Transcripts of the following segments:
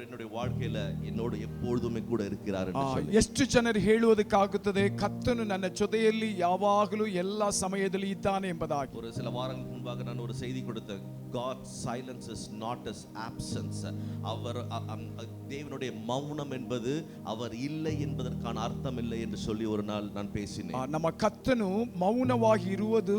என்னுடைய வாழ்க்கையில என்னோடு எப்பொழுதுமே கூட இருக்கிறார் என்று சொல்லி. ಎಷ್ಟು ಜನರು ಹೇಳುವುದಕ್ಕಾಗುತ್ತದೆ ಕರ್ತನು ನನ್ನ ಜೊತೆಯಲ್ಲಿ ಯಾವಾಗಲೂ ಎಲ್ಲ ಸಮಯದಲ್ಲಿ ಇದ್ದಾನೆ ಎಂಬುದಾಗಿ. ஒரு சில வாரங்களுக்கு முன்பாக நான் ஒரு செய்தி கொடுத்தேன். God silence is not his absence. அவர் தேவனுடைய மௌனம் என்பது அவர் இல்லை என்பதற்கான அர்த்தம் இல்லை என்று சொல்லி ஒரு நாள் நான் பேசினேன். ನಮ್ಮ ಕರ್ತನು ಮೌನವಾಗಿ ಇರುವುದು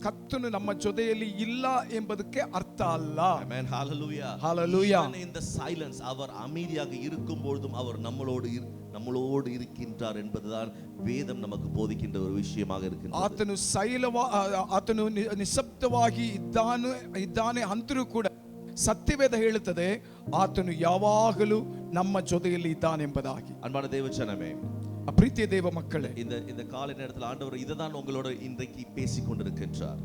ಕರ್ತನು ನಮ್ಮ ಜೊತೆಯಲ್ಲಿ ಇಲ್ಲ ಎಂಬುದಕ್ಕೆ ಅರ್ಥ ಅಲ್ಲ. Amen, hallelujah, hallelujah. Even in the silence அவர் அமைதியாக இருக்கும் பொழுதும் அவர் நம்மளோடு இருக்கின்றார் என்பதுதான் வேதம் நமக்கு போதிக்கின்ற ஒரு விஷயமாக இருக்கின்றது. ಆತನು ನಿಶಬ್ದವಾಗಿ ಇದ್ದಾನೆ ಅಂತರೂ ಕೂಡ ಸತ್ಯವೇದ ಹೇಳುತ್ತದೆ ಆತನು ಯಾವಾಗಲೂ ನಮ್ಮ ಜೊತೆಯಲ್ಲಿ ಇದ್ದಾನೆ ಎಂಬುದಾಗಿ. அன்பான தேவஜனமே, ಪ್ರೀತಿಯ ದೇವ ಮಕ್ಕಳೇ, இந்த காலை நேரத்தில் ஆண்டவர் இதுதான் உங்களோட இன்றைக்கு பேசிக் கொண்டிருக்கின்றார்.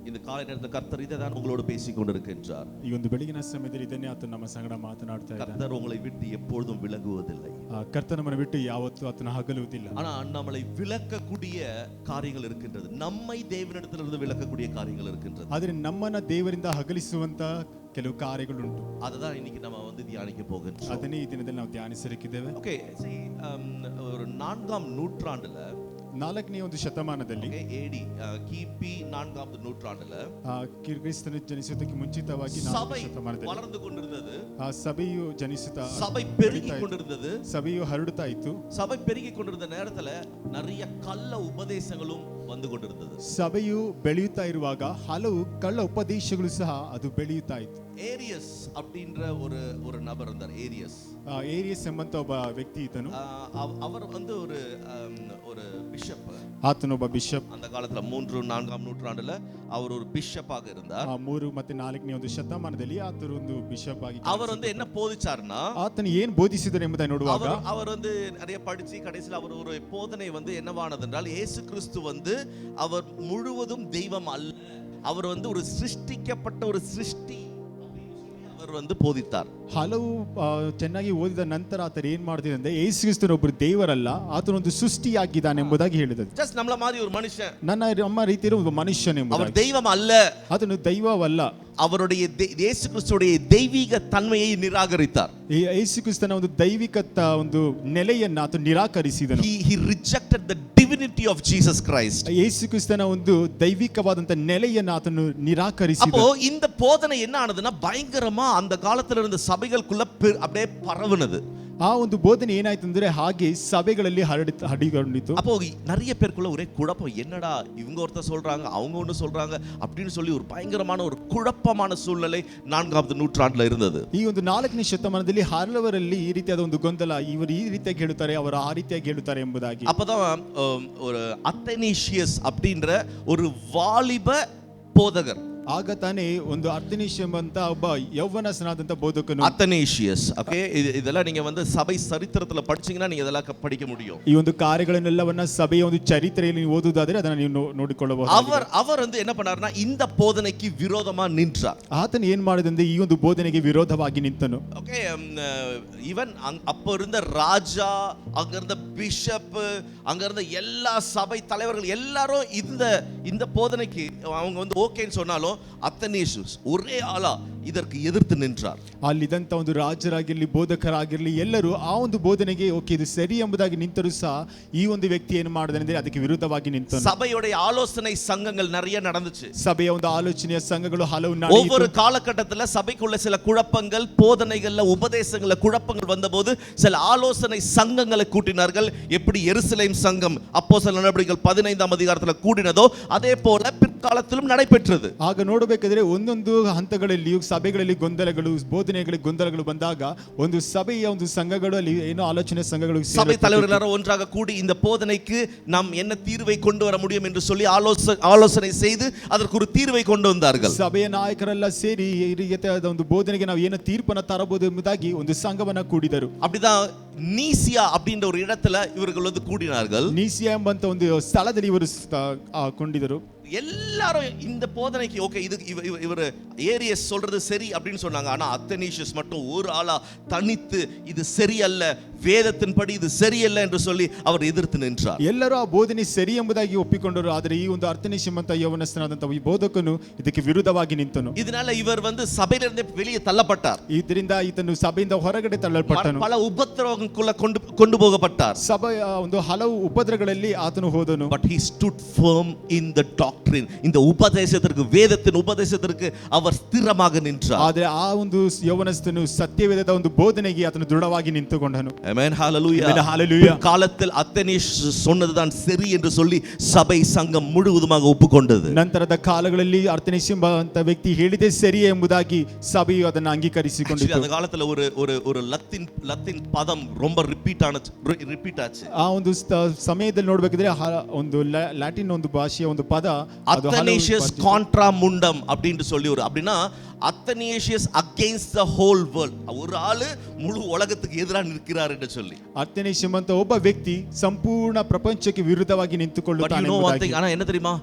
இந்த காலை நேரத்தில் கர்த்தர் இதுதான் உங்களோடு பேசிக் கொண்டிருக்கின்றார். ಈ ಒಂದು ಬೆಳಗಿನ ಸಮಯದಲ್ಲಿ ಇದನ್ನೇ ಆತನು ನಮ್ಮ ಸಂಗಡ ಮಾತನಾಡ್ತಾ ಇದ್ದಾನೆ. கர்த்தர் உங்களை விட்டு எப்பொழுதும் விலகுவதில்லை. ಕರ್ತನ ನಮ್ಮನ್ನು ಬಿಟ್ಟು ಯಾವತ್ತೂ ಆತನು ಹಗಲುವುದಿಲ್ಲ. ஆனா நம்மளை விலக்கக்கூடிய காரியங்கள் இருக்கின்றது. நம்மை தேவனிடத்திலிருந்து விலக்கக்கூடிய காரியங்கள் இருக்கின்றது. ಆದರೆ ನಮ್ಮನ್ನ ದೇವರಿಂದ ಹಗಲಿಸುವಂತ ಕೆಲವು ಕಾರ್ಯಗಳುಂಟು. ಅದதான் இன்னைக்கு நம்ம தியானிக்க போகின்றோம். ಅದನ್ನೇ ಈ ದಿನದಲ್ಲಿ ನಾವು ಧ್ಯಾನಿಸಲಿಕ್ಕಿದ್ದೇವೆ. ಓಕೆ, ஒரு 4ஆம் நூற்றாண்டுல, 4ನೇ ಒಂದು ಶತಮಾನದಲ್ಲಿ, AD கிபி 4வது நூற்றாண்டுல ಕ್ರಿಸ್ತನು ಜನಿಸುವುದಕ್ಕೆ ಮುಂಚಿತವಾಗಿ 4ನೇ ಶತಮಾನದಲ್ಲಿ வளர்ந்து கொண்டிருந்தது. ಸಭೆಯು ಜನಿಸುತ್ತಾ, சபை பெருகி கொண்டிருந்தது. ಸಭೆಯು ಹರಡುತ್ತಾ ಇತ್ತು. சபை பெருகி கொண்டிருந்த நேரத்துல நிறைய கள்ள உபதேசங்களும் வந்து கொண்டிருந்தது. ಸಭೆಯು ಬೆಳೆಯುತ್ತಾ ಇರುವಾಗ ಹಲವು ಕಳ್ಳ ಉಪದೇಶಗಳು ಸಹ ಅದು ಬೆಳೆಯುತ್ತಾ ಇತ್ತು. ஏரியஸ் அப்படின்ற ஒரு நபர் இருந்தார். ಏರಿಯಸ್ ಎಂಬಂತ ಒಬ್ಬ ವ್ಯಕ್ತಿ ಇದ್ದನು. அவர் ஒரு பிஷப். ಆತನೊಬ್ಬ ಬಿಷಪ್. அந்த காலத்துல 3 4ஆம் நூற்றாண்டுல அவர் ஒரு பிஷப்பாக இருந்தார். 3 ಮತ್ತು 4ನೇ ಒಂದು ಶತಮಾನದಲ್ಲಿ ಆತನು ಒಂದು ಬಿಷಪ್ ಆಗಿ அவர் என்ன போதிச்சார்னா, ಆತನು ಏನು ಬೋಧಿಸಿದರು ಎಂಬುದನ್ನು ನೋಡುವಾಗ அவர் நிறைய படிச்சு கடைசியில் அவர் ஒரு போதனை என்னவானது என்றால், இயேசு கிறிஸ்து அவர் முழுவதும் தெய்வம் அல்ல, அவர் ஒரு சிருஷ்டிக்கப்பட்ட ஒரு சிருஷ்டி அவர் போதித்தார். ಹಲವು ಚೆನ್ನಾಗಿ ಓದಿದ ನಂತರ ಆತ ಏನ್ ಮಾಡ್ತಿದ್ದ ಅಂದ್ರೆ, ಯೇಸು ಕ್ರಿಸ್ತನು ಒಬ್ಬರು ದೇವರಲ್ಲ, ಆತನೊಂದು ಸೃಷ್ಟಿಯಾಗಿದ್ದಾನೆ ಎಂಬುದಾಗಿ ಹೇಳಿದರು. ಜಸ್ಟ್ நம்மள மாதிரி ஒரு மனுஷன், ನಮ್ಮ ರೀತಿಯಲ್ಲಿ ಒಬ್ಬ ಮನುಷ್ಯನೇ, அவர் தெய்வம் அல்ல, ಆತನು ದೈವವಲ್ಲ. அவருடைய இயேசு கிறிஸ்துவுடைய தெய்வீக தன்மையை நிராகரித்தார். ಯೇಸು ಕ್ರಿಸ್ತನ ಒಂದು ದೈವಿಕ ಒಂದು ನೆಲೆಯನ್ನು ಆತ ನಿರಾಕರಿಸಿದನು. He rejected the divinity of Jesus Christ. ಯೇಸು ಕ್ರಿಸ್ತನ ಒಂದು ದೈವಿಕವಾದಂತ ನೆಲೆಯನ್ನು ಆತನು ನಿರಾಕರಿಸಿದನು. அப்போ இந்த போதனை என்ன ஆனதுன்னா, பயங்கரமா அந்த காலத்துல இருந்த சபைகளுக்குள்ள அப்படியே பரவுனது. ಆ ಒಂದು ಬೋಧನೆ ಏನಾಯ್ತು ಅಂದ್ರೆ ಹಾಗೆ ಸಭೆಗಳಲ್ಲಿ ಹರಡಿಕೊಂಡಿತು. அப்போ நிறைய பேருக்குள்ள ஒரே குழப்பம், என்னடா இவங்க ஒருத்தர் சொல்றாங்க அவங்க ஒன்னு சொல்றாங்க அப்படின்னு சொல்லி ஒரு பயங்கரமான ஒரு குழப்பமான சூழ்நிலை 4வது நூற்றாண்டுல இருந்தது. ಈ ಒಂದು 4ನೇ ಶತಮಾನದಲ್ಲಿ ಹಲವರಲ್ಲಿ ಈ ರೀತಿಯಾದ ಒಂದು ಗೊಂದಲ, ಇವರು ಈ ರೀತಿಯಾಗಿ ಹೇಳುತ್ತಾರೆ, ಅವರು ಆ ರೀತಿಯಾಗಿ ಹೇಳುತ್ತಾರೆ ಎಂಬುದಾಗಿ. அப்பதான் ஒரு ಅಥೆನೀಷಿಯಸ್ அப்படின்ற ஒரு வாலிப போதகர், ಆಗ ತಾನೇ ಒಂದು ಅಥೆನೀಷಿಯಸ್ ಅಂತ ಒಬ್ಬ ಯೌವನಸ್ಥನಾದಂತ ಬೋಧಕನು, ಅಥೆನೀಷಿಯಸ್. ಓಕೆ, ಇದೆಲ್ಲ நீங்க சபை சரித்திரத்துல படிச்சீங்கன்னா நீங்க இதெல்லாம் படிக்க முடியும். ಈ ಒಂದು ಕಾರ್ಯಗಳನ್ನೆಲ್ಲವನ್ನ ಸಭೆಯ ಒಂದು ಚರಿತ್ರೆಯಲ್ಲಿ ನೀವು ಓದುವುದಾದರೆ ಅದನ್ನ ನೀವು ನೋಡಿಕೊಳ್ಳಬಹುದು. அவர் என்ன பண்ணாருன்னா, இந்த போதனைக்கு விரோதமா நின்றார். ಆತನು ಏನ್ ಮಾಡಿದಂದ್ರೆ ಈ ಒಂದು ಬೋಧನೆಗೆ ವಿರೋಧವಾಗಿ ನಿಂತನು. ஓகே, ஈவன் அப்ப இருந்த ராஜா, அங்க இருந்த பிஷப், அங்க இருந்த எல்லா சபை தலைவர்கள் எல்லாரும் இந்த போதனைக்கு அவங்க ஓகேன்னு சொன்னாலும் ಅಥೆನೀಷಿಯಸ್ ஒரே ஆளா இதற்கு எதிர்த்து நின்றார். ಅಲ್ಲಿದ್ದಂತ ಒಂದು ರಾಜರಾಗಿರಲಿ ಬೋಧಕರಾಗಿರಲಿ ಎಲ್ಲರೂ ಆ ಒಂದು ಬೋಧನೆಗೆ ಓಕೆ ಇದು ಸರಿ ಎಂಬುದಾಗಿ ನಿಂತರೂ ಸಹ ಈ ಒಂದು ವ್ಯಕ್ತಿ ಏನು ಮಾಡಿದನೆಂದ್ರೆ ಅದಕ್ಕೆ ವಿರುದ್ಧವಾಗಿ ನಿಂತನು. சபையோட ஆலோசனை சங்கங்கள் நிறைய நடந்துச்சு. ಸಭೆಯ ಒಂದು ಆಲೋಚನೆಯ ಸಂಘಗಳು ಹಲವು ஒவ்வொரு காலகட்டத்துல சபைக்குள்ள சில குழப்பங்கள், போதனைகள்ல உபதேசங்கள்ல குழப்பங்கள் வந்தபோது சில ஆலோசனை சங்கங்களை கூட்டினார்கள். எப்படி எருசலேம் சங்கம் அப்போஸ்தலர் நடவடிக்கைகள் 15ஆம் அதிகாரத்துல கூடினதோ அதே போல பிற்காலத்திலும் நடைபெற்றது. ಆಗ ನೋಡಬೇಕಾದ್ರೆ ಒಂದೊಂದು ಹಂತಗಳಲ್ಲಿಯೂ ಸಭೆಗಳಲ್ಲಿ ಗೊಂದಲಗಳು, ಬೋಧನೆಗಳಿಗೆ ಗೊಂದಲಗಳು ಬಂದಾಗ ಒಂದು ಸಭೆಯ ಒಂದು ಸಂಘಗಳು ಅಲ್ಲಿ ಏನೋ ಆಲೋಚನೆ ಸಂಘಗಳು, சபை தலைவர்கள் எல்லாரும் ஒன்றாக கூடி இந்த போதனைக்கு நாம் என்ன தீர்வை கொண்டு வர முடியும் என்று சொல்லி ஆலோசனை செய்து அதற்கு ஒரு தீர்வை கொண்டு வந்தார்கள். ಸಭೆಯ ನಾಯಕರೆಲ್ಲ ಸೇರಿ ಈ ರೀತಿಯಾದ ಒಂದು ಬೋಧನೆಗೆ ನಾವು ಏನು ತೀರ್ಪನ್ನು ತರಬಹುದು ಎಂಬುದಾಗಿ ಒಂದು ಸಂಘವನ್ನ ಕೂಡಿದರು. அப்படிதான் நீசியா அப்படின்ற ஒரு இடத்துல இவர்கள் கூடினார்கள். ನೀಸಿಯಾ ಎಂಬಂತ ಒಂದು ಸ್ಥಳದಲ್ಲಿ ಇವರು ಕೊಂಡಿದರು. எல்லாரும் இந்த போதனைக்கு ஓகே, இது இவர் ஏரியஸ் சொல்றது சரி அப்படின்னு சொன்னாங்க. ஆனா ಅಥೆನೀಷியஸ் மட்டும் ஒரு ஆளா தனித்து இது சரியல்ல, வேதத்தின்படி இது சரியல்ல என்று சொல்லி அவர் எதிர்த்து நின்றார். ಎಲ್ಲರೂ ಆ ಬೋಧನೆ ಸರಿ ಎಂಬುದಾಗಿ ಒಪ್ಪಿಕೊಂಡರು. ಆದರೆ ಈ ಒಂದು ಅರ್ಥನೇ ಶ್ರೀಮಂತ ಯೌವನಸ್ಥನಾದಂತಹ ಈ ಬೋಧಕನು ಇದಕ್ಕೆ ವಿರುದ್ಧವಾಗಿ ನಿಂತನು. இதனால இவர் சபையிலிருந்து வெளியே தள்ளப்பட்டார். ಇದರಿಂದ ಈತನು ಸಭೆಯಿಂದ ಹೊರಗಡೆ ತಳ್ಳಲ್ಪಟ್ಟನು. பல உபத்திரவங்களுக்குள்ள கொண்டு போகப்பட்டார். ಸಭೆಯ ಒಂದು ಹಲವು ಉಪದ್ರವಗಳಲ್ಲಿ ಆತನು ಹೋದನು. But he stood firm in the doctrine. இந்த உபதேசத்திற்கு, வேதத்தின் உபதேசத்திற்கு அவர் ஸ்திரமாக நின்றார். ಆದರೆ ಆ ಒಂದು ಯೌವನಸ್ಥನು ಸತ್ಯವೇದದ ಒಂದು ಬೋಧನೆಗೆ ಆತನು ದೃಢವಾಗಿ ನಿಂತುಕೊಂಡನು. Amen, hallelujah. Amen, hallelujah. காலத்தில் அத்தனேஸ் சொன்னதுதான் சரி என்று சொல்லி சபை சங்கம் முழுவதுமாக ஒப்புக்கொண்டது. ನಂತರದ ಕಾಲಗಳಲ್ಲಿ ಅರ್ಥನೇಸ್ ಎಂಬಂತ ವ್ಯಕ್ತಿ ಹೇಳಿದೆ ಸರಿ ಎಂಬುದಾಗಿ ಸಭೆಯು ಅದನ್ನು ಅಂಗೀಕರಿಸಿಕೊಂಡಿತು. அந்த காலத்துல ஒரு லத்தீன் பதம் ரொம்ப ரிப்பீட் ஆச்சு. ಆ ಒಂದು ಸಮಯದಲ್ಲಿ ನೋಡಬೇಕಿದ್ರೆ ಒಂದು ಲ್ಯಾಟಿನ್ ಒಂದು ಭಾಷೆಯ ಒಂದು ಪದ அத்தனேஷியஸ் கான்ட்ரா முண்டம் அப்படினு சொல்லி அப்படினா அத்தனேஷியஸ் அகைன்ஸ்ட் தி ஹோல் வேர்ல்ட். ஒரு ஆளு முழு உலகத்துக்கு எதிராக நிற்கிறார் என்று சொல்லி. ಅರ್ಥನೇಸ್ ಎಂಬಂತ ಒಬ್ಬ ವ್ಯಕ್ತಿ ಸಂಪೂರ್ಣ ಪ್ರಪಂಚಕ್ಕೆ ವಿರುದ್ಧವಾಗಿ ನಿಂತುಕೊಳ್ಳುತ್ತಾನೆ. ஆனா என்ன தெரியுமா,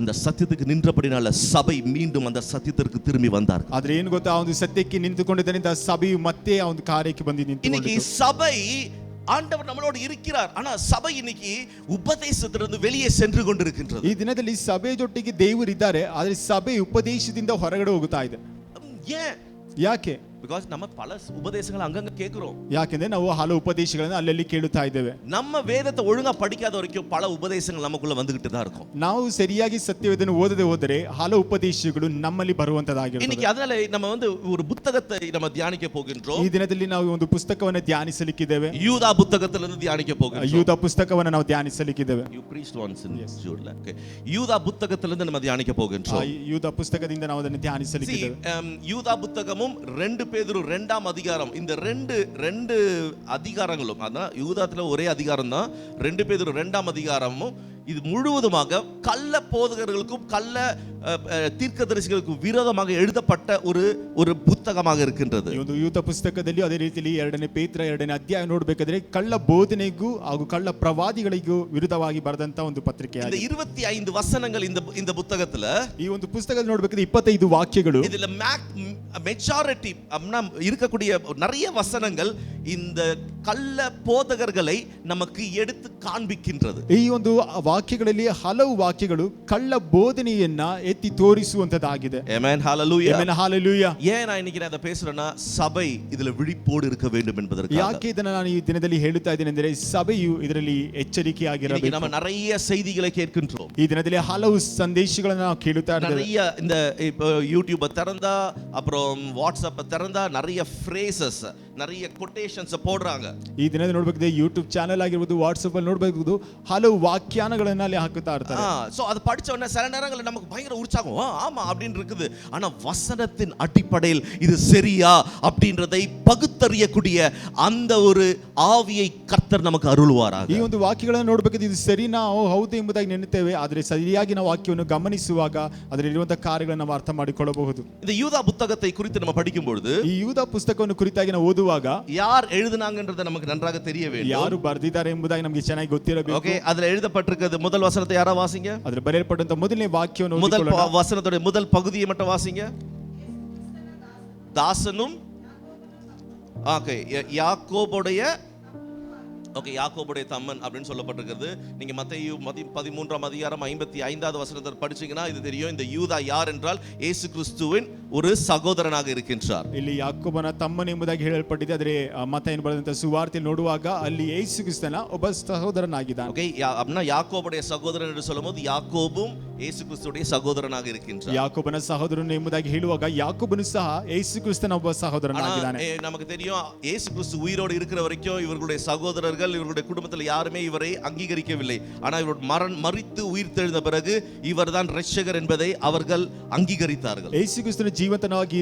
அந்த சத்தியத்துக்கு நின்றபடினால சபை மீண்டும் அந்த சத்தியத்திற்கு திரும்பி வந்தார்கள். ಆದ್ರೆ ಏನು ಗೊತ್ತಾ, ಆ ಒಂದು ಸತ್ಯಕ್ಕೆ ನಿಂತುಕೊಂಡಿದ್ದರಿಂದ ಸಭೆಯು ಮತ್ತೆ ಆ ಒಂದು ಕಾರ್ಯಕ್ಕೆ ಬಂದು ನಿಂತು. இன்னைக்கு சபை, ஆண்டவர் நம்மளோடு இருக்கிறார், ஆனா சபை இன்னைக்கு உபதேசத்திலிருந்து வெளியே சென்று கொண்டிருக்கின்றது. ಈ ದಿನದಲ್ಲಿ ಸಭೆ ಜೊತೆಗೆ ದೇವರಿದ್ದಾರೆ, ಆದರೆ ಸಭೆ ಉಪದೇಶದಿಂದ ಹೊರಗಡೆ ಹೋಗುತ್ತಾ ಇದೆ. ஏன்? ಯಾಕೆ? Because நம்ம பல உபதேசங்களை அங்கங்க கேக்குறோம். ಯಾಕೆಂದ್ರೆ ನಾವು ಹಲವು ಉಪದೇಶಗಳನ್ನು ಅಲ್ಲಲ್ಲಿ ಕೇಳುತ್ತಾ ಇದ್ದೇವೆ. நம்ம வேதத்தை ஒழுங்கா படிக்காத வரைக்கும் பல உபதேசங்கள் நமக்குள்ள வந்துகிட்டு தான் இருக்கும். ನಾವು ಸರಿಯಾಗಿ ಸತ್ಯವೇದವನ್ನು ಓದದೆ ಹೋದರೆ ಹಲವು ಉಪದೇಶಗಳು ನಮ್ಮಲ್ಲಿ ಬರುವಂತದಾಗಿರುತ್ತದೆ. இன்னைக்கு அதனால நம்ம ஒரு புத்தகத்தை நம்ம தியானிக்க போகின்றோம். ಈ ದಿನದಲ್ಲಿ ನಾವು ಒಂದು ಪುಸ್ತಕವನ್ನು ಧ್ಯಾನಿಸಲಿಕ್ಕಿದ್ದೇವೆ. ಯೂದಾ புத்தகத்திலிருந்து தியானிக்க போகின்றோம். ಯೂದಾ ಪುಸ್ತಕವನ್ನು ನಾವು ಧ್ಯಾನಿಸಲಿಕ್ಕಿದ್ದೇವೆ. You preached once in Jude. Okay. யூதா புத்தகத்திலிருந்து நம்ம தியானிக்க போகின்றோம். ಯೂದಾ ಪುಸ್ತಕದಿಂದ ನಾವು ಅದನ್ನು ಧ್ಯಾನಿಸಲಿಕ್ಕಿದ್ದೇವೆ. யூதா புத்தகமும் 2 பேதுரு 2ஆம் அதிகாரம், இந்த ரெண்டு அதிகாரங்களும், அதான் யூதாத்துல ஒரே அதிகாரம் தான், 2 பேதுரு 2ஆம் அதிகாரமும் இது முழுவதுமாக கள்ள போதகர்களுக்கும் கள்ள தீர்க்கதரிசிகளுக்கும் விரோதமாக எழுதப்பட்ட ஒரு புத்தகமாக இருக்கின்றது. ಈ ಒಂದು ಯೂದ ಪುಸ್ತಕದಲ್ಲಿ ಅದೇ ರೀತಿಯಲ್ಲಿ 2ನೇ ಪೇತ್ರ 2ನೇ ಅಧ್ಯಾಯ ನೋಡಬೇಕಾದ್ರೆ ಕಳ್ಳ ಬೋಧನೆಗೂ ಹಾಗೂ ಕಳ್ಳ ಪ್ರವಾದಿಗಳಿಗೂ ವಿರುದ್ಧವಾಗಿ ಬರೆದಂತ ಒಂದು ಪತ್ರಿಕೆಯಾಗಿದೆ. இந்த 25 வசனங்கள் இந்த புத்தகத்துல, ಈ ಒಂದು ಪುಸ್ತಕದಲ್ಲಿ ನೋಡಬೇಕಾದ್ರೆ 25 ವಾಕ್ಯಗಳು, இதுல மெஜாரிட்டி இருக்கக்கூடிய நிறைய வசனங்கள் இந்த கள்ள போதகர்களை நமக்கு எடுத்து காண்பிக்கின்றது. ಈ ಒಂದು ವಾಕ್ಯಗಳಲ್ಲಿ ಹಲವು ವಾಕ್ಯಗಳು ಕಳ್ಳ ಬೋಧನೆಯನ್ನ ಎತ್ತಿ ತೋರಿಸುವಂತದ್ದಾಗಿದೆ. Amen, hallelujah. Amen, hallelujah. ஏன் நான் இன்னைக்கு அதை பேசுறேன்னா, சபை இதுல விழிப்போடு இருக்க வேண்டும் என்பதற்காக. ಯಾಕೆ ಇದನ್ನ ನಾನು ಈ ದಿನದಲ್ಲಿ ಹೇಳುತ್ತಾ ಇದ್ದೇನೆ ಅಂದರೆ ಸಭೆಯು ಇದರಲ್ಲಿ ಎಚ್ಚರಿಕೆಯಾಗಿರಬೇಕು. நம்ம நிறைய செய்திகளை கேட்கின்றோம். ಈ ದಿನದಲ್ಲಿ ಹಲವು ಸಂದೇಶಗಳನ್ನು ನಾವು ಕೇಳುತ್ತಾ ಇದ್ದೇವೆ. நிறைய இந்த யூடியூப் திறந்தா, அப்புறம் வாட்ஸ்அப் திறந்தா நிறைய phrases, நிறைய quotations போடுறாங்க. ಈ ದಿನದಲ್ಲಿ ನೋಡಬೇಕಿದೆ ಯೂಟ್ಯೂಬ್ ಚಾನೆಲ್ ಆಗಿರಬಹುದು, ವಾಟ್ಸ್ಆಪ್ ಅಲ್ಲಿ ನೋಡಬಹುದು, ಹಲವು ವ್ಯಾಖ್ಯಾನಗಳನ್ನ ಅಲ್ಲಿ ಹಾಕುತ್ತಾ ಇರ್ತಾರೆ. சோ அது படிச்ச உடனே சில நேரங்களில் நமக்கு பயங்கர உற்சாகம், ஆமா அப்படின்னு இருக்குது. ஆனா வசனத்தின் அடிப்படையில் இது சரியா அப்படின்றதை பகுத்தறியக்கூடிய அந்த ஒரு ஆவியை கர்த்தர் நமக்கு அருள்வாராக. ಈ ಒಂದು ವಾಕ್ಯಗಳನ್ನು ನೋಡಬೇಕಿದ್ರೆ ಇದು ಸರಿನಾ ಹೌದು ಎಂಬುದಾಗಿ ನೆನೆಯುತ್ತೇವೆ, ಆದರೆ ಸರಿಯಾಗಿ ನಾವು ವಾಕ್ಯವನ್ನು ಗಮನಿಸುವಾಗ ಅದರಲ್ಲಿರುವಂತಹ ಕಾರ್ಯಗಳನ್ನು ನಾವು ಅರ್ಥ ಮಾಡಿಕೊಳ್ಳಬಹುದು. இந்த யூதா புத்தகத்தை குறித்து நம்ம படிக்கும் பொழுது, ಈ ಯೂದ ಪುಸ್ತಕವನ್ನು ಕುರಿತಾಗಿ ನಾವು ಓದುವಾಗ யார் எழுதினாங்கன்றது நமக்கு நன்றாக தெரிய வேண்டும். ಯಾರು ಬರೆದಿದ್ದಾರೆ ಎಂಬುದಾಗಿ ನಮಗೆ ಚೆನ್ನಾಗಿ ಗೊತ್ತಿರಬೇಕು. ஓகே, அதுல எழுதப்பட்டிருக்கிறது முதல் வசனத்தை யாரா வாசிங்க. ಅದರ ಬರೆಯಲ್ಪಟ್ಟಂತ ಮೊದಲನೇ ವಾಕ್ಯವನ್ನು முதல் வசனத்தோட முதல் பகுதியை மட்டும் வாசிங்க. தாசனும் ஓகே யாக்கோபுடைய யாக்கோபுடைய தம்மன் அப்படின்னு சொல்லப்பட்டிருக்கிறது. நீங்க மத்தேயு 13ஆம் அதிகாரம் 55வது வசனத்தை படிச்சீங்கன்னா இது தெரியும். இந்த யூதா யார் என்றால் இயேசு கிறிஸ்துவின் ஒரு சகோதரனாக இருக்கின்றார். ಇಲ್ಲಿ ಯಾಕೋಬನ ತಮ್ಮನ ಎಂಬುದಾಗಿ ಹೇಳಲ್ಪಟ್ಟಿದೆ. ಆದರೆ ಮತ್ತಾಯನು ಬರೆದಂತ ಸುವಾರ್ತೆಯಲ್ಲಿ ನೋಡುವಾಗ ಅಲ್ಲಿ ಯೇಸು ಕ್ರಿಸ್ತನ ಒಬ್ಬ ಸಹೋದರನಾಗಿದ್ದಾನೆ. ஓகே, அப்படினா யாக்கோபுடைய சகோதரன் என்று சொல்லும்போது யாக்கோபும் இயேசு கிறிஸ்துவுடைய சகோதரனாக இருக்கின்றார். ಯಾಕೋಬನ ಸಹೋದರನು ಎಂಬುದಾಗಿ ಹೇಳುವಾಗ ಯಾಕೋಬನು ಸಹ ಯೇಸು ಕ್ರಿಸ್ತನ ಒಬ್ಬ ಸಹೋದರನಾಗಿದ್ದಾನೆ. நமக்கு தெரியும் இயேசு கிறிஸ்து உயிரோடு இருக்கிற வரைக்கும் இவர்களுடைய சகோதரர்கள், இவருடைய குடும்பத்தில் யாருமே இவரை அங்கீகரிக்கவில்லை. ஆனால் இவர் மரித்து உயிர் தெழுந்த பிறகு இவர்தான் இரட்சகர் என்பதை அவர்கள் அங்கீகரித்தார்கள். ಯೇಸು ಕ್ರಿಸ್ತನು ಜೀವಂತನಾಗಿ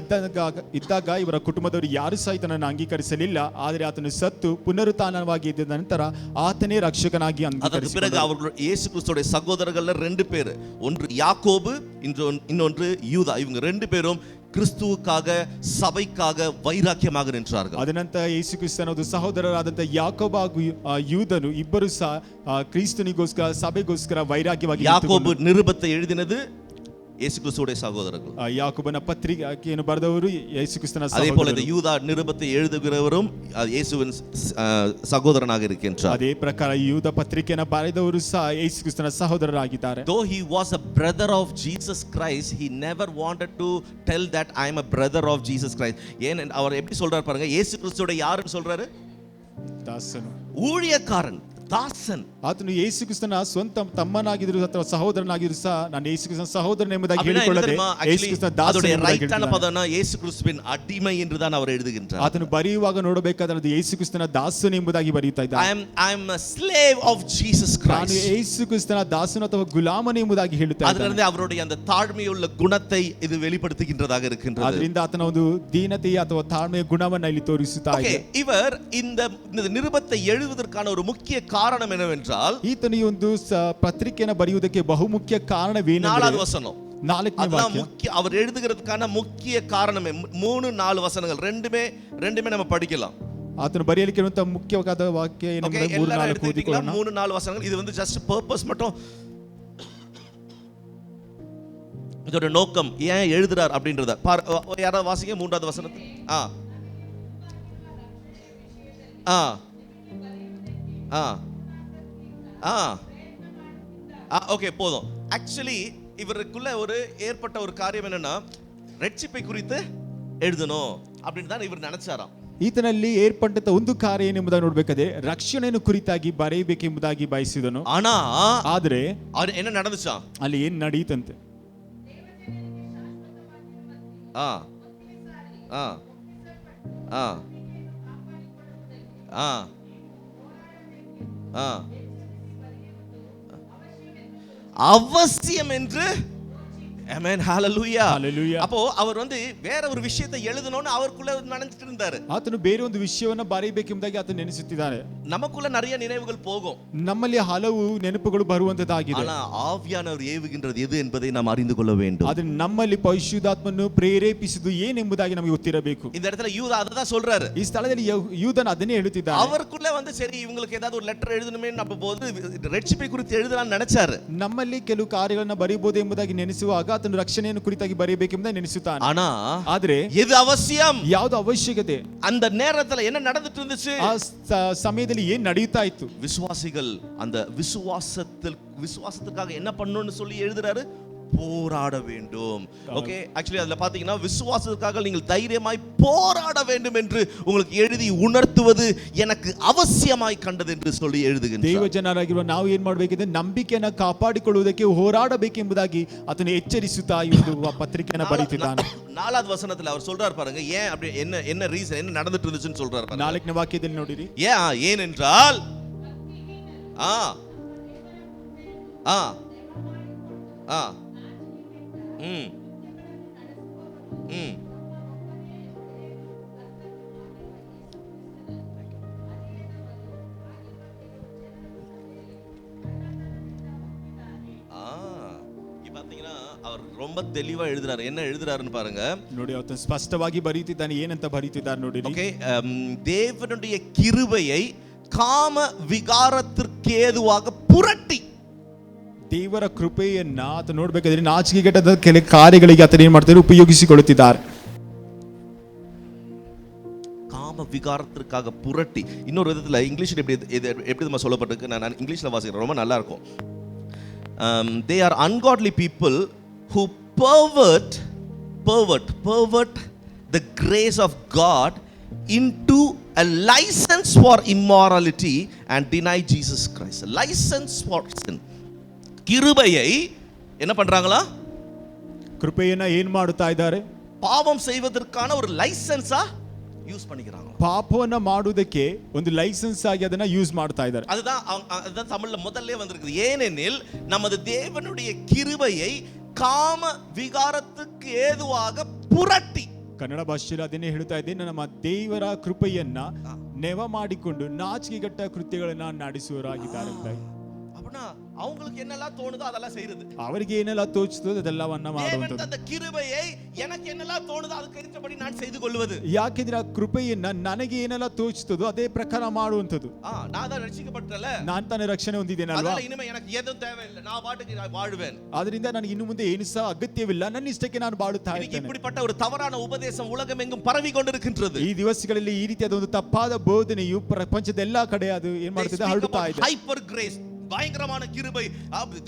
ಇದ್ದಾಗ ಇವರ ಕುಟುಂಬದವರು ಯಾರು ಸಹ ಇದನ್ನು ಅಂಗೀಕರಿಸಲಿಲ್ಲ. ಆದರೆ ಆತನು ಸತ್ತು ಪುನರುತ್ಥಾನವಾಗಿ ಇದ್ದ ನಂತರ ಆತನೇ ರಕ್ಷಕನಾಗಿ அதற்கு பிறகு அவர்கள் இயேசு கிறிஸ்துவோட சகோதரர்கள்ல 2 பேர், ஒன்று யாக்கோபு, இன்னொன்று யூதா. இவங்க 2 பேரும் கிறிஸ்துவுக்காக சபைக்காக வைராக்கியமாக நின்றார்கள். ಅದನಂತರ ಯೇಸು ಕ್ರಿಸ್ತನ ಒಂದು ಸಹೋದರರಾದಂತ ಯಾಕೋಬ ಹಾಗೂ ಯೂದನು ಇಬ್ಬರು ಸಹ ಕ್ರಿಸ್ತನಿಗೋಸ್ಕರ ಸಭೆಗೋಸ್ಕರ ವೈರಾಗ್ಯವಾಗಿ. ಯಾಕೋಬು நிருபத்தை எழுதினது ಯೇಸು ಕ್ರಿಸ್ತುடைய சகோதரர்கள். ಯಾಕೋಬನ ಪತ್ರಿಕೆಯನ್ನು ಬರೆದವರು ಯೇಸು ಕ್ರಿಸ್ತನ அதே போல இந்த ಸಹೋದರರು. யூதா நிருபத்தை எழுதுகிறவரும் இயேசுவின் சகோதரனாக இருக்கின்றார். ಅದೇ ಪ್ರಕಾರ ಯೂದ ಪತ್ರಿಕೆಯನ್ನು ಬರೆದವರು ಸಹ ಯೇಸು ಕ್ರಿಸ್ತನ ಸಹೋದರರಾಗಿದ್ದಾರೆ. Though he was a brother of Jesus Christ, he never wanted to tell that I am a brother of Jesus Christ. ஏன் அவர் எப்படி சொல்றாரு பாருங்க, இயேசு கிறிஸ்துவோட யாருன்னு சொல்றாரு? ದಾಸನು, ஊழியக்காரன், தாசன். ಆತನು ಯೇಸು ಕ್ರಿಸ್ತನ ಸ್ವಂತ ತಮ್ಮನಾಗಿದ್ರು ಅಥವಾ ಸಹೋದರನಾಗಿದ್ರು ಸಹ ನಾನು ಯೇಸು ಕ್ರಿಸ್ತನ ಸಹೋದರನ ಎಂಬುದಾಗಿ அப்படின்னா என்ன ಹೇಳಿಕೊಳ್ಳದೆ தெரியுமா? ಯೇಸು Actually, ಕ್ರಿಸ್ತನ ದಾಸನು அதோட ಎಂಬುದಾಗಿ ரைட்டான ಹೇಳ್ತಿದ್ದಾನೆ. பதம்னா இயேசு கிறிஸ்துவின் அடிமை என்று தான் அவர் எழுதுகின்றார். ಆತನು ಬರೆಯುವಾಗ ನೋಡಬೇಕಾದ್ರೆ ಅದು ಯೇಸು ಕ್ರಿಸ್ತನ ದಾಸನು ಎಂಬುದಾಗಿ ಬರೆಯುತ್ತಾ ಇದ್ದಾನೆ. I am a slave of Jesus ನಾನು Christ. ಯೇಸು ಕ್ರಿಸ್ತನ ದಾಸನು ಅಥವಾ ಗುಲಾಮನು ಎಂಬುದಾಗಿ ಹೇಳುತ್ತಾ அதிலிருந்து ಇದ್ದಾನೆ. அவருடைய அந்த தாழ்மையுள்ள குணத்தை இது வெளிப்படுத்துகின்றதாக இருக்கின்றது. ಅದರಿಂದ ಆತನ ಒಂದು ದೀನತೆಯ ಅಥವಾ ತಾಳ್ಮೆಯ ಗುಣವನ್ನು ಇಲ್ಲಿ ತೋರಿಸುತ್ತಾ ஓகே, ಇದೆ. இவர் இந்த நிருபத்தை எழுதுவதற்கான ஒரு முக்கிய காரணம் என்னவென்றால் ಈತನು ಈ ಒಂದು ಪತ್ರಿಕೆಯನ್ನು ಬರೆಯುವುದಕ್ಕೆ ಬಹುಮುಖ್ಯ 4வது ಕಾರಣವೇನೆಂದರೆ வசனம். 4ನೇ அதுதான் ವಾಕ್ಯ. முக்கிய, அவர் எழுதுகிறதுக்கான முக்கிய காரணமே 3-4 வசனங்கள் ரெண்டுமே நம்ம படிக்கலாம். ಆತನು ಬರೆಯಲಿಕ್ಕೆ ಇರುವಂತಹ ಮುಖ್ಯವಾದ ವಾಕ್ಯ ஓகே, ಏನೆಂದರೆ எல்லாரும் 3-4 எடுத்துக்கிட்டீங்களா? ಓದಿಕೊಳ್ಳೋಣ. 3-4 வசனங்கள். இது வந்து ஜஸ்ட் பர்பஸ் மட்டும், இதோட நோக்கம் ஏன் எழுதுறார் அப்படின்றத யாராவது வாசிங்க 3வது வசனத்தை. ஓகே, போதும். ஆக்சுவலி இவருக்குள்ள ஒரு ஏற்பட்ட ஒரு காரியம் என்னன்னா, ரட்சிப்பை குறித்து எழுதணும் அப்படின்னு தான் இவர் நினைச்சாராம். ಈತನಲ್ಲಿ ಏರ್ಪಟ್ಟಂತ ಒಂದು ಕಾರ್ಯ ಏನೆಂಬುದಾಗಿ ನೋಡ್ಬೇಕಾದ್ರೆ ರಕ್ಷಣೆಯನ್ನು ಕುರಿತಾಗಿ ಬರೆಯಬೇಕೆಂಬುದಾಗಿ ಬಯಸಿದನು. ஆனா ಆದ್ರೆ அவர் என்ன நடந்துச்சா? ಅಲ್ಲಿ ಏನ್ ನಡೆಯಿತಂತೆ? ஆ ஆ ஆ ஆ ஆ அவசியம் என்று. ஆமென், ஹalleluya. Hallelujah. அப்போ அவர் வந்து வேற ஒரு விஷயத்தை எழுதணும்னு அவருக்குள்ள நினைச்சிட்டு இருந்தாரு. ಆತನು ಬೇರೆ ಒಂದು ವಿಷಯವನ್ನು ಬರೆಯಬೇಕೆಂಬುದಾಗಿ ಆತನು ನೆನೆಸುತ್ತಿದ್ದಾನೆ. நமக்குள்ள நிறைய நினைவுகள் போகும். ನಮ್ಮಲ್ಲಿ ಹಲವು ನೆನಪುಗಳು ಬರುವಂತದ್ದಾಗಿದೆ. ஆனா ஆவியானவர் ஏவுகின்றது எது என்பதை நாம் அறிந்து கொள்ள வேண்டும். ಆದ್ರೆ ನಮ್ಮಲ್ಲಿ ಪರಿಶುದ್ಧಾತ್ಮನು ಪ್ರೇರೇಪಿಸುವುದು ಏನೆಂಬುದಾಗಿ ನಮಗೆ ಗೊತ್ತಿರಬೇಕು. இந்த இடத்துல யூதா ಅದನ್ನ சொல்றாரு. ಈ ಸ್ಥಳದಲ್ಲಿ ಯೂದನ ಅದನ್ನೇ ಹೇಳುತ್ತಿದ್ದಾನೆ. அவருக்குள்ள வந்து சரி இவங்களுக்கு ஏதாவது ஒரு லெட்டர் எழுதணுமே அப்ப போது ரட்சிப்பை குறித்து எழுதலாம்னு நினைச்சாரு. ನಮ್ಮಲ್ಲಿ ಕೆಲವು ಕಾರ್ಯಗಳನ್ನು ಬರೆಯಬಹುದು ಎಂಬುದಾಗಿ ನೆನೆಸುವಾಗ ಆತನು ರಕ್ಷಣೆಯನ್ನು ಕುರಿತಾಗಿ ಬರೆಯಬೇಕೆಂಬುದಾಗಿ ನೆನೆಸುತ್ತಾನೆ. ஆனா ಆದ್ರೆ எது அவசியம்? ಯಾವುದು ಅವಶ್ಯಕತೆ? அந்த நேரத்துல என்ன நடந்துட்டு இருந்துச்சு? ಆ ಸಮಯದಲ್ಲಿ ಏನ್ ನಡೆಯುತ್ತಾ ಇತ್ತು? விசுவாசிகள் அந்த விசுவாசத்துக்காக என்ன பண்ணணும்னு சொல்லி எழுதுறாரு, போராட வேண்டும். ஓகே, ஆக்சுவலி அதுல பாத்தீங்கன்னா விசுவாசத்துக்காக நீங்கள் தைரியமாய் போராட வேண்டும் என்று உங்களுக்கு எழுதி உணர்த்துவது எனக்கு அவசியமாய் கண்டது என்று சொல்லி எழுதுகின்றார். ದೇವ ಜನರಾಗಿರುವ ನಾವು ಏನ್ ಮಾಡಬೇಕಿದೆ? ನಂಬಿಕೆಯನ್ನು ಕಾಪಾಡಿಕೊಳ್ಳುವುದಕ್ಕೆ ಹೋರಾಡಬೇಕೆಂಬುದಾಗಿ ಆತನು ಎಚ್ಚರಿಸುತ್ತಾ ಈ ಒಂದು ಪತ್ರಿಕೆಯನ್ನು ಬರೆಯುತ್ತಿದ್ದಾನೆ. 4வது வசனத்துல அவர் சொல்றார் பாருங்க, ஏன் அப்படி என்ன ரீசன், என்ன நடந்துட்டு இருந்துச்சுன்னு சொல்றார் பாருங்க. 4ನೇ ವಾಕ್ಯದಲ್ಲಿ ನೋಡಿರಿ. ஏனென்றால் ஆ ஆ ஆ ம் ம் பாத்தீங்கன்னா அவர் ரொம்ப தெளிவா எழுதுறாரு. என்ன எழுதுறாருன்னு பாருங்க. ನೋಡಿ, ಆತನು ಸ್ಪಷ್ಟವಾಗಿ ಬರೆಯುತ್ತಿದ್ದಾನೆ. ಏನಂತ ಬರೆಯುತ್ತಿದ್ದಾರೆ ನೋಡಿರಿ. ஓகே, தேவனுடைய கிருபையை காம விகாரத்திற்கு ஏதுவாக புரட்டி, ದೇವರ ಕೃಪೆಯನ್ನ ಆತ ನೋಡ್ಬೇಕಾದ್ರೆ ನಾಚಿಕೆಗೆಟ್ಟದ ಕೆಲ ಕಾರ್ಯಗಳಿಗೆ ಆತ ಏನ್ ಮಾಡ್ತಾರೆ? ಉಪಯೋಗಿಸಿಕೊಳ್ಳುತ್ತಿದ್ದಾರೆ. காம விகாரத்திற்காக புரட்டி. இன்னொரு விதத்துல இங்கிலீஷ்ல எப்படி நம்ம சொல்லப்பட்டிருக்கு, நான் இங்கிலீஷ்ல வாசிக்கிறேன், ரொம்ப நல்லா இருக்கும். They are ungodly people who pervert the grace of God into a license for immorality and deny Jesus Christ. A license for sin. கிருபையை என்ன பண்றாங்களா? ಕೃಪೆಯನ್ನ ಏನ್ ಮಾಡುತ್ತಾ ಇದ್ದಾರೆ? பாவம் செய்வதற்கான ஒரு லைசன்ஸா யூஸ் பண்ணிக்கிறாங்க. ಪಾಪವನ್ನ ಮಾಡುವುದಕ್ಕೆ ಒಂದು ಲೈಸೆನ್ಸ್ ಆಗಿ ಅದನ್ನ ಯೂಸ್ ಮಾಡ್ತಾ ಇದ್ದಾರೆ. அதுதான் தமிழ்ல முதல்ல வந்திருக்குது. ஏனெனில் நமது தேவனுடைய கிருபையை காம விகாரத்துக்கு ஏதுவாக புரட்டி. ಕನ್ನಡ ಭಾಷೆಯಲ್ಲಿ ಅದನ್ನೇ ಹೇಳ್ತಾ ಇದ್ದೀನಿ. ನಮ್ಮ ದೇವರ ಕೃಪೆಯನ್ನ ನೆವ ಮಾಡಿಕೊಂಡು ನಾಚಿಕೆಗೆಟ್ಟ ಕೃತ್ಯಗಳನ್ನ ನಡೆಸುವವರಾಗಿದ್ದಾರೆ. அப்படின்னா அவங்களுக்கு என்னெல்லாம் தோணுதோ அதெல்லாம் செய்யறது. ಅವರಿಗೆ ಏನೆಲ್ಲ ತೋಚುತ್ತೋ ಅದೆಲ್ಲವನ್ನ தேவன் ಮಾಡುವಂಥದ್ದು. தந்த கிருபையை எனக்கு என்னெல்லாம் தோணுதோ அதுக்கு ஏற்றபடி நான் செய்து கொள்வது. ಯಾಕೆಂದ್ರೆ ಆ ಕೃಪೆಯನ್ನ ನನಗೆ ಏನೆಲ್ಲ ತೋಚುತ್ತದೋ ಅದೇ ಪ್ರಕಾರ ಮಾಡುವಂಥದ್ದು. நான் தான் ರಕ್ಷಿಸಲ್ಪಟ್ಟಲ್ಲ, ನಾನು ತಾನೇ ರಕ್ಷಣೆ ಹೊಂದಿದ್ದೇನಲ್ವಾ, அதனால இனிமே எனக்கு எதுவும் தேவையில்லை, நான் பாட்டுக்கு வாழுவேன். ಆದ್ರಿಂದ ನನಗೆ ಇನ್ನು ಮುಂದೆ ಏನು ಸಹ ಅಗತ್ಯವಿಲ್ಲ, ನನ್ನ ಇಷ್ಟಕ್ಕೆ ನಾನು ಬಾಳುತ್ತಾ ಇದ್ದೇನೆ. இப்படிப்பட்ட ஒரு தவறான உபதேசம் உலகம் எங்கும் பரவி கொண்டிருக்கின்றது. ಈ ದಿವಸಗಳಲ್ಲಿ ಈ ರೀತಿಯಾದ ಒಂದು ತಪ್ಪಾದ ಬೋಧನೆಯು ಪ್ರಪಂಚದ ಎಲ್ಲಾ ಕಡೆ ಅದು ಏನ್ ಮಾಡ್ತಿದೆ, ಹರಡುತ್ತಾ ಇದೆ. ஹைப்பர் கிரேஸ், பயங்கரமான கிருபை,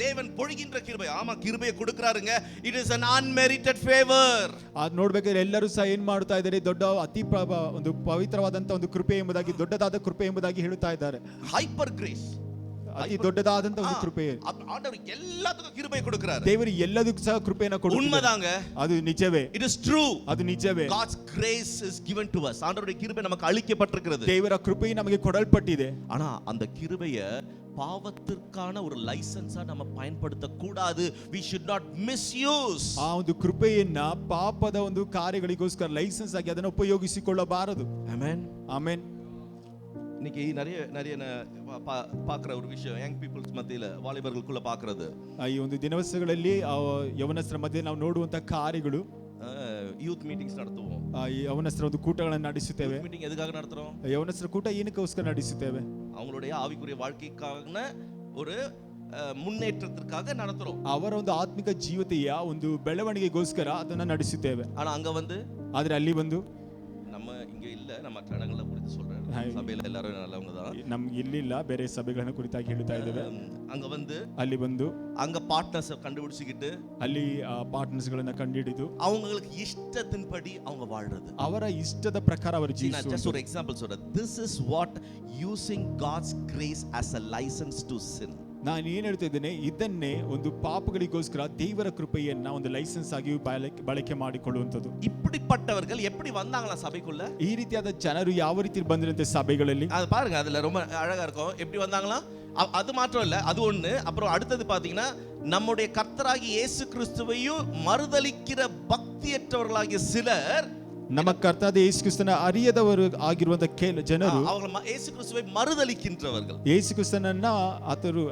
தேவன் பொழிகின்ற கிருபை. ஆமா, கிருபையை கொடுக்கறாருங்க. It is an unmerited favor. ಅದ್ ನೋಡ್ಬೇಕಾದ್ರೆ ಎಲ್ಲರೂ ಸಹ ಏನ್ ಮಾಡ್ತಾ ಇದ್ದಾರೆ, ದೊಡ್ಡ ಒಂದು ಪವಿತ್ರವಾದಂತ ಒಂದು ಕೃಪೆ ಎಂಬುದಾಗಿ, ದೊಡ್ಡದಾದ ಕೃಪೆ ಎಂಬುದಾಗಿ ಹೇಳುತ್ತಾ ಇದ್ದಾರೆ. ஹைப்பர் கிரேஸ், ಅತಿ ದೊಡ್ಡದಾದಂತ ಒಂದು ಕೃಪೆ. ஆண்டவர் எல்லாத்துக்கும் கிருபை கொடுக்கறாரு. ದೇವರು ಎಲ್ಲದಕ್ಕೂ ಸಹ ಕೃಪೆಯನ್ನು ಕೊಡುತ್ತಾರೆ. உண்மைதாங்க, ಅದು ನಿಜವೇ, it is true. ಅದು ನಿಜವೇ. God's grace is given to us. ஆண்டவருடைய கிருபை நமக்கு அளிக்கப்பட்டிருக்கிறது. ದೇವರ ಕೃಪೆಯು ನಮಗೆ ಕೊಡಲ್ಪಟ್ಟಿದೆ. ஆனா அந்த கிருபையை பாவத்திற்கான ஒரு லைசென்ஸா நம்ம பயன்படுத்த கூடாது. we should not misuse. ಆ ಒಂದು ಕೃಪೆಯನ್ನ ಪಾಪದ ಒಂದು ಕಾರ್ಯಗಳಿಗೋಸ್ಕರ ಲೈಸೆನ್ಸ್ ಆಗಿ ಅದನ್ನು ಉಪಯೋಗಿಸಿಕೊಳ್ಳಬಾರದು. Amen, amen. இன்னைக்கு நிறைய பார்க்குற ஒரு விஷயம், யங் பீப்புள்ஸ் மத்தியில, வாலிபர்களுக்குள்ள பார்க்கறது, ಈ ಒಂದು ದಿನವಸಗಳಲ್ಲಿ ಯವನಸ್ಥರ ಮಧ್ಯೆ ನಾವು ನೋಡುವಂತ ಕಾರ್ಯಗಳು, ಯೂತ್ ಮೀಟಿಂಗ್ಸ್ நடத்துவோம். ಈ ಯವನಸ್ಥರ ಒಂದು ಕೂಟಗಳನ್ನು ನಡೆಸುತ್ತೇವೆ. மீட்டிங் எதுக்காக நடத்துறோம்? ಯವನಸ್ಥರ ಕೂಟ ಏನಕ್ಕೋಸ್ಕರ ನಡೆಸುತ್ತೇವೆ? அவங்களுடைய ஆவிக்குரிய வாழ்க்கைக்கான ஒரு முன்னேற்றத்திற்காக நடத்துறோம். ಅವರ ಒಂದು ಆತ್ಮಿಕ ಜೀವಿತೆಯ ಒಂದು ಬೆಳವಣಿಗೆಗೋಸ್ಕರ ಅದನ್ನ ನಡೆಸುತ್ತೇವೆ. ஆனா அங்க வந்து, ಆದ್ರೆ ಅಲ್ಲಿ ಬಂದು, நம்ம இங்க இல்ல, நம்ம மற்ற இடங்கள்ல குறித்து சொல்றேன், சபையில எல்லாரும் நல்லவங்க தான், ನಮ್ಗೆ ಇಲ್ಲಿಲ್ಲ, ಬೇರೆ ಸಭೆಗಳನ್ನ ಕುರಿತಾಗಿ ಹೇಳ್ತಾ ಇದ್ದೇವೆ. அங்க வந்து, ಅಲ್ಲಿ ಬಂದು அங்க பார்ட்னர்ஸ் கண்டுபிடிச்சிக்கிட்டு, ಅಲ್ಲಿ ಪಾರ್ಟ್ನರ್ಸ್ ಗಳನ್ನ ಕಂಡುಹಿಡಿದು அவங்களுக்கு இஷ்டத்தின்படி அவங்க வாழ்றது, ಅವರ ಇಷ್ಟದ ಪ್ರಕಾರ ಅವರು நான் just ಜೀವಿಸುವುದು. ஒரு எக்ஸாம்பிள் சொல்றேன். this is what using God's grace as a license to sin. ನಾನು ಏನ್ ಹೇಳ್ತಾ ಇದ್ದೇನೆ, ಇದನ್ನೇ ಒಂದು ಪಾಪಗಳಿಗೋಸ್ಕರ ದೇವರ ಕೃಪೆಯನ್ನ ಒಂದು ಲೈಸೆನ್ಸ್ ಆಗಿ ಬಳಕೆ ಮಾಡಿಕೊಳ್ಳುವಂಥದ್ದು. இப்படிப்பட்டவர்கள் எப்படி வந்தாங்களா சபைக்குள்ள? ಈ ರೀತಿಯಾದ ಜನರು ಯಾವ ರೀತಿ ಬಂದಿರಂತೆ ಸಭೆಗಳಲ್ಲಿ, அது பாருங்க, அதுல ரொம்ப அழகா இருக்கும். எப்படி வந்தாங்களா? அது மாத்திரம் இல்ல, அது ஒண்ணு. அப்புறம் அடுத்தது பாத்தீங்கன்னா, நம்முடைய கர்த்தராகிய இயேசு கிறிஸ்துவையும் மறுதலிக்கிற பக்தியற்றவர்களாகிய சிலர், ನಮ್ಮ ಕರ್ತನಾದ ಯೇಸು ಕ್ರಿಸ್ತನ ಅರಿಯದವರು ಆಗಿರುವಂತ ಜನರು, அவங்க இயேசு கிறிஸ்துவை மறுதலிக்கின்றவர்கள். ಯೇಸು ಕ್ರಿಸ್ತನನ್ನ ಆತರು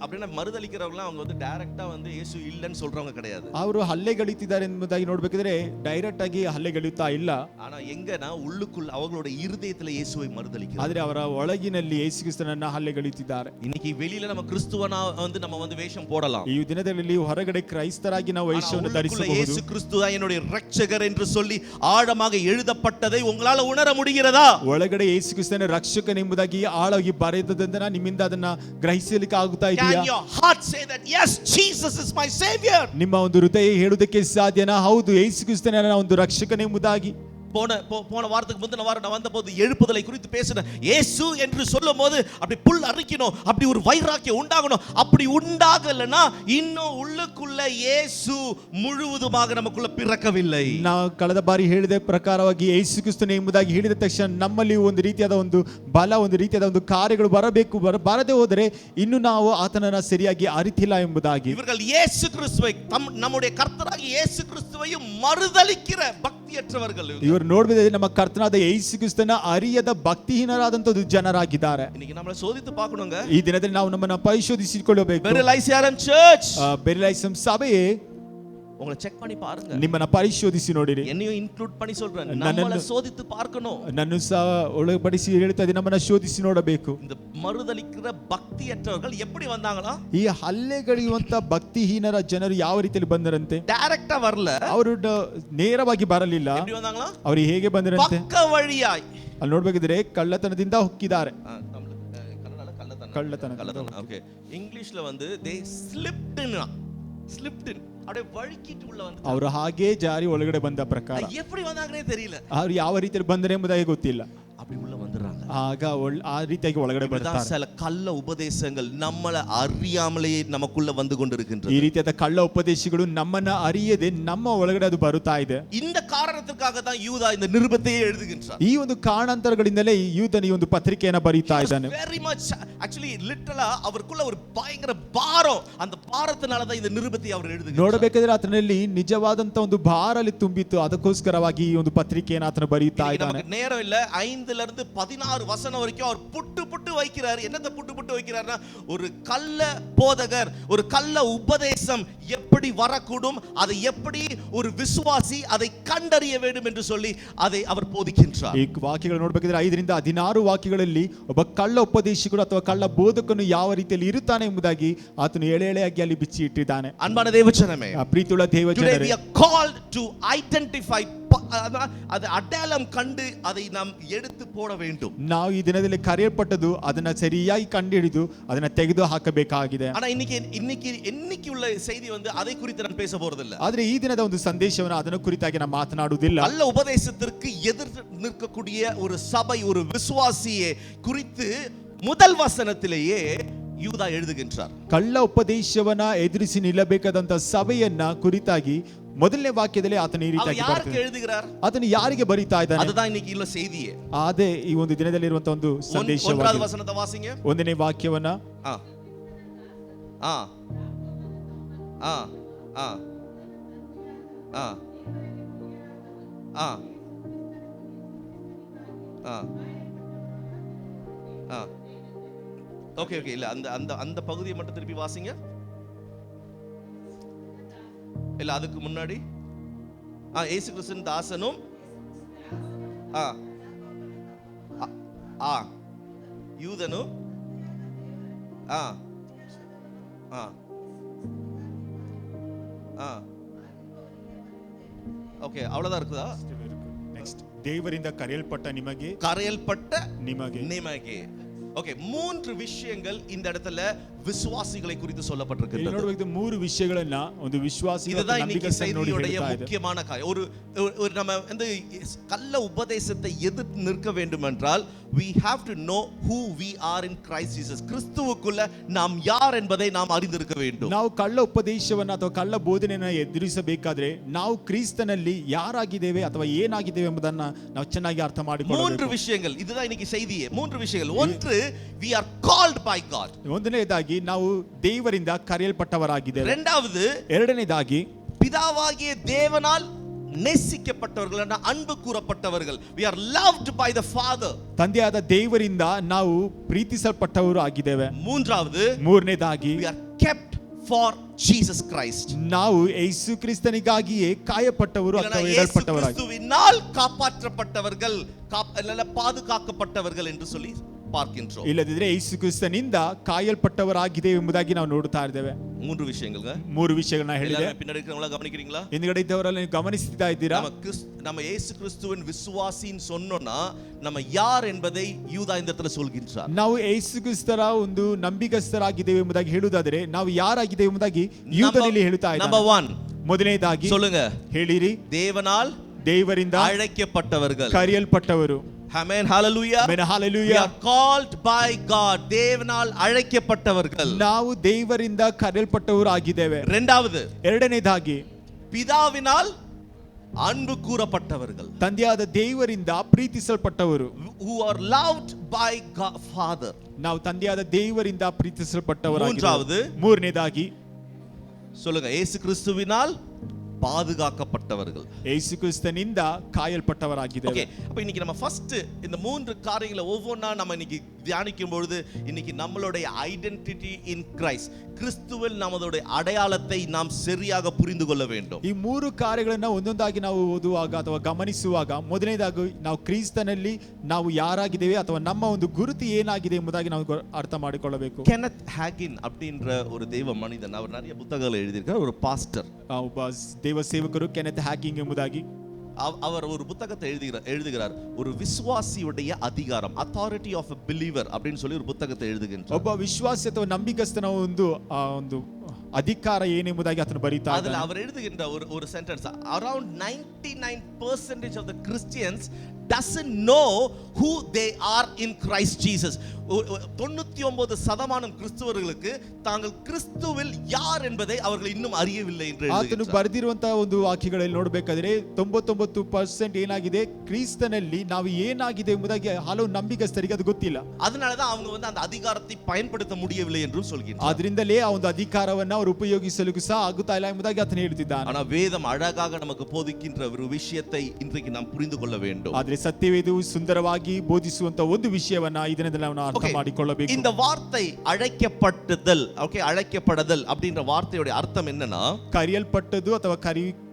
அப்படின்னா மறுதலிக்கிறவங்க அவங்க வந்து டைரக்டா வந்து இயேசு இல்லன்னு சொல்றவங்க கிடையாது. ಅವರು ಹಲ್ಲೆಗಳಿತಿದ್ದಾರೆ ಎಂಬುದಾಗಿ ನೋಡ್ಬೇಕಿದ್ರೆ ಡೈರೆಕ್ಟ್ ಆಗಿ ಹಲ್ಲೆಗಳಿತಾ ಇಲ್ಲ. ஆனா எங்கன்னா உள்ளுக்குள்ள அவங்களோட இருதயத்துல இயேசுவை மறுதலிக்கிறாங்க. ಆದ್ರೆ ಅವರ ಒಳಗಿನಲ್ಲಿ ಯೇಸು ಕ್ರಿಸ್ತನನ್ನ ಹಲ್ಲೆಗಳಿತಿದ್ದಾರೆ. இன்னைக்கு வெளியில நம்ம கிறிஸ்துவனா வந்து நம்ம வந்து வேஷம் போடலாம். ಈ ದಿನದಲ್ಲಿ ಹೊರಗಡೆ ಕ್ರೈಸ್ತರಾಗಿ ನಾವು ವೇಷವನ್ನು ಧರಿಸಬಹುದು. இயேசு கிறிஸ்து தான் என்னுடைய இரட்சகர் என்று சொல்லி ஆழமாக எழுதப்பட்டதை உங்களால உணர முடிகிறதா? ಒಳಗಡೆ ಯೇಸು ಕ್ರಿಸ್ತನ ರಕ್ಷಕನೆಂಬುದಾಗಿ ಆಳವಾಗಿ ಬರೆದದನ್ನ ನಿಮ್ಮಿಂದ ಅದನ್ನ ಗ್ರಹಿಸಲಿಕ್ಕೆ ಆಗುತ್ತಾ ಇದೆಯಾ? Can your heart say that yes, Jesus is my savior? ನಿಮ್ಮ ಒಂದು ಹೃದಯ ಹೇಳುವುದಕ್ಕೆ ಸಾಧ್ಯನಾ? ಹೌದು, ಯೇಸು ಕ್ರಿಸ್ತನೇ ನನ್ನ ಒಂದು ರಕ್ಷಕನೆಂಬುದಾಗಿ. போன வாரத்துக்கு முந்தின வாரம் நான் வந்தபோது எழுப்புதலை குறித்து பேசினேன். இயேசு என்று சொல்லும்போது அப்படி புல் அரிக்கணும், அப்படி ஒரு வைராக்கியம் உண்டாகணும். அப்படி உண்டாகலனா இன்னும் உள்ளுக்குள்ள இயேசு முழுவதுமாக நமக்குள்ள பிறக்கவில்லை. ನಾವು ಕಳೆದ ಬಾರಿ ಹೇಳಿದ ಪ್ರಕಾರವಾಗಿ ಯೇಸು ಕ್ರಿಸ್ತನೇ ಎಂಬುದಾಗಿ ಹೇಳಿದ ತಕ್ಷಣ ನಮ್ಮಲ್ಲಿ ಒಂದು ರೀತಿಯಾದ ಒಂದು ಬಲ, ಒಂದು ರೀತಿಯಾದ ಒಂದು ಕಾರ್ಯಗಳು ಬರಬೇಕು. ಬರದೇ ಹೋದರೆ ಇನ್ನು ನಾವು ಆತನನ್ನ ಸರಿಯಾಗಿ ಅರಿತಿಲ್ಲ ಎಂಬುದಾಗಿ. இவர்கள் இயேசு கிறிஸ்துவை நம்முடைய கர்த்தராகிய இயேசு கிறிஸ்துவையும் மறுதலிக்கிற பக்தியற்றவர்கள். ನೋಡಬೇಕಾದ್ರೆ ನಮ್ಮ ಕರ್ತನಾದ ಯೇಸು ಕ್ರಿಸ್ತನ ಅರಿಯದ ಭಕ್ತಿಹೀನರಾದಂತಹ ಜನರಾಗಿದ್ದಾರೆ. இன்னைக்கு நம்மள சோதித்து பார்க்கணுங்க. ಈ ದಿನದಲ್ಲಿ ನಾವು ನಮ್ಮನ್ನ ಪರಿಶೋಧಿಸಿಕೊಳ್ಳಬೇಕು. ಬೆರೆಲೈಸಿಯಂ ಚರ್ಚ್, ಬೆರೆಲೈಸಿಯಂ ಸಭೆಯೇ, உங்களை செக் பண்ணி பாருங்க. ನಿಮ್ಮನ್ನ ಪರಿಶೋಧಿಸಿ ನೋಡಿರಿ. என்னையும் இன்க்ளூட் பண்ணி சொல்றேன், நம்மள சோதித்து பார்க்கணும். ನನ್ನನ್ನು ಸಹ ಒಳಪಡಿಸಿ ಹೇಳ್ತಾ ಇದ್ದೀನಿ, ನಮ್ಮನ್ನ ಶೋಧಿಸಿ ನೋಡಬೇಕು. இந்த மறுதலிக்கிற பக்தியற்றவர்கள் எப்படி வந்தாங்களா? ಈ ಹಲ್ಲೆಗಳೆಯುವಂತ ಭಕ್ತಿಹೀನರ ಜನರು ಯಾವ ರೀತಿಯಲ್ಲಿ ಬಂದರಂತೆ? டைரக்டா வரல, ಅವರು ನೇರವಾಗಿ ಬರಲಿಲ್ಲ. எப்படி வந்தாங்களா? ಅವರು ಹೇಗೆ ಬಂದರಂತೆ? பக்க வழியாய். ಅಲ್ಲಿ ನೋಡ್ಬೇಕಿದ್ರೆ ಕಳ್ಳತನದಿಂದ ಹೊಕ್ಕಿದ್ದಾರೆ. கள்ளத்தனம். ஓகே, இங்கிலீஷ்ல வந்து they slipped in. அப்படியே வழுக்கிட்டு உள்ள வந்து ಅವರು ಹಾಗೆ ಜಾರಿ ಒಳಗಡೆ ಬಂದ ಪ್ರಕಾರ. எப்படி வந்தாங்கனே தெரியல. ಅವರು ಯಾವ ರೀತಿಯಲ್ಲಿ ಬಂದರೆ ಎಂಬುದಾಗಿ ಗೊತ್ತಿಲ್ಲ. அப்படி உள்ள வந்துறாங்க. ಆಗ ಆ ರೀತಿಯಾಗಿ ಒಳಗಡೆ ಬರ್ತಾರೆ. சில கள்ள உபதேசங்கள் நம்மள அறியாமலே நமக்குள்ள வந்து கொண்டிருக்கின்றது. ಈ ರೀತಿಯಾದ ಕಳ್ಳ ಉಪದೇಶಗಳು ನಮ್ಮನ್ನ ಅರಿಯದೆ ನಮ್ಮ ಒಳಗಡೆ ಅದು ಬರುತ್ತಾ ಇದೆ. இந்த காரணத்திற்காக தான் யூதா இந்த நிருபத்தையே எழுதுகின்றார். ಈ ಒಂದು ಕಾರಣಾಂತರಗಳಿಂದಲೇ ಯೂದನ ಈ ಒಂದು ಪತ್ರಿಕೆಯನ್ನು ಬರೀತಾ ಇದ್ದಾನೆ. very much actually literally அவருக்குள்ள ஒரு பயங்கர பாரம், அந்த பாரத்தினால தான் இந்த நிருபத்தை அவர் எழுதுகிறார். ನೋಡಬೇಕಾದ್ರೆ ಆತನಲ್ಲಿ ನಿಜವಾದಂತ ಒಂದು ಭಾರ ಅಲ್ಲಿ ತುಂಬಿತ್ತು, ಅದಕ್ಕೋಸ್ಕರವಾಗಿ ಈ ಒಂದು ಪತ್ರಿಕೆಯನ್ನು ಆತನು ಬರೆಯುತ್ತಾ ಇದ್ದಾನೆ. நமக்கு நேரம் இல்ல. 5ல இருந்து 16 வசனம் வரைக்கும் அவர் புட்டு புட்டு வைக்கிறார். என்னத்தை புட்டு புட்டு வைக்கிறார்னா, ஒரு கள்ள போதகர், ஒரு கள்ள உபதேசம் எப்படி வரக்கூடும், அதை எப்படி ஒரு விசுவாசி அதை கண்டறிய வேண்டும் என்று சொல்லி அதை அவர் போதிக்கின்றார். ಈ ವಾಕ್ಯಗಳು ನೋಡಬೇಕಾದ್ರೆ 5 ರಿಂದ 16 ವಾಕ್ಯಗಳಲ್ಲಿ ಒಬ್ಬ ಕಳ್ಳ ಉಪದೇಶಕರು ಅಥವಾ ಕಳ್ಳ ಬೋಧಕನು ಯಾವ ರೀತಿಯಲ್ಲಿ ಇರುತ್ತಾನೆ ಎಂಬುದಾಗಿ ಆತನು ಎಳೆಯಾಗಿ ಅಲ್ಲಿ ಬಿಚ್ಚಿ ಇಟ್ಟಿದ್ದಾನೆ. அன்பான தேவஜனமே, ಪ್ರೀತಿಯುಳ್ಳ today ದೇವಜನರೇ, we are called to identify, அது அடையாளம் கண்டு அதை நாம் எடுத்து போட வேண்டும். ನಾವು ಈ ದಿನದಲ್ಲಿ ಕರೆಯಲ್ಪಟ್ಟದ್ದು ಅದನ್ನ ಸರಿಯಾಗಿ ಕಂಡುಹಿಡಿದು ಅದನ್ನ ತೆಗೆದು ಹಾಕಬೇಕಾಗಿದೆ. ஆனா இன்னைக்கு உள்ள செய்தி வந்து அதை குறித்து நான் பேச போறதில்லை. ಆದ್ರೆ ಈ ದಿನದ ಒಂದು ಸಂದೇಶವನ್ನು ಅದನ್ನ ಕುರಿತಾಗಿ ನಾನು ಮಾತನಾಡುವುದಿಲ್ಲ. நல்ல உபதேசத்திற்கு எதிர்த்து நிற்கக்கூடிய ஒரு சபை, ஒரு விசுவாசியை குறித்து முதல் வசனத்திலேயே யூதா எழுதுகின்றார். ಕಳ್ಳ ಉಪದೇಶವನ್ನ ಎದುರಿಸಿ ನಿಲ್ಲಬೇಕಾದಂತ ಸಭೆಯನ್ನ ಕುರಿತಾಗಿ ಮೊದಲನೇ ವಾಕ್ಯದಲ್ಲಿ ಆತನ ಈ ರೀತಿಯಾಗಿ யாருக்கு எழுதுகிறார்? ಆತನು ಯಾರಿಗೆ ಬರೀತಾ ಇದ್ದಾನೆ? அதுதான் இன்னைக்கு உள்ள செய்தியே. ಅದೇ ಈ ಒಂದು ದಿನದಲ್ಲಿ ಇರುವಂತ ಒಂದು ಸಂದೇಶವಾಗಿದೆ. ஒன்றாவது வசனத்தை வாசிங்க. ಒಂದನೇ ವಾಕ್ಯವನ್ನ ஆ ஆ ஆ ஆ ஆ ஆ ஆ ஆ ஓகே ஓகே, இல்ல அந்த அந்த அந்த பகுதியை மட்டும் திருப்பி வாசிங்க. இல்ல அதுக்கு முன்னாடி இயேசு கிறிஸ்துவின் தாசனும் ஆ ஆ யூதனும் ஆ ஆ ஆ ஓகே, அவ்வளவுதான் இருக்குதா? ನೆಕ್ಸ್ಟ್ ದೇವರಿಂದ ಕರೆಯಲ್ಪಟ್ಟ ನಿಮಗೆ ஓகே, 3 விஷயங்கள் இந்த இடத்துல விசுவாசிகளை குறித்து சொல்லப்பட்டிருக்கிறது. ನೋಡಬೇಕು 3 ವಿಷಯಗಳನ್ನ ಒಂದು ವಿಶ್ವಾಸಿ இதுதான் இன்னைக்கு செய்தியோட முக்கியமான காரியம். ஒரு நம்ம வந்து கள்ள உபதேசத்தை எதிர்த்து நிற்க வேண்டும் என்றால் we have to know who we are in Christ Jesus. கிறிஸ்துவுக்குள்ள நாம் யார் என்பதை நாம் அறிந்திருக்க வேண்டும். ನಾವು ಕಳ್ಳ ಉಪದೇಶವನ್ನ ಅಥವಾ ಕಳ್ಳ ಬೋಧನೆಯನ್ನ ಎದುರಿಸಬೇಕಾದ್ರೆ ನಾವು ಕ್ರಿಸ್ತನಲ್ಲಿ ಯಾರಾಗಿದ್ದೇವೆ ಅಥವಾ ಏನಾಗಿದ್ದೇವೆ ಎಂಬುದನ್ನ ನಾವು ಚೆನ್ನಾಗಿ ಅರ್ಥ ಮಾಡಿಕೊಳ್ಳಬೇಕು. 3 விஷயங்கள், இதுதான் இன்னைக்கு செய்தியே. 3 விஷயங்கள். ஒன்று, we are called by God. ಒಂದನೇದಾಗಿ ನಾವು ದೇವರಿಂದ ಕರೆಯಲ್ಪಟ್ಟವರಾಗಿದ್ದೇವೆ. ಎರಡನೇದಾಗಿ பிதாவாகிய தேவனால் நேசிக்கப்பட்டவர்கள், அன்பு கூறப்பட்டவர்கள். we are loved by the Father. ತಂದೆಯಾದ ದೇವರಿಂದ ನಾವು ಪ್ರೀತಿಸಲ್ಪಟ್ಟವರು ಆಗಿದ್ದೇವೆ. ಮೂರನೇದಾಗಿ we are kept for Jesus Christ. ನಾವು ಯೇಸು ಕ್ರಿಸ್ತನಿಗಾಗಿಯೇ ಕಾಯಪಟ್ಟವರು ಅಥವಾ ಇಡಲ್ಪಟ್ಟವರಾಗಿ கிறிஸ்துவினால் காப்பாற்றப்பட்டவர்கள், பாதுகாக்கப்பட்டவர்கள் என்று சொல்லி பார்க்கின்றோம். ಇಲ್ಲದಿದ್ರೆ ಯೇಸು ಕ್ರಿಸ್ತನಿಂದ ಕಾಯಲ್ಪಟ್ಟವರಾಗಿದ್ದೇವೆ ಎಂಬುದಾಗಿ ನಾವು ನೋಡುತ್ತಾ ಇದ್ದೇವೆ. 3 விஷயங்கள். 3 விஷயಗಳನ್ನ ಹೇಳಿದೆ. பின்னாடி இருக்கவங்கள கவனிக்கிறீங்களா? ಹಿಂದಗಡೆ ಇದ್ದವರೆಲ್ಲ ನೀವು ಗಮನಿಸ್ತಾ ಇದ್ದೀರಾ? நம்ம இயேசு கிறிஸ்துவின் விசுவாசின்னு சொன்னோம்னா நம்ம யார் என்பதை யூதா இந்த இடத்துல சொல்கின்றார். ನಾವು ಯೇಸು ಕ್ರಿಸ್ತರ ಒಂದು ನಂಬಿಗಸ್ತರಾಗಿದ್ದೇವೆ ಎಂಬುದಾಗಿ ಹೇಳುವುದಾದರೆ ನಾವು ಯಾರಾಗಿದ್ದೇವೆ ಎಂಬುದಾಗಿ ಯೂದನಲ್ಲಿ ಹೇಳುತ್ತಾ ಇದ್ದಾನೆ. Number 1, ಮೊದಲನೇದಾಗಿ சொல்லுங்க, ಹೇಳಿರಿ, ದೇವರಿಂದ அழைக்கப்பட்டவர்கள், ಕರೆಯಲ್ಪಟ್ಟವರು. Amen, hallelujah. Amen, hallelujah. We are called by God. தேவனால் அழைக்கப்பட்டவர்கள். ನಾವು ದೇವರಿಂದ ಕರೆಯಲ್ಪಟ್ಟವರು ಆಗಿದ್ದೇವೆ. ಎರಡನೇದಾಗಿ பிதாவினால் அன்பு கூறப்பட்டவர்கள், ತಂದೆಯಾದ ದೇವರಿಂದ ಪ್ರೀತಿಸಲ್ಪಟ್ಟವರು. who are loved by God Father. ನಾವು ತಂದೆಯಾದ ದೇವರಿಂದ ಪ್ರೀತಿಸಲ್ಪಟ್ಟವರಾಗಿದ್ದೇವೆ. ಮೂರನೇದಾಗಿ சொல்லுங்க, இயேசு கிறிஸ்துவினால் பாதுகாக்கப்பட்டவர்கள், ಯೇಸು ಕ್ರಿಸ್ತನಿಂದ ಕಾಯಲ್ಪಟ್ಟವರಾಗಿದ್ದೇವೆ. ஓகே, அப்ப இன்னைக்கு நம்ம ஃபர்ஸ்ட் இந்த 3 காரியங்களை ஒவ்வொன்றா நம்ம இன்னைக்கு தியானிக்கும் பொழுது இன்னைக்கு நம்மளுடைய ஐடென்டிட்டி இன் கிரைஸ்ட், கிறிஸ்துவில் நம்மளுடைய அடையாளத்தை நாம் சரியாக புரிந்து கொள்ள வேண்டும். ಈ 3 ಕಾರ್ಯಗಳನ್ನು ಒಂದೊಂದಾಗಿ ನಾವು ಓದುವಾಗ ಅಥವಾ ಗಮನಿಸುವಾಗ ಮೊದಲನೇದಾಗಿ ನಾವು ಕ್ರಿಸ್ತನಲ್ಲಿ ನಾವು ಯಾರಾಗಿದ್ದೇವೆ ಅಥವಾ ನಮ್ಮ ಒಂದು ಗುರುತು ಏನಾಗಿದೆ ಎಂಬುದಾಗಿ ನಾವು ಅರ್ಥ ಮಾಡಿಕೊಳ್ಳಬೇಕು. ಕೆನೆತ್ ಹ್ಯಾಗಿನ್ அப்படின்ற ஒரு தெய்வ மனிதன், அவர் நிறைய புத்தகங்களை எழுதியிருக்கார், ஒரு பாஸ்டர், ಒಬ್ಬ ದೇವ ಸೇವಕರು ಕೆನೆತ್ ಹ್ಯಾಗಿಂಗ್ ಎಂಬುದಾಗಿ அவர் ஒரு புத்தகத்தை எழுதுகிறார். ஒரு விசுவாசியுடைய அதிகாரம், அத்தாரிட்டி ஆஃப் எ பிலீவர் அப்படின்னு சொல்லி ஒரு புத்தகத்தை எழுதுகின்றார். ಒಬ್ಬ ವಿಶ್ವಾಸಿ ಅಥವಾ ನಂಬಿಗಸ್ತನ ಒಂದು ಅಧಿಕಾರ ಏನೆಂಬುದಾಗಿ ಆತನು ಬರೀತಾ ಇದ್ದಾನೆ. அவர் எழுதுகின்ற ஒரு sentence, around 99% of the Christians doesn't know who they are in Christ Jesus. 99% கிறிஸ்தவர்களுக்கு தாங்கள் கிறிஸ்துவில் யார் என்பதை அவர்கள் இன்னும் அறியவில்லை என்று ಆತನು எழுதுகிறார். ಬರೆದಿರುವಂತಹ ಒಂದು ವಾಕ್ಯಗಳಲ್ಲಿ ನೋಡಬೇಕಾದ್ರೆ 99% ಏನಾಗಿದೆ, ಕ್ರಿಸ್ತನಲ್ಲಿ ನಾವು ಏನಾಗಿದೆ ಎಂಬುದಾಗಿ ಹಲವು ನಂಬಿಕಸ್ಥರಿಗೆ ಅದು ಗೊತ್ತಿಲ್ಲ. அதனாலதான் அவங்க வந்து அந்த அதிகாரத்தை பயன்படுத்த முடியவில்லை என்றும் சொல்கிறார். ಆದ್ರಿಂದಲೇ ಆ ಒಂದು ಅಧಿಕಾರವನ್ನ ಅವರು ಉಪಯೋಗಿಸಲು ಸಹ ಆಗುತ್ತಾ ಇಲ್ಲ ಎಂಬುದಾಗಿ ಆತನು ಹೇಳ್ತಿದ್ದಾನೆ. ஆனா வேதம் அழகாக நமக்கு போதிக்கின்ற ஒரு விஷயத்தை இன்றைக்கு நாம் புரிந்து கொள்ள வேண்டும். ಆದ್ರೆ ಸತ್ಯವೇದವು ಸುಂದರವಾಗಿ ಬೋಧಿಸುವಂತ ಒಂದು ವಿಷಯವನ್ನ ಈ ದಿನದಲ್ಲಿ ನಾವು ಅರ್ಥ ಮಾಡಿಕೊಳ್ಳಬೇಕು. இந்த வார்த்தை அழைக்கப்பட்டதல், அழைக்கப்படுதல் அப்படின்ற வார்த்தையோட அர்த்தம் என்னன்னா, ಕರೆಯಲ್ಪಟ್ಟದ್ದು ಅಥವಾ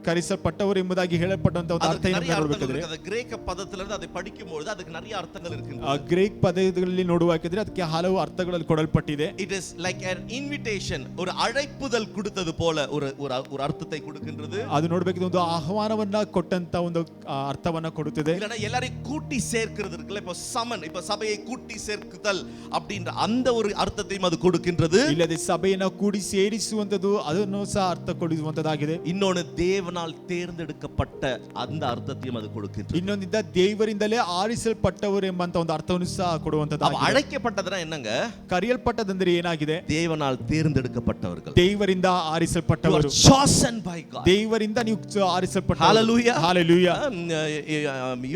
ಕರೆಸಲ್ಪಟ್ಟವರು ಎಂಬುದಾಗಿ ಹೇಳಲ್ಪಟ್ಟಂತ ಒಂದು ಅರ್ಥ ಏನು ನೋಡಬೇಕಾದ್ರೆ, கிரேக்க பதத்திலிருந்து அதை படிக்கும்போது அதுக்கு நிறைய ಅರ್ಥಗಳು ಆ ಗ್ರೀಕ್ ಪದಗಳಲ್ಲಿ ನೋಡುವಾಕಿದ್ರೆ ಅದಕ್ಕೆ ಹಲವು ಅರ್ಥಗಳಲ್ಲಿ ಕೊಡಲ್ಪಟ್ಟಿದೆ. It is like an invitation, ஒரு அழைப்புதல் கொடுத்தது போல ஒரு அர்த்தத்தை கொடுக்கின்றது. ಅದು ನೋಡಬೇಕಿದ್ರೆ ಒಂದು ಆಹ್ವಾನವನ್ನ ಕೊಟ್ಟಂತ ಒಂದು ಅರ್ಥವನ್ನ ಕೊಡುತ್ತದೆ. இல்லனா எல்லாரையும் கூட்டி சேர்க்கிறது இருக்குல்ல, இப்போ சமன், இப்போ சபையை கூட்டி சேர்க்குதல் அப்படின்ற அந்த ஒரு அர்த்தத்தையும் அது கொடுக்கின்றது. ಇಲ್ಲದೆ ಸಭೆಯನ್ನ ಕೂಡಿ ಸೇರಿಸುವಂತದ್ದು ಅದನ್ನು ಸಹ ಅರ್ಥ ಕೊಡುವಂತದಾಗಿದೆ. இன்னொன்னு தேவனால் தேர்ந்தெடுக்கப்பட்ட அந்த அர்த்தத்தையும் அது கொடுக்கின்றது. ಇನ್ನೊಂದಿದ್ದ ದೇವರಿಂದಲೇ ಆರಿಸಲ್ಪಟ್ಟವರು ಎಂಬಂತ ಒಂದು ಅರ್ಥವನ್ನು ಸಹ ಕೊಡುವಂತದ್ದಾಗಿದೆ. அழைக்கப்பட்டதுனா என்னங்க? ಕರೆಯಲ್ಪಟ್ಟದಂದ್ರೆ ಏನಾಗಿದೆ? தேவனால் தேர்ந்தெடுக்கப்பட்டவர்கள், ದೇವರಿಂದ ಆರಿಸಲ್ಪಟ್ಟವರು, chosen by God. ದೇವರಿಂದ ನೀವು ಆರಿಸಲ್ಪಟ್ಟ. Hallelujah. Hallelujah.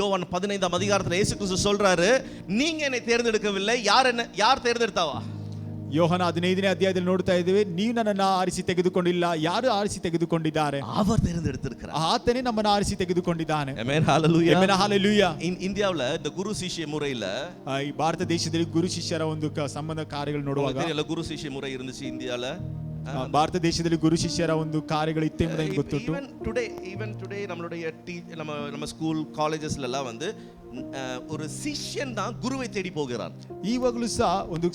யோவான் 15ஆம் அதிகாரத்துல இயேசு கிறிஸ்து சொல்றாரு, நீங்க என்னை தேர்ந்தெடுக்கவில்லை, யார் தேர்ந்தெடுத்தாவா? ಯೋಹನ 15ನೇ ಅಧ್ಯಾಯದಲ್ಲಿ ನೋಡ್ತಾ ಇದ್ದೇವೆ, ನೀವು ನನ್ನನ್ನು ಆರಿಸಿ ತೆಗೆದುಕೊಂಡಿಲ್ಲ, ಯಾರು ಆರಿಸಿ ತೆಗೆದುಕೊಂಡಿದ್ದಾರೆ? அவர் தேர்ந்தெடுத்திருக்கிறார். ಆತನೇ ನಮ್ಮನ್ನು ಆರಿಸಿ ತೆಗೆದುಕೊಂಡಿದ್ದಾನೆ. ಆಮೆನ್. ಹalleluya. ಆಮೆನ್. ಹalleluya. இந்தியாவுல இந்த குரு சிஷ்ய முறையில, ಈ ಭಾರತ ದೇಶದಲ್ಲಿ ಗುರು ಶಿಷ್ಯರ ಒಂದು ಸಂಬಂಧ ಕಾರ್ಯಗಳು ನೋಡುವಾಗ, தெரியல குரு சிஷ்ய முறை இருந்துச்சு இந்தியால. ಭಾರತ ದೇಶದಲ್ಲಿ ಗುರು ಶಿಷ್ಯರ ಒಂದು ಕಾರ್ಯಗಳು ಇತ್ತು ಎಂಬುದಾಗಿ ಗೊತ್ತುಂಟು. even today நம்மளுடைய நம்ம ஸ்கூல் காலேजेஸ்ல எல்லாம் வந்து ஒரு சிஷ்யன் தான் குருவை தேடி போகிறான். ಈವಾಗಲೂ ಸಹ ಒಂದು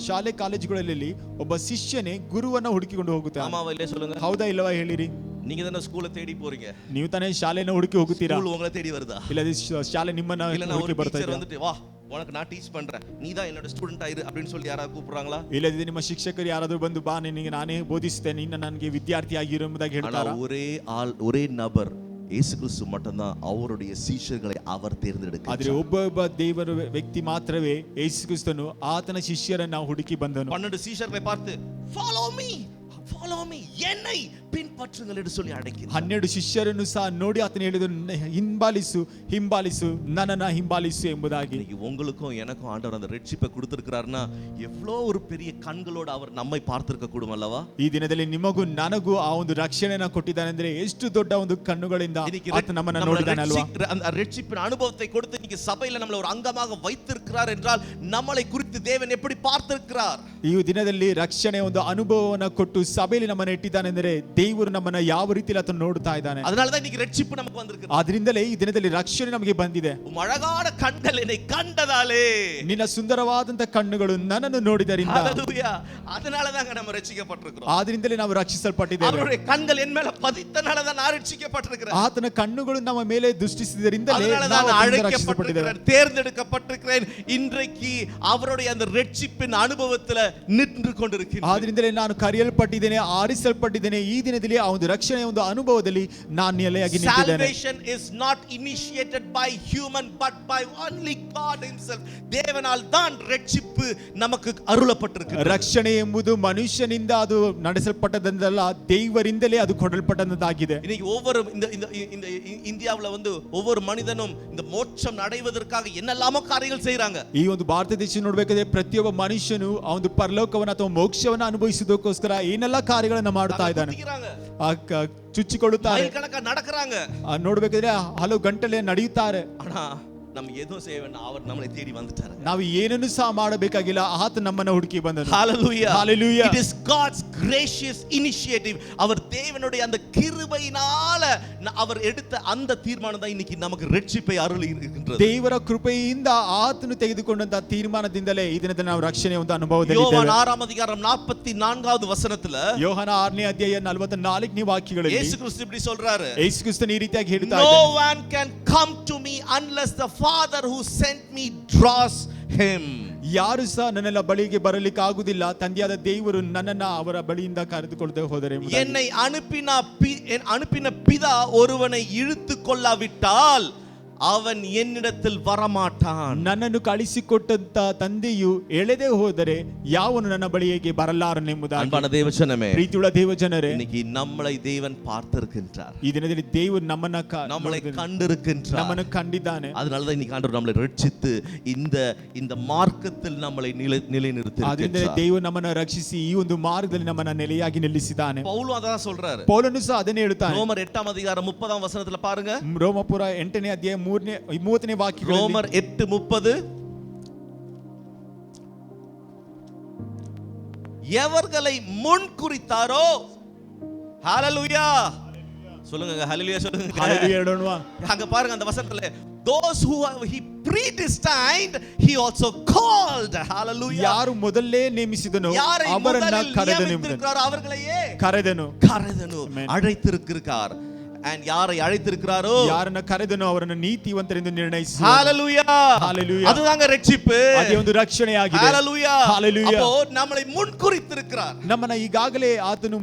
ಶಾಲೆ ಕಾಲೇಜುಗಳಲ್ಲಿ ಒಬ್ಬ ಶಿಷ್ಯನೇ ಗುರುವನ್ನ ಹುಡುಕಿಕೊಂಡು ಹೋಗುತ್ತಾನೆ. ஆமாவா இல்லையா சொல்லுங்க? ಹೌದಾ ಇಲ್ಲವಾ ಹೇಳಿರಿ? நீங்க தான ஸ்கூலை தேடி போறீங்க. ನೀವು ತಾನೇ ಶಾಲೆನ ಹುಡುಕಿ ಹೋಗುತ್ತೀರಾ? ஸ்கூல் உங்களை தேடி வருதா? ಇಲ್ಲ ಶಾಲೆ ನಿಮ್ಮನ್ನ ಹುಡುಕಿ ಬರ್ತಾ ಇದೆ. வந்துட்டு வா உனக்கு நான் டீச் பண்றேன், நீ தான் என்னோட ஸ்டூடெண்ட் ஆயிரு அப்படின்னு சொல்லி யாராவது கூப்பிடுறாங்களா? ಇಲ್ಲದಿದ್ರೆ ನಿಮ್ಮ ಶಿಕ್ಷಕರು ಯಾರಾದರೂ ಬಂದು ಬಾ ನಿನಗೆ ನಾನೇ ಬೋಧಿಸುತ್ತೇನೆ, ನಿನ್ನ ನನಗೆ ವಿದ್ಯಾರ್ಥಿಯಾಗಿರು ಎಂಬುದಾಗಿ ಹೇಳ್ತಾರಾ? ஒரே நபர் இயேசு கிறிஸ்து மட்டும்தான் அவருடைய சீஷர்களை அவர் தேர்ந்தெடுக்கிறார். ಆದರೆ ಒಬ್ಬ ದೇವರ ವ್ಯಕ್ತಿ ಮಾತ್ರವೇ ಯೇಸು ಕ್ರಿಸ್ತನು ಆತನ ಶಿಷ್ಯರನ್ನ ಹುಡುಕಿ ಬಂದನು. 12 ಸೀಷர்களை பார்த்து follow me என்னை பின்பற்றுங்கள் என்று சொல்லி அழைக்கிறார். 12 ಶಿಷ್ಯರನ್ನು ಸಹ ನೋಡಿ ಆತನು ಹೇಳಿದನು, ಹಿಂಬಾಲಿಸು ನನ್ನನ್ನ ಹಿಂಬಾಲಿಸು ಎಂಬುದಾಗಿ. உங்களுக்கும் எனக்கும் ஆண்டவர் அந்த ரட்சிப்பை கொடுத்திருக்கிறார்னா எவ்வளோ ஒரு பெரிய கண்களோடு அவர் நம்மை பார்த்திருக்க கூடும் அல்லவா? ಈ ದಿನದಲ್ಲಿ ನಿಮಗೂ ನನಗೂ ಆ ಒಂದು ರಕ್ಷಣೆಯನ್ನು ಕೊಟ್ಟಿದ್ದಾನೆ ಅಂದ್ರೆ ಎಷ್ಟು ದೊಡ್ಡ ಒಂದು ಕಣ್ಣುಗಳಿಂದ ಆತ ನಮ್ಮನ್ನ ನೋಡಿದ್ದಾನೆ ಅಲ್ವಾ? அந்த ரட்சிப்பின் அனுபவத்தை கொடுத்து இன்னைக்கு சபையில நம்மளை ஒரு அங்கமாக வைத்திருக்கிறார் என்றால் நம்மளை குறித்து தேவன் எப்படி பார்த்திருக்கிறார்? ಈ ದಿನದಲ್ಲಿ ರಕ್ಷಣೆ ಒಂದು ಅನುಭವವನ್ನು ಕೊಟ್ಟು ಸಭೆಯಲ್ಲಿ ನಮ್ಮನ್ನ ಇಟ್ಟಿದ್ದಾನೆ ಅಂದ್ರೆ ದೇವರು ನಮ್ಮನ್ನ ಯಾವ ರೀತಿಯಲ್ಲಿ ಆತನು ನೋಡ್ತಾ ಇದ್ದಾನೆ. அதனால தான் இன்னைக்கு ரட்சிப்பு நமக்கு வந்திருக்கு. ಆದ್ರಿಂದಲೇ ಈ ದಿನದಲ್ಲಿ ರಕ್ಷಣೆ ನಮಗೆ ಬಂದಿದೆ. அழகான கண்கள் என்னை கண்டதாலே, ನಿನ್ನ ಸುಂದರವಾದಂತ ಕಣ್ಣುಗಳು ನನ್ನನ್ನು ನೋಡಿದರಿಂದ, ஹalleluya, அதனால தான் நம்ம ரட்சிக்கப்பட்டிருக்கிறோம். ಆದ್ರಿಂದಲೇ ನಾವು ರಕ್ಷಿಸಲ್ಪಟ್ಟಿದ್ದೇವೆ. அவருடைய கண்கள் என் மேல பதித்தனால தான் நான் ரட்சிக்கப்பட்டிருக்கிறேன். ಆತನ ಕಣ್ಣುಗಳು ನಮ್ಮ ಮೇಲೆ ದೃಷ್ಟಿಸಿದರಿಂದಲೇ ನಾವು ರಕ್ಷಿಸಲ್ಪಟ್ಟಿದ್ದೇವೆ, தேர்ந்தெடுக்கப்பட்டிருக்கிறேன். இன்றைக்கு அவருடைய அந்த ரட்சிப்பின் அனுபவத்துல நின்று கொண்டிருக்கிறேன். ಆದ್ರಿಂದಲೇ ನಾನು ಕರೆಯಲ್ಪಟ್ಟಿದ್ದೇನೆ, ಆರಿಸಲ್ಪಟ್ಟಿದ್ದೇನೆ. ಈ ದಿನದಲ್ಲಿ ಆ ಒಂದು ರಕ್ಷಣೆಯ ಒಂದು ಅನುಭವದಲ್ಲಿ ನಾನು ನೆಲೆಯಾಗಿ ನಿಂತಿದ್ದೇನೆ. Salvation is not initiated by human but by only God himself. தேவனால் தான் ரட்சிப்பு நமக்கு அருளப்பட்டிருக்கிறது. ರಕ್ಷಣೆ ಎಂಬುದು ಮನುಷ್ಯನಿಂದ ಅದು ನಡೆಸಲ್ಪಟ್ಟದಲ್ಲ, ದೇವರಿಂದಲೇ ಅದು ಕೊಡಲ್ಪಟ್ಟದ್ದಾಗಿದೆ. இன்னைக்கு ஒவ்வொரு இந்த இந்தியாவுல வந்து ஒவ்வொரு மனிதனும் இந்த மோட்சம் அடைவதற்காக என்னெல்லாமோ காரியங்கள் செய்றாங்க. ಈ ಒಂದು ಭಾರತ ದೇಶ ನೋಡಬೇಕಾದ್ರೆ ಪ್ರತಿಯೊಬ್ಬ ಮನುಷ್ಯನು ಆ ಒಂದು ಪರಲೋಕವನ್ನು ಅಥವಾ ಮೋಕ್ಷವನ್ನು ಅನುಭವಿಸುವುದಕ್ಕೋಸ್ಕರ ಏನೆಲ್ಲ ಕಾರ್ಯಗಳನ್ನು ಮಾಡ್ತಾ ಇದ್ದಾನೆ. ಚುಚ್ಚಿಕೊಳ್ಳುತ್ತಾರೆ, நடக்கறாங்க. ನೋಡಬೇಕಾದ್ರೆ ಹಲವು ಗಂಟಲೆ ನಡೆಯುತ್ತಾರೆ. ஆனா நம்ம எதுவும் செய்ய வேண்டாம், அவர் நம்மளை தேடி வந்துட்டாரு. ನಾವು ಏನನ್ನು ಸಹ ಮಾಡಬೇಕಾಗಿಲ್ಲ, ಆತ ನಮ್ಮನ್ನ ಹುಡುಕಿ ಬಂದನು. Hallelujah. Hallelujah. It is God's gracious initiative. அவர் தேவனுடைய அந்த கிருபையினால அவர் எடுத்த அந்த தீர்மானம் தான் இன்னைக்கு நமக்கு ரட்சிப்பை அருளி இருக்கின்றது. ದೇವರ ಕೃಪೆಯಿಂದ ಆತನು ತೆಗೆದುಕೊಂಡಂತ ತೀರ್ಮಾನದಿಂದಲೇ ಈ ದಿನದಲ್ಲಿ ನಾವು ರಕ್ಷಣೆಯ ಒಂದು ಅನುಭವದಲ್ಲಿ ಇದ್ದೇವೆ. யோவான் 6ஆம் அதிகாரம் 44வது வசனத்துல, ಯೋಹನ 6ನೇ ಅಧ್ಯಾಯ 44ನೇ ವಾಕ್ಯಗಳಲ್ಲಿ ಯೇಸು ಕ್ರಿಸ್ತು இப்படி சொல்றாரு, ಯೇಸು ಕ್ರಿಸ್ತನು ಈ ರೀತಿಯಾಗಿ ಹೇಳ್ತಾ No ಇದ್ದಾನೆ, one can come to me unless the Father who sent me draws him. ಯಾರು ಸಹ ನನ್ನ ಬಳಿಗೆ ಬರಲಿಕ್ಕೆ ಆಗುದಿಲ್ಲ, ತಂದೆಯಾದ ದೇವರು ನನ್ನನ್ನ ಅವರ ಬಳಿಯಿಂದ ಕರೆದುಕೊಳ್ಳದೆ ಹೋದರೆ. என்னை அனுப்பின பிதா ஒருவனை இழுத்து கொள்ளாவிட்டால் அவன் என்னிடத்தில் வரமாட்டான். ನನ್ನನ್ನು ಕಳಿಸಿಕೊಟ್ಟಂತ ತಂದೆಯು ಎಳೆದೇ ಹೋದರೆ ಯಾವನು ನನ್ನ ಬಳಿಗೆ ಬರಲಾರನೆಂಬುದಾಗಿ. அன்பான தேவஜனமே, ಪ್ರೀತಿಯುಳ್ಳ ದೇವಜನರೇ, இன்னைக்கு நம்மளை தேவன் பார்த்திருக்கின்றார். ಈ ದಿನದಲ್ಲಿ ದೇವರು நம்மளை கண்டிருக்கின்றார். ನಮ್ಮನ್ನು ಕಂಡಿದ್ದಾನೆ. அதனாலதான் இன்னைக்கு ஆண்டவர் நம்மளை ரட்சித்து இந்த மார்க்கத்தில் நம்மளை நிலைநிறுத்தி ಆದ್ರಿಂದ ದೇವರು ನಮ್ಮನ್ನು ರಕ್ಷಿಸಿ ಈ ಒಂದು ಮಾರ್ಗದಲ್ಲಿ ನಮ್ಮನ್ನು ನೆಲೆಯಾಗಿ ನಿಲ್ಲಿಸಿದ್ದಾನೆ. பவுலும் அதான் சொல்றாரு. ಪೌಲನು ಸಹ ಅದನ್ನೇ ಹೇಳ್ತಾನೆ. ரோமர் 8 அதிகாரம் 30 வசனத்துல பாருங்க. ರೋಮಪುರ 8ನೇ ಅಧ್ಯಾಯ 30ನೇ ವಾಕ್ಯ. ரோமர் 8:30, எவர்களை முன் குறித்தாரோ, ஹalleluya சொல்லுங்க, ஹalleluya சொல்லுங்க, ஹalleluya ಹೇಳೋಣವಾ? அங்க பாருங்க அந்த வசனத்துல, those who he predestined he also called, hallelujah. ಯಾರು ಮೊದಲೇ ನೇಮಿಸಿದನೋ ಅವರನ್ನ ಕರೆದನು. அழைத்திருக்கிறார். and யாரை அழைத்திருக்கிறாரோ, ಯಾರನ್ನ ಕರೆದನೋ ಅವರನ್ನು ನೀತಿವಂತರೆಂದು ನಿರ್ಣಯಿಸಿ. ஹalleluya, ஹalleluya. அதுதாங்க ரட்சிப்பு. ಅದೇ ಒಂದು ರಕ್ಷಣೆಯಾಗಿದೆ. ஹalleluya, ஹalleluya. அப்போ நம்மளை முன்குறித்திருக்கிறார். ನಮ್ಮನ್ನ ಈಗಾಗಲೇ ಆತನು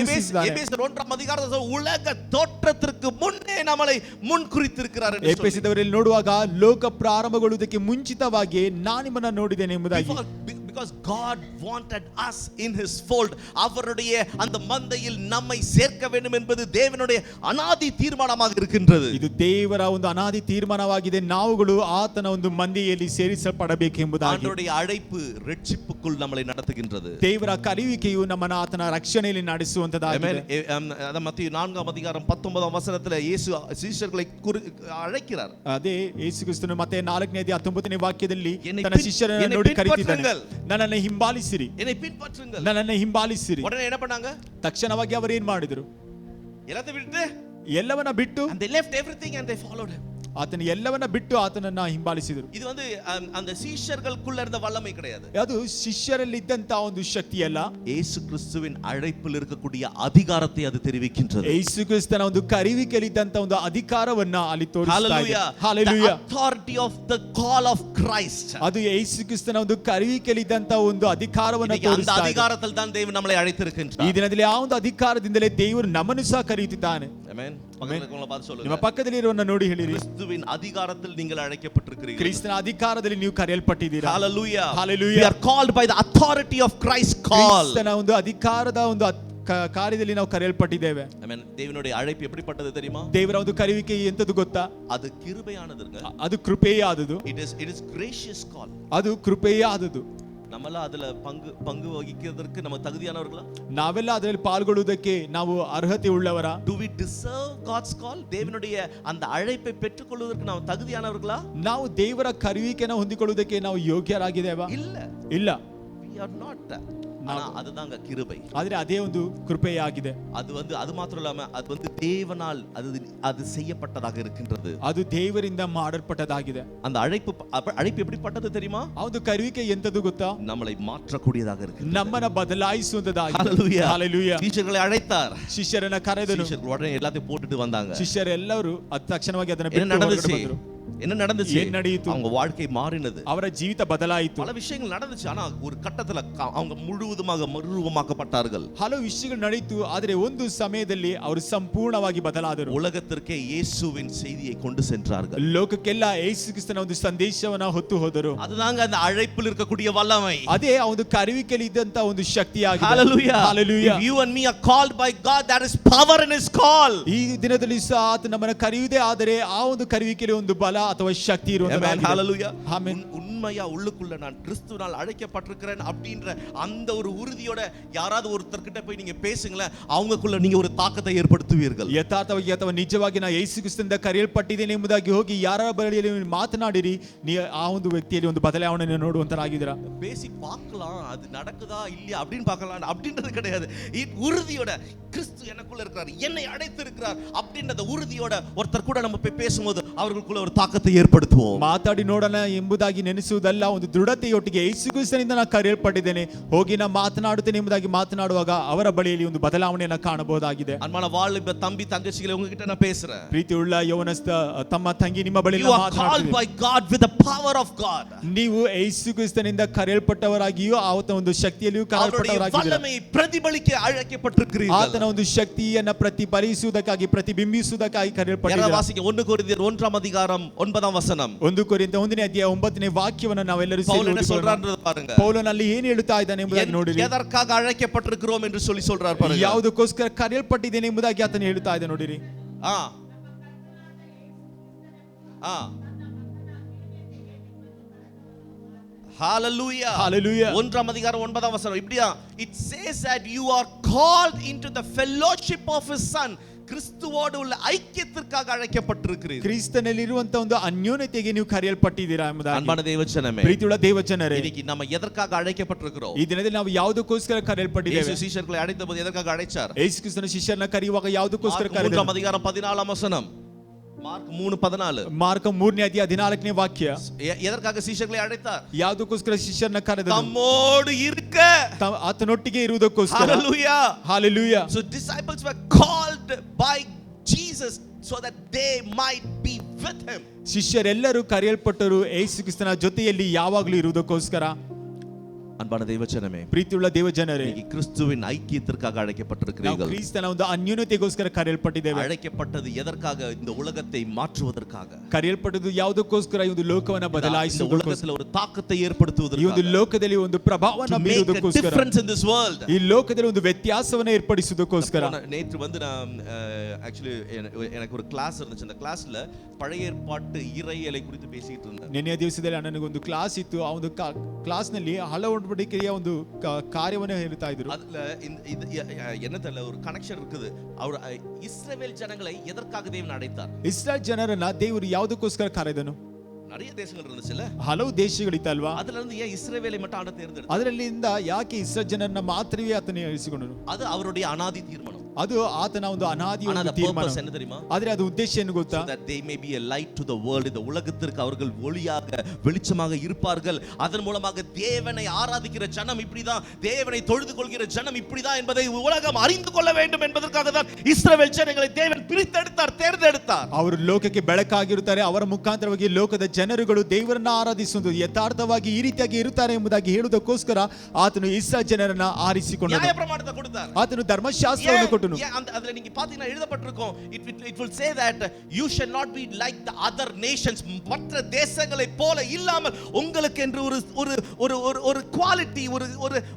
எபேசியர் 1 அதிகாரத்துல உலக தோற்றத்திற்கு முன்னே நம்மளை முன்குறித்திருக்கிறார் என்று சொல்லி. ಎಫೆಸದವರಲ್ಲಿ ನೋಡುವಾಗ ಲೋಕ ಪ್ರಾರಂಭಗೊಳ್ಳುವುದಕ್ಕೆ ಮುಂಚಿತವಾಗಿ ನಾನು ನಿಮ್ಮನ್ನ ನೋಡಿದ್ದೇನೆ ಎಂಬುದಾಗಿ. Because God wanted us in his fold. அவருடைய அந்த மந்தையில் நம்மை சேர்க்க வேண்டும் என்பது தேவனுடைய அநாதி தீர்மானமாக இருக்கின்றது. ಇದು ದೇವರ ಒಂದು ಅನಾದಿ ತೀರ್ಮಾನವಾಗಿದೆ. ನಾವುಗಳು ಆತನ ಒಂದು ಮಂದಿಯಲ್ಲಿ ಸೇರಿಸಲ್ಪಡಬೇಕೆಂಬುದಾಗಿ. ஆண்டவருடைய அழைப்பு ரட்சிப்புக்குள் நம்மளை நடத்துகின்றது. ದೇವರ ಕರೆಯುವಿಕೆಯು ನಮ್ಮನ್ನು ಆತನ ರಕ್ಷಣೆಯಲ್ಲಿ ನಡೆಸುವಂತದಾಗಿದೆ. மத்தேயு 4 அதிகாரம் 19 வசனத்துல இயேசு சீஷர்களை அழைக்கிறார். ಅದೇ ಯೇಸು ಕ್ರಿಸ್ತನು ಮತ್ತೆ 4ನೇ ಅಧ್ಯಾಯ 19ನೇ ವಾಕ್ಯದಲ್ಲಿ ತನ್ನ ಶಿಷ್ಯರನ್ನು ನೋಡಿ ಕರೆಯುತ್ತಿದ್ದಾನೆ. ನನ್ನನ್ನು ಹಿಂಬಾಲಿಸಿರಿ, என்னை பின்பற்றுங்கள். ನನ್ನನ್ನು ಹಿಂಬಾಲಿಸಿರಿ. உடனே என்ன பண்ணாங்க? ತಕ್ಷಣವಾಗಿ ಅವರು ಏನು ಮಾಡಿದರು? ಎಲ್ಲವನ್ನ ಬಿಟ್ಟು and they left everything and they followed him. ಆತನ ಎಲ್ಲವನ್ನ ಬಿಟ್ಟು ಆತನನ್ನ ಹಿಂಬಾಲಿಸಿದರು. ಇದು ಒಂದು அந்த சீஷர்களுக்குள்ள இருந்த வல்லமை கிடையாது. ಅದು ಶಿಷ್ಯರಲ್ಲಿ ಇದ್ದಂತ ಒಂದು ಶಕ್ತಿ ಅಲ್ಲ. ಯೇಸು ಕ್ರಿಸ್ತುವಿನ ಅழைப்பில் இருக்கக்கூடிய அதிகாரத்தை அது தெரிவிக்கின்றது. ಯೇಸು ಕ್ರಿಸ್ತನ ಒಂದು ಕರೆಯುವಿಕೆಯಲ್ಲಿ ಇದ್ದಂತ ಒಂದು ಅಧಿಕಾರವನ್ನ ಅಲ್ಲಿ ತೋರಿಸ್ತಾ ಇದೆ. Hallelujah. The authority of the call of Christ. ಅದು ಯೇಸು ಕ್ರಿಸ್ತನ ಒಂದು ಕರೆಯುವಿಕೆಯಲ್ಲಿ ಇದ್ದಂತ ಒಂದು ಅಧಿಕಾರವನ್ನ ತೋರಿಸ್ತಾ ಇದೆ. அந்த அதிகாரத்தில் தான் தேவன் நம்மளை அழைத்திருக்கின்றார். ಈ ದಿನದಲ್ಲಿ ಆ ಒಂದು ಅಧಿಕಾರದಿಂದಲೇ ದೇವರು ನಮ್ಮನ್ನು ಸಹ ಕರೆಯುತ್ತಿದ್ದಾನೆ. ಆಮೆನ್. ಪಕ್ಕದಲ್ಲಿರುವವರನ್ನ பார்த்து சொல்லுங்க. ನಿಮ್ಮ ಪಕ್ಕದಲ್ಲಿರುವವರನ್ನ ನೋಡಿ ಹೇಳಿರಿ, ಕ್ರಿಸ್ತುವಿನ அதிகாரத்தில் நீங்கள் அழைக்கப்பட்டிருக்கிறீர்கள். ಕ್ರಿಸ್ತನ ಅಧಿಕಾರದಲ್ಲಿ ನೀವು ಕರೆಯಲ್ಪಟ್ಟಿದ್ದೀರಾ. Hallelujah. Hallelujah. We are called by the authority of Christ call. ಕ್ರಿಸ್ತನ ಒಂದು ಅಧಿಕಾರದ ಒಂದು ಕಾರ್ಯದಲ್ಲಿ ನಾವು ಕರೆಯಲ್ಪಟ್ಟಿದ್ದೇವೆ. ಆಮೆನ್. ದೇವனுடைய அழைப்பு எப்படிப்பட்டது தெரியுமா? ದೇವರ ಒಂದು ಕರೆಯುವಿಕೆ ಎಂತದು ಗೊತ್ತಾ? ಅದು ಕಿರುಬೆಯಾನದುங்க. ಅದು ಕೃಪೆಯಾದದು. It is gracious call. ಅದು ಕೃಪೆಯಾದದು. ನಮ್ಮೆಲ್ಲ ಅದರ ಪಂಗು ವಹಿಸುವುದಕ್ಕೆ ನಮ್ಮ ತಗುದಿಯಾನವர்களா? ನಾವೆಲ್ಲ ಅದರಲ್ಲಿ ಪಾಲ್ಗೊಳ್ಳುವುದಕ್ಕೆ ನಾವು ಅರ್ಹತೆ ಉಳ್ಳವರ? Do we deserve God's call? ದೇವனுடைய அந்த அழைப்பை பெற்றுக்கொள்வதற்கு ನಾವು ತಗುದಿಯಾನವர்களா? ನಾವು ದೇವರ ಕರೆಯುವಿಕೆಯನ್ನು ಹೊಂದಿಕೊಳ್ಳುವುದಕ್ಕೆ ನಾವು ಯೋಗ್ಯರಾಗಿದ್ದೇವಾ? ಇಲ್ಲ. We are not. ஆனா அதுதாங்க கிருபை. ಆದರೆ ಅದೇ ಒಂದು ಕೃಪೆಯಾಗಿದೆ. அது ಮಾತ್ರ ಅಲ್ಲ, ಅದು தேவனால் அது செய்யப்பட்டதாக இருக்கின்றது. ಅದು ದೇವರಿಂದ ಮಾಡಲ್ಪಟ್ಟದಾಗಿದೆ. அந்த அழைப்பு எப்படிப்பட்டது தெரியுமா? ಆ ಒಂದು ಕರೆಯುವಿಕೆ ಎಂತದು ಗೊತ್ತಾ? நம்மளை மாற்றக்கூடியதாக இருக்கு. ನಮ್ಮನ್ನ ಬದಲಾಯಿಸುವಂತದಾಗಿದೆ. ஹalleluya. ஹalleluya. ಶಿಷ್ಯರನ್ನು ಅழைத்தார். ಶಿಷ್ಯರನ್ನ ಕರೆದನು. ಶಿಷ್ಯರು உடனே எல்லாத்தையும் போட்டுட்டு வந்தாங்க. ಶಿಷ್ಯರೆಲ್ಲರೂ ತಕ್ಷಣವಾಗಿ ಅದನ್ನ ಬಿಟ್ಟು ಹೊರಗಡೆ ಬಂದರು. என்ன நடந்துச்சு? ಏನು ನಡೆಯಿತು? அவங்க வாழ்க்கை மாறினது. ಅವರ ಜೀವಿತ ಬದಲಾಯಿತು. பல விஷயங்கள் நடந்துச்சு. ஆனா ஒரு கட்டத்துல அவங்க முழுவதுமாக மறுரூபமாக்கப்பட்டார்கள். ಹಲವು ವಿಷಯಗಳು ನಡೆಯಿತು, ಆದರೆ ಒಂದು ಸಮಯದಲ್ಲಿ ಅವರು ಸಂಪೂರ್ಣವಾಗಿ ಬದಲಾದರು. உலகத்திற்கே இயேசுவின் செய்தியை கொண்டு சென்றார்கள். ಲೋಕಕ್ಕೆಲ್ಲ ಯೇಸು ಕ್ರಿಸ್ತನ ಒಂದು ಸಂದೇಶವನ್ನ ಹೊತ್ತು ಹೋದರು. அதுதாங்க அந்த அழைப்பில் இருக்கக்கூடிய வல்லமை. ಅದೇ ಆ ಒಂದು ಕರೆಯುವಿಕೆಯಲ್ಲಿ ಇದ್ದಂತ ಒಂದು ಶಕ್ತಿಯಾಗಿದೆ. Hallelujah. Hallelujah. If you and me are called by God, there is power in his call. ಈ ದಿನದಲ್ಲಿ ಸಹ ಆತ ನಮ್ಮನ್ನು ಕರೆಯುವುದೇ ಆದರೆ ಆ ಒಂದು ಕರೆಯುವಿಕೆಯಲ್ಲಿ ಒಂದು ಬಲ ಅಥವಾ ಶಕ್ತಿ ಇರುವಂತದ್ದಾಗಿದೆ. Hallelujah. ಆಮೆನ್. உண்மையா உள்ளுக்குள்ள நான் கிறிஸ்துவினால் அழைக்கப்பட்டிருக்கிறேன் அப்படின்ற அந்த ஒரு உறுதியோட யாராவது ஒருத்தர் கிட்ட போய் நீங்க பேசுங்களேன், அவங்களுக்குள்ள நீங்க ஒரு தாக்கத்தை ஏற்படுத்துவீர்கள். ಯಥಾರ್ಥವಾಗಿ ಅಥವಾ ನಿಜವಾಗಿ ನಾನು ಯೇಸು ಕ್ರಿಸ್ತನಿಂದ ಕರೆಯಲ್ಪಟ್ಟಿದ್ದೇನೆ ಎಂಬುದಾಗಿ ಹೋಗಿ ಯಾರ ಬಳಿಯಲ್ಲಿ ಮಾತನಾಡಿರಿ, ನೀವು ಆ ಒಂದು ವ್ಯಕ್ತಿಯಲ್ಲಿ ಒಂದು ಬದಲಾವಣೆಯನ್ನು ನೋಡುವಂತರಾಗಿದ್ದೀರಾ. பேசி பார்க்கலாம், அது நடக்குதா இல்லையா அப்படின்னு பார்க்கலாம் அப்படின்றது கிடையாது. உறுதியோட கிறிஸ்து எனக்குள்ள இருக்கிறார், என்னை அழைத்திருக்கிறார் அப்படின்ற உறுதியோட ஒருத்தர் கூட நம்ம போய் பேசும்போது அவர்களுக்குள்ள ஒரு தாக்கத்தை ஏற்படுத்துவோம். ಮಾತಾಡಿ ನೋಡೋಣ ಎಂಬುದಾಗಿ ನೆನೆಸು ಮಾತನಾಡಿಸುವುದಲ್ಲ, ಒಂದು ದೃಢತೆಯೊಟ್ಟಿಗೆ ಯೇಸು ಕ್ರಿಸ್ತನಿಂದ ನಾನು ಕರೆಯಲ್ಪಟ್ಟಿದ್ದೇನೆ, ಹೋಗಿ ನಾನು ಮಾತನಾಡುತ್ತೇನೆ ಎಂಬುದಾಗಿ ಮಾತನಾಡುವಾಗ ಅವರ ಬಳಿಯಲ್ಲಿ ಒಂದು ಬದಲಾವಣೆಯನ್ನು ಕಾಣಬಹುದಾಗಿದೆ. அன்பான வாலிப தம்பி தங்கச்சிகளை உங்ககிட்ட நான் பேசுறேன். ಪ್ರೀತಿಯುಳ್ಳ ಯೌವನಸ್ಥ ತಮ್ಮ ತಂಗಿ ನಿಮ್ಮ ಬಳಿ You are called by God with the power of God. ನೀವು ಯೇಸು ಕ್ರಿಸ್ತನಿಂದ ಕರೆಯಲ್ಪಟ್ಟವರಾಗಿಯೂ ಆತನ ಒಂದು ಶಕ್ತಿಯಲ್ಲಿಯೂ அவருடைய ಕರೆಯಲ್ಪಟ್ಟವರಾಗಿದ್ದೀರಾ. வல்லமையை பிரதிபலிக்க அழைக்கப்பட்டிருக்கிறீர்கள். ಆತನ ಒಂದು ಶಕ್ತಿಯನ್ನ ಪ್ರತಿಫಲಿಸುವುದಕ್ಕಾಗಿ ಪ್ರತಿಬಿಂಬಿಸುವುದಕ್ಕಾಗಿ ಕರೆಯಲ್ಪಟ್ಟಿದ್ದೀರಾ. வாசிக்க 1 கொரிந்தியர் 1 அதிகாரம் 9 வசனம். 1 ಕೊರಿಂಥ 1ನೇ ಅಧ್ಯಾಯ 9ನೇ ವಾಕ್ಯವನ್ನು ನಾವೆಲ್ಲರೂ பவுல் என்ன ಸೇರಿ சொல்றாருன்னு பாருங்க. ಪೌಲನಲ್ಲಿ ಏನು ಹೇಳುತ್ತಾ ಇದ್ದಾನೆ ಎಂಬುದಾಗಿ ನೋಡಿರಿ. எதற்காக அழைக்கப்பட்டிருக்கிறோம் என்று சொல்றார் பாருங்க. ಯಾವುದಕ್ಕೋಸ್ಕರ ಕರೆಯಲ್ಪಟ್ಟಿದ್ದೇನೆ ಎಂಬುದಾಗಿ ಆತನು ಹೇಳುತ್ತಾ ಇದ್ದಾನೆ ನೋಡಿರಿ. Hallelujah. Hallelujah. 1 அதிகாரம் 9 வசனம். இப்படியா? It says that you are called into the fellowship of his son. கிறிஸ்துவோடு உள்ள ஐக்கியத்திற்காக அழைக்கப்பட்டிருக்கிறீர்கள். ಕ್ರಿಸ್ತನಲ್ಲಿರುವಂತ ಒಂದು ಅನ್ಯೋನ್ಯತೆಗೆ ನೀವು ಕರೆಯಲ್ಪಟ್ಟಿದ್ದೀರಾ ಎಂಬುದಾಗಿ. அன்பான தேவஜனமே, ಪ್ರೀತಿಯುಳ್ಳ ದೇವಜನರೇ, இன்னைக்கு நம்ம எதற்காக அழைக்கப்பட்டிருக்கிறோம்? ಈ ದಿನದಲ್ಲಿ ನಾವು ಯಾವುದಕ್ಕೋಸ್ಕರ ಕರೆಯಲ್ಪಟ್ಟಿದ್ದೇವೆ? ಯೇಸು ಶಿಷ್ಯರುகளை ಅழைத்தபோது எதற்காக அழைச்சார்? ಯೇಸು ಕ್ರಿಸ್ತನ ಶಿಷ್ಯರನ್ನ ಕರೆಯುವಾಗ ಯಾವುದಕ್ಕೋಸ್ಕರ ಕರೆದರು? 3 அதிகாரம் 14 வசனம். ಮಾರ್ಕ್ 3:14. ಮಾರ್ಕ 3ನೇ ಅಧ್ಯಾಯ 14ನೇ ವಾಕ್ಯ. எதற்காக ಶಿಷ್ಯರುகளை அழைத்தார்? ಯಾವುದಕ್ಕೋಸ್ಕರ ಶಿಷ್ಯರನ್ನ ಕರೆದರು? ತಮ್ಮೋடு இருக்க, ಆತನೊಟ್ಟಿಗೆ ಇರುವುದಕ್ಕೋಸ್ಕರ. Hallelujah. Hallelujah. So disciples were called by Jesus so that they might be with him. ಶಿಷ್ಯರೆಲ್ಲರೂ ಕರೆಯಲ್ಪಟ್ಟರು ಯೇಸು ಕ್ರಿಸ್ತನ ಜೊತೆಯಲ್ಲಿ ಯಾವಾಗಲೂ ಇರುವುದಕ್ಕೋಸ್ಕರ. அன்பான தேவஜனமே, ಪ್ರೀತಿಯುಳ್ಳ ದೇವಜನರೇ, இன்னைக்கு கிறிஸ்துவின் ஐக்கியத்திற்காக ನಾವು அழைக்கப்பட்டிருக்கிறீர்கள். ಕ್ರಿಸ್ತನ ಒಂದು ಅನ್ಯೋನ್ಯತೆಗೋಸ್ಕರ ಕರೆಯಲ್ಪಟ್ಟಿದ್ದೇವೆ. அழைக்கப்பட்டது எதற்காக? இந்த உலகத்தை மாற்றுவதற்காக. ಕರೆಯಲ್ಪಟ್ಟದ್ದು ಯಾವುದಕ್ಕೋಸ್ಕರ? ಈ ಒಂದು ಲೋಕವನ್ನ இந்த ಬದಲಾಯಿಸುವುದಕ್ಕೋಸ್ಕರ, உலகத்தில் ஒரு தாக்கத்தை ಈ ಒಂದು ஏற்படுத்துவதற்காக. ಲೋಕದಲ್ಲಿ ಒಂದು ಪ್ರಭಾವವನ್ನು To make a ಬೀರುವುದಕ್ಕೋಸ್ಕರ, difference in this world. ಈ ಲೋಕದಲ್ಲಿ ಒಂದು ವ್ಯತ್ಯಾಸವನ್ನು ಏರ್ಪಡಿಸುವುದಕ್ಕೋಸ್ಕರ. நேற்று வந்து நான் ஆக்சுவலி எனக்கு ஒரு கிளாஸ் இருந்துச்சு. அந்த கிளாஸ்ல பழைய ஏற்பாட்டு இறையியலை குறித்து பேசிட்டு இருந்தேன். ನಿನ್ನೆಯ ದಿವಸದಲ್ಲಿ ನನಗೊಂದು ಕ್ಲಾಸ್ ಇತ್ತು. ಆ ಒಂದು ಕ್ಲಾಸ್ ನಲ್ಲಿ ಹಳ ಒಡಂಬಡಿಕೆಯ ಒಂದು ಕಾರ್ಯವನ್ನು ಹೇಳ್ತಾ ಇದ್ರು. அதுல இது என்ன தெரியல, ஒரு கனெக்ஷன் இருக்குது. அவர் இஸ்ரவேல் ஜனங்களை எதற்காக தேவன் அழைத்தார்? ಇಸ್ರಾಯೇಲ್ ಜನರನ್ನ ದೇವರು ಯಾವುದಕ್ಕೋಸ್ಕರ ಕರೆದನು? நிறைய தேசங்கள் இருந்துச்சுல்ல, ಹಲವು ದೇಶಗಳಿತ್ತಲ್ವಾ? அதுல இருந்து ஏன் இஸ்ரவேலை மட்டும் ஆண்டவர் தேர்ந்தெடுத்தார்? ಅದರಲ್ಲಿಂದ ಯಾಕೆ ಇಸ್ರಾಯೇಲ್ ಜನರನ್ನ ಮಾತ್ರವೇ ಆತನು ಆರಿಸಿಕೊಂಡನು? அது அவருடைய அனாதி தீர்மானம். ಅದು ಆತನ ಒಂದು ಅನಾದಿ ஆனா ಒಂದು the ತೀರ್ಮಾನ. purpose என்ன தெரியுமா? ಆದ್ರೆ ಅದು ಉದ್ದೇಶ ಏನು ಗೊತ್ತಾ? So that they may be a light to the world. இந்த உலகத்திற்கு அவர்கள் ஒளியாக வெளிச்சமாக இருப்பார்கள். அதன் மூலமாக தேவனை ஆராதிக்கிற ஜனம் இப்படிதான், தேவனை தொழுது கொள்கிற ஜனம் இப்படிதான் என்பதை உலகம் அறிந்து கொள்ள வேண்டும் என்பதற்காக தான் இஸ்ரவேல் ஜனங்களை தேவன் பிரித்தெடுத்தார், தேர்ந்தெடுத்தார். ಅವರು ಲೋಕಕ್ಕೆ ಬೆಳಕಾಗಿರುತ್ತಾರೆ. ಅವರ ಮುಖಾಂತರವಾಗಿ ಲೋಕದ ಜನರುಗಳು ದೇವರನ್ನ ಆರಾಧಿಸುವುದು ಯಥಾರ್ಥವಾಗಿ ಈ ರೀತಿಯಾಗಿ ಇರುತ್ತಾರೆ ಎಂಬುದಾಗಿ ಹೇಳುವುದಕ್ಕೋಸ್ಕರ ಆತನು ಇಸ್ರಾಯೇಲ್ ಜನರನ್ನ ಆರಿಸಿಕೊಂಡನು. நியாயப்பிரமாணத்தை கொடுத்தார். ಆತನು ಧರ್ಮಶಾಸ್ತ್ರವನ್ನು ಕೊಟ್ಟನು. அதுல நீங்க பாத்தீங்கன்னா எழுதப்பட்டிருக்கும், it will say that you shall not be like the other nations. மற்ற தேசங்களை போல இல்லாமல் உங்களுக்கு என்று ஒரு ஒரு ஒரு ஒரு குவாலிட்டி,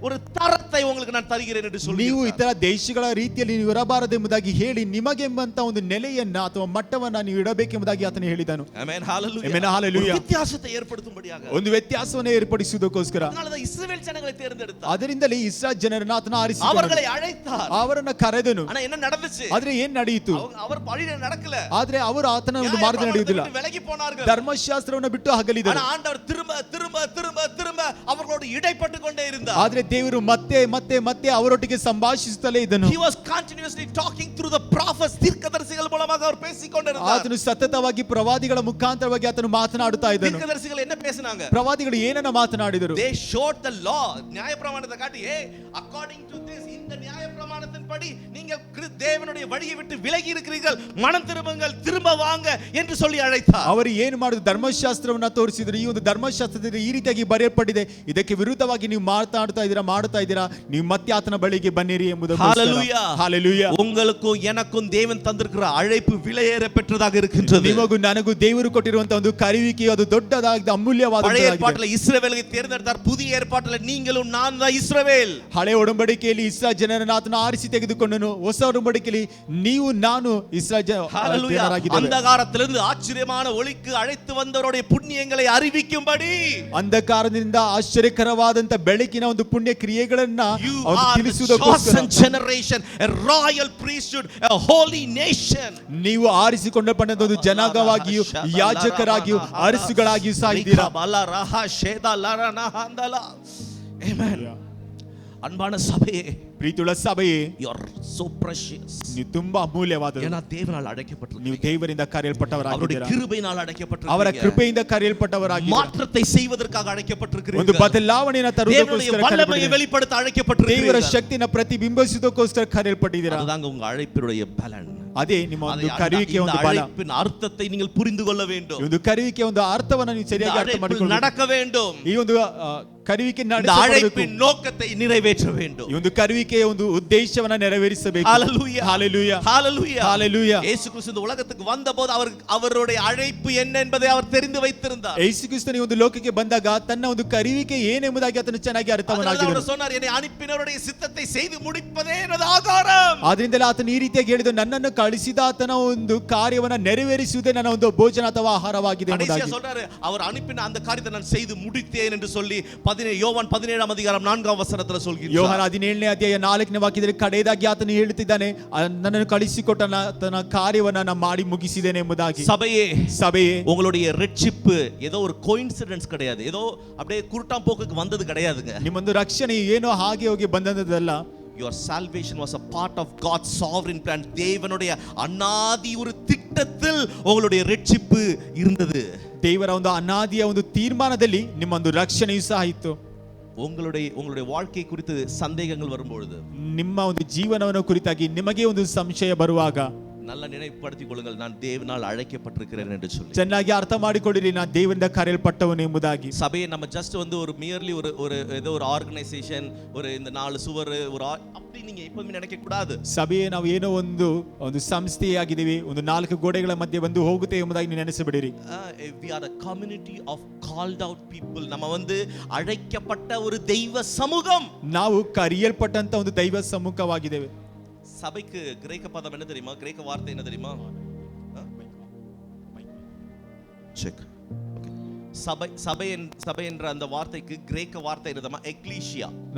ஒரு தரத்தை உங்களுக்கு நான் தருகிறேன் என்று சொல்லி. ನೀವು ಇತರ ದೇಶಗಳ ರೀತಿಯಲ್ಲಿ ನೀವು ಇರಬಾರದೆಂಬುದಾಗಿ ಹೇಳಿ ನಿಮಗೆಂಬಂತ ಒಂದು ನೆಲೆಯನ್ನ ಅಥವಾ ಮಟ್ಟವನ್ನ ನೀವು ಇಡಬೇಕೆಂಬುದಾಗಿ ಆತನು ಹೇಳಿದನು. Amen, hallelujah. Amen, hallelujah. ವ್ಯತ್ಯಾಸத்தை ಏರ್ಪಡಿಸುம்படியாக, ಒಂದು ವ್ಯತ್ಯಾಸವನ್ನು ಏರ್ಪಡಿಸುವುದಕ್ಕೋಸ್ಕರ அதனால இஸ்ரவேல் ஜனங்களை தேர்ந்தெடுத்தார். ಅದರಿಂದಲೇ ಇಸ್ರಾಯೇಲ್ ಜನರನ್ನ ಆತನು ಆರಿಸಿಕೊಂಡನು, அவர்களை அழைத்தார். ಅವರನ್ನ ಕರೆದನು. ஆனா என்ன நடந்துச்சு? ಆದ್ರೆ ಏನ್ ನಡೆಯಿತು? அவர் வழியில நடக்கல. ಆದ್ರೆ ಅವರು ಆತನ ಒಂದು ಮಾರ್ಗ ನಡೆಯುವುದಿಲ್ಲ. விலகி போனார்கள். ಧರ್ಮಶಾಸ್ತ್ರವನ್ನು ಬಿಟ್ಟು ಅಗಲಿದರು. ஆனா ஆண்டவர் திரும்ப திரும்ப திரும்ப திரும்ப அவர்களோடு இடைப்பட்டு கொண்டே இருந்தார். ಆದ್ರೆ ದೇವರು ಮತ್ತೆ ಮತ್ತೆ ಮತ್ತೆ ಅವರೊಟ್ಟಿಗೆ ಸಂಭಾಷಿಸುತ್ತಲೇ ಇದ್ದನು. He was continuously talking through the prophets. தீர்க்கதரிசிகள் மூலமாக அவர் பேசிக்கொண்டிருந்தார். ಆತನು ಸತತವಾಗಿ ಪ್ರವಾದಿಗಳ ಮುಖಾಂತರವಾಗಿ ಆತನು ಮಾತನಾಡುತ್ತಾ ಇದ್ದನು. தீர்க்கதரிசிகள் என்ன பேசினாங்க? ಪ್ರವಾದಿಗಳು ಏನನ್ನ ಮಾತನಾಡಿದರು? They showed the law. நியாயப்பிரமாணத்தை காட்டி, according to this, இந்த நியாயப்பிரமாணத்தின்படி நீங்கள் தேவனுடைய வழியை விட்டு விலகி இருக்கிறீர்கள், மனம் திரும்புங்கள், திரும்ப வாங்க என்று சொல்லி அழைத்தார். ಅವರು ಏನು ಮಾಡಿದ್ರು? ಧರ್ಮಶಾಸ್ತ್ರವನ್ನ ತೋರಿಸಿದ್ರು. ಈ ಒಂದು ಧರ್ಮಶಾಸ್ತ್ರದಲ್ಲಿ ಈ ರೀತಿಯಾಗಿ ಬರೆಯಲ್ಪಟ್ಟಿದೆ, ಇದಕ್ಕೆ ವಿರುದ್ಧವಾಗಿ ನೀವು ಮಾಡುತ್ತಾ ಇದ್ದೀರಾ, ನೀವು ಮತ್ತೆ ಆತನ ಬಳಿಗೆ ಬನ್ನಿರಿ ಎಂಬುದಕ್ಕೋಸ್ಕರ. ಹalleluya. உங்களுக்கும் எனக்கும் தேவன் தந்திருக்கிற அழைப்பு விலையேற பெற்றதாக இருக்கின்றது. ನಿಮಗೂ ನನಗೂ ದೇವರು ಕೊಟ್ಟಿರುವಂತ ಒಂದು ಕರೆಯುವಿಕೆ ಅದು ದೊಡ್ಡದಾಗಿದೆ, ಅಮೂಲ್ಯವಾದದ್ದಾಗಿದೆ. பழைய ஏற்பாட்டில் இஸ்ரவேலை தேர்ந்தெடுத்தார். புதிய ஏற்பாட்டில் நீங்களும் நான் தான் இஸ்ரவேல். ಹಳೆ ಒಡಂಬಡಿಕೆಯಲ್ಲಿ ಇಸ್ರಾಯೇಲ್ ಜನರನ್ನು ಆತನು ಆರಿಸಿ ತೆಗೆದುಕೊಂಡನು. ಹೊಸ ಒಡಂಬಡಿಕೆಯಲ್ಲಿ ನೀವು ನಾನು ಇಸ್ರಾಯೇಲ್ ಜನರಾಗಿದ್ದೇವೆ. ಅಂಧಕಾರத்திலிருந்து ஆச்சரியமான ஒளிக்கு அழைத்து வந்தவருடைய புண்ணியங்களை அறிவிக்கும்படி, ಅಂಧಕಾರದಿಂದ ಆಶ್ಚರ್ಯಕರವಾದಂತ ಬೆಳಕಿನ ಒಂದು ಪುಣ್ಯ ಕ್ರಿಯೆಗಳನ್ನ ತಿಳಿಸುವುದಕ್ಕೋಸ್ಕರ, generation, a royal priesthood, a holy nation. ನೀವು ಆರಿಸಿಕೊಂಡಪಟ್ಟಂತ ಒಂದು ಜನಾಂಗವಾಗಿಯೂ ಯಾಜಕರಾಗಿಯೂ ಅರಸುಗಳಾಗಿಯೂ ಸಾಯಿದ್ದೀರಾ. Amen. அன்பான சபையே, ಪ್ರೀತಿಯುಳ್ಳ ಸಭೆಯೇ, you are so precious. ನೀವು ತುಂಬಾ ಅಮೂಲ್ಯವಾದವರು. ஏன்னா தேவனால் ನೀವು அழைக்கப்பட்டிருக்கிறீங்க. ದೇವರಿಂದ அவருடைய ಕರೆಯಲ್ಪಟ್ಟವರಾಗಿದ್ದೀರಾ. கிருபையினால் ಅವರ அழைக்கப்பட்டிருக்கிறீங்க. ಕೃಪೆಯಿಂದ ಕರೆಯಲ್ಪಟ್ಟವರಾಗಿದ್ದೀರಾ. மாற்றத்தை செய்வதற்காக ಒಂದು அழைக்கப்பட்டிருக்கிறீங்க. ಬದಲಾವಣೆಯನ್ನು தேவனுடைய ತರುವುದಕ್ಕೋಸ್ಕರ வல்லமையை ಕರೆಯಲ್ಪಟ್ಟಿದ್ದೀರಾ. வெளிப்படுத்த ದೇವರ அழைக்கப்பட்டிருக்கிறீங்க. ಶಕ್ತಿಯನ್ನು ಪ್ರತಿಬಿಂಬಿಸುವುದಕ್ಕೋಸ್ಕರ ಕರೆಯಲ್ಪಟ್ಟಿದ್ದೀರಾ. அதுதாங்க உங்க அழைப்பினுடைய பலன். ಅದೇ ನಿಮ್ಮ ಒಂದು அதை ಕರೆಯುವಿಕೆ இந்த ಒಂದು ಬಲ. அழைப்பின் ಅರ್ಥத்தை நீங்கள் புரிந்து கொள்ள வேண்டும். ಈ ಒಂದು ಕರೆಯುವಿಕೆ ಒಂದು ಅರ್ಥವನ್ನು ನೀವು இந்த ಸರಿಯಾಗಿ ಅರ್ಥ அழைப்பில் ಮಾಡಿಕೊಳ್ಳಬೇಕು. நடக்க வேண்டும். ಈ ಒಂದು ಕರೆಯುವಿಕೆ இந்த ನಡೆಸಬೇಕು. அழைப்பின் நோக்கத்தை நிறைவேற்ற வேண்டும். ಈ ಒಂದು ಕರೆಯುವಿಕೆಯ ಒಂದು ಉದ್ದೇಶವನ್ನ ನೆರವೇರಿಸಬೇಕು. ஹalleluya, ஹalleluya, ஹalleluya, ஹalleluya. இயேசு கிறிஸ்து இந்த உலகத்துக்கு வந்தபோது அவருடைய அழைப்பு என்ன என்பதை அவர் தெரிந்து வைத்திருந்தார். ಯೇಸು ಕ್ರಿಸ್ತನು ಈ ಒಂದು ಲೋಕಕ್ಕೆ ಬಂದಾಗ ತನ್ನ ಒಂದು ಕರೆಯುವಿಕೆ ಏನೆಂಬುದಾಗಿ ಆತನು ಚೆನ್ನಾಗಿ அதனால ಅರ್ಥವನ್ನಾಗಿದ್ದನು. அவர் சொன்னார், என்னை அனுப்பினவருடைய சித்தத்தை செய்து முடிப்பதே எனது ஆகாரம். ಆದ್ರಿಂದಲೇ ಆತನು ಈ ರೀತಿಯಾಗಿ ಹೇಳಿದ, ನನ್ನನ್ನು ಕಳಿಸಿದ ಆತನ ಒಂದು ಕಾರ್ಯವನ್ನ ನೆರವೇರಿಸುವುದೇ ನನ್ನ ಒಂದು ಭೋಜನ ಅಥವಾ ಆಹಾರವಾಗಿದೆ கடைசியா ಎಂಬುದಾಗಿ. சொல்றாரு, அவர் அனுப்பின அந்த காரியத்தை நான் செய்து முடித்தேன் என்று சொல்லி யோவான் 17ஆம் அதிகாரம் 4ஆம் வசனத்துல சொல்கிறார். ಯೋಹಾನ 17ನೇ ಅಧ್ಯಾಯ 4ನೇ ವಾಕ್ಯದಲ್ಲಿ ಕಡೆಯದಾಗಿ ಆತನು ಹೇಳುತ್ತಿದ್ದಾನೆ, ನನ್ನನ್ನು ಕಳಿಸಿಕೊಟ್ಟ ತನ್ನ ಕಾರ್ಯವನ್ನ ನಾನು ಮಾಡಿ ಮುಗಿಸಿದ್ದೇನೆ ಎಂಬುದಾಗಿ. ಸಭೆಯೇ, உங்களுடைய ரட்சிப்பு ஏதோ ஒரு கோயின்சிடென்ஸ் கிடையாது, ஏதோ அப்படியே குருட்டாம்போக்குக்கு வந்தது கிடையாதுங்க. ನಿಮ್ಮೊಂದು ರಕ್ಷಣೆ ಏನೋ ಹಾಗೆ ಹೋಗಿ ಬಂದದಲ್ಲ. Your salvation was a part of God's sovereign plan. தேவனுடைய அநாதி ஒரு திட்டத்தில் உங்களுடைய ரட்சிப்பு இருந்தது. ದೇವರ ಒಂದು ಅನಾದಿಯ ಒಂದು ತೀರ್ಮಾನದಲ್ಲಿ ನಿಮ್ಮ ಒಂದು ರಕ್ಷಣೆಯೂ ಸಹ ಇತ್ತು. உங்களுடைய வாழ்க்கை குறித்து சந்தேகங்கள் வரும்பொழுது, ನಿಮ್ಮ ಒಂದು ಜೀವನವನ್ನು ಕುರಿತಾಗಿ ನಿಮಗೆ ಒಂದು ಸಂಶಯ ಬರುವಾಗ நல்ல நினைவுபடுத்திக் கொள்ளுங்கள், நான் தேவனால் அழைக்கப்பட்டிருக்கிறேன் என்று சொல்லி. ಚೆನ್ನಾಗಿ ಅರ್ಥ ಮಾಡಿಕೊಳ್ಳಿರಿ, ನಾನು ದೇವರಿಂದ ಕರೆಯಲ್ಪಟ್ಟವನು ಎಂಬುದಾಗಿ. சபையை நம்ம ஜஸ்ட் வந்து ஒரு மியர்லி ஒரு ஏதோ ஒரு ஆர்கனைசேஷன், ஒரு இந்த 4 சுவர் ஒரு அப்படி நீங்க எப்பவுமே நினைக்க கூடாது. ಸಭೆಯೇ ನಾವು ಏನೋ ಒಂದು ಸಂಸ್ಥೆಯಾಗಿದ್ದೀವಿ, ಒಂದು 4 ಗೋಡೆಗಳ ಮಧ್ಯೆ ಬಂದು ಹೋಗುತ್ತೆ ಎಂಬುದಾಗಿ ನೀವು ನೆನೆಸಬೇಡಿರಿ. We are a community of called out people. நம்ம வந்து அழைக்கப்பட்ட ஒரு தெய்வ சமூகம். ನಾವು ಕರೆಯಲ್ಪಟ್ಟಂತ ಒಂದು ದೈವ ಸಮ್ಮುಖವಾಗಿದ್ದೇವೆ. சபைக்கு கிரேக்க பதம் என்ன தெரியுமா? கிரேக்க வார்த்தை என்ன தெரியுமா? செக். சபை என்ற அந்த வார்த்தைக்கு கிரேக்க வார்த்தை என்னதுமா? எக்லீசியா.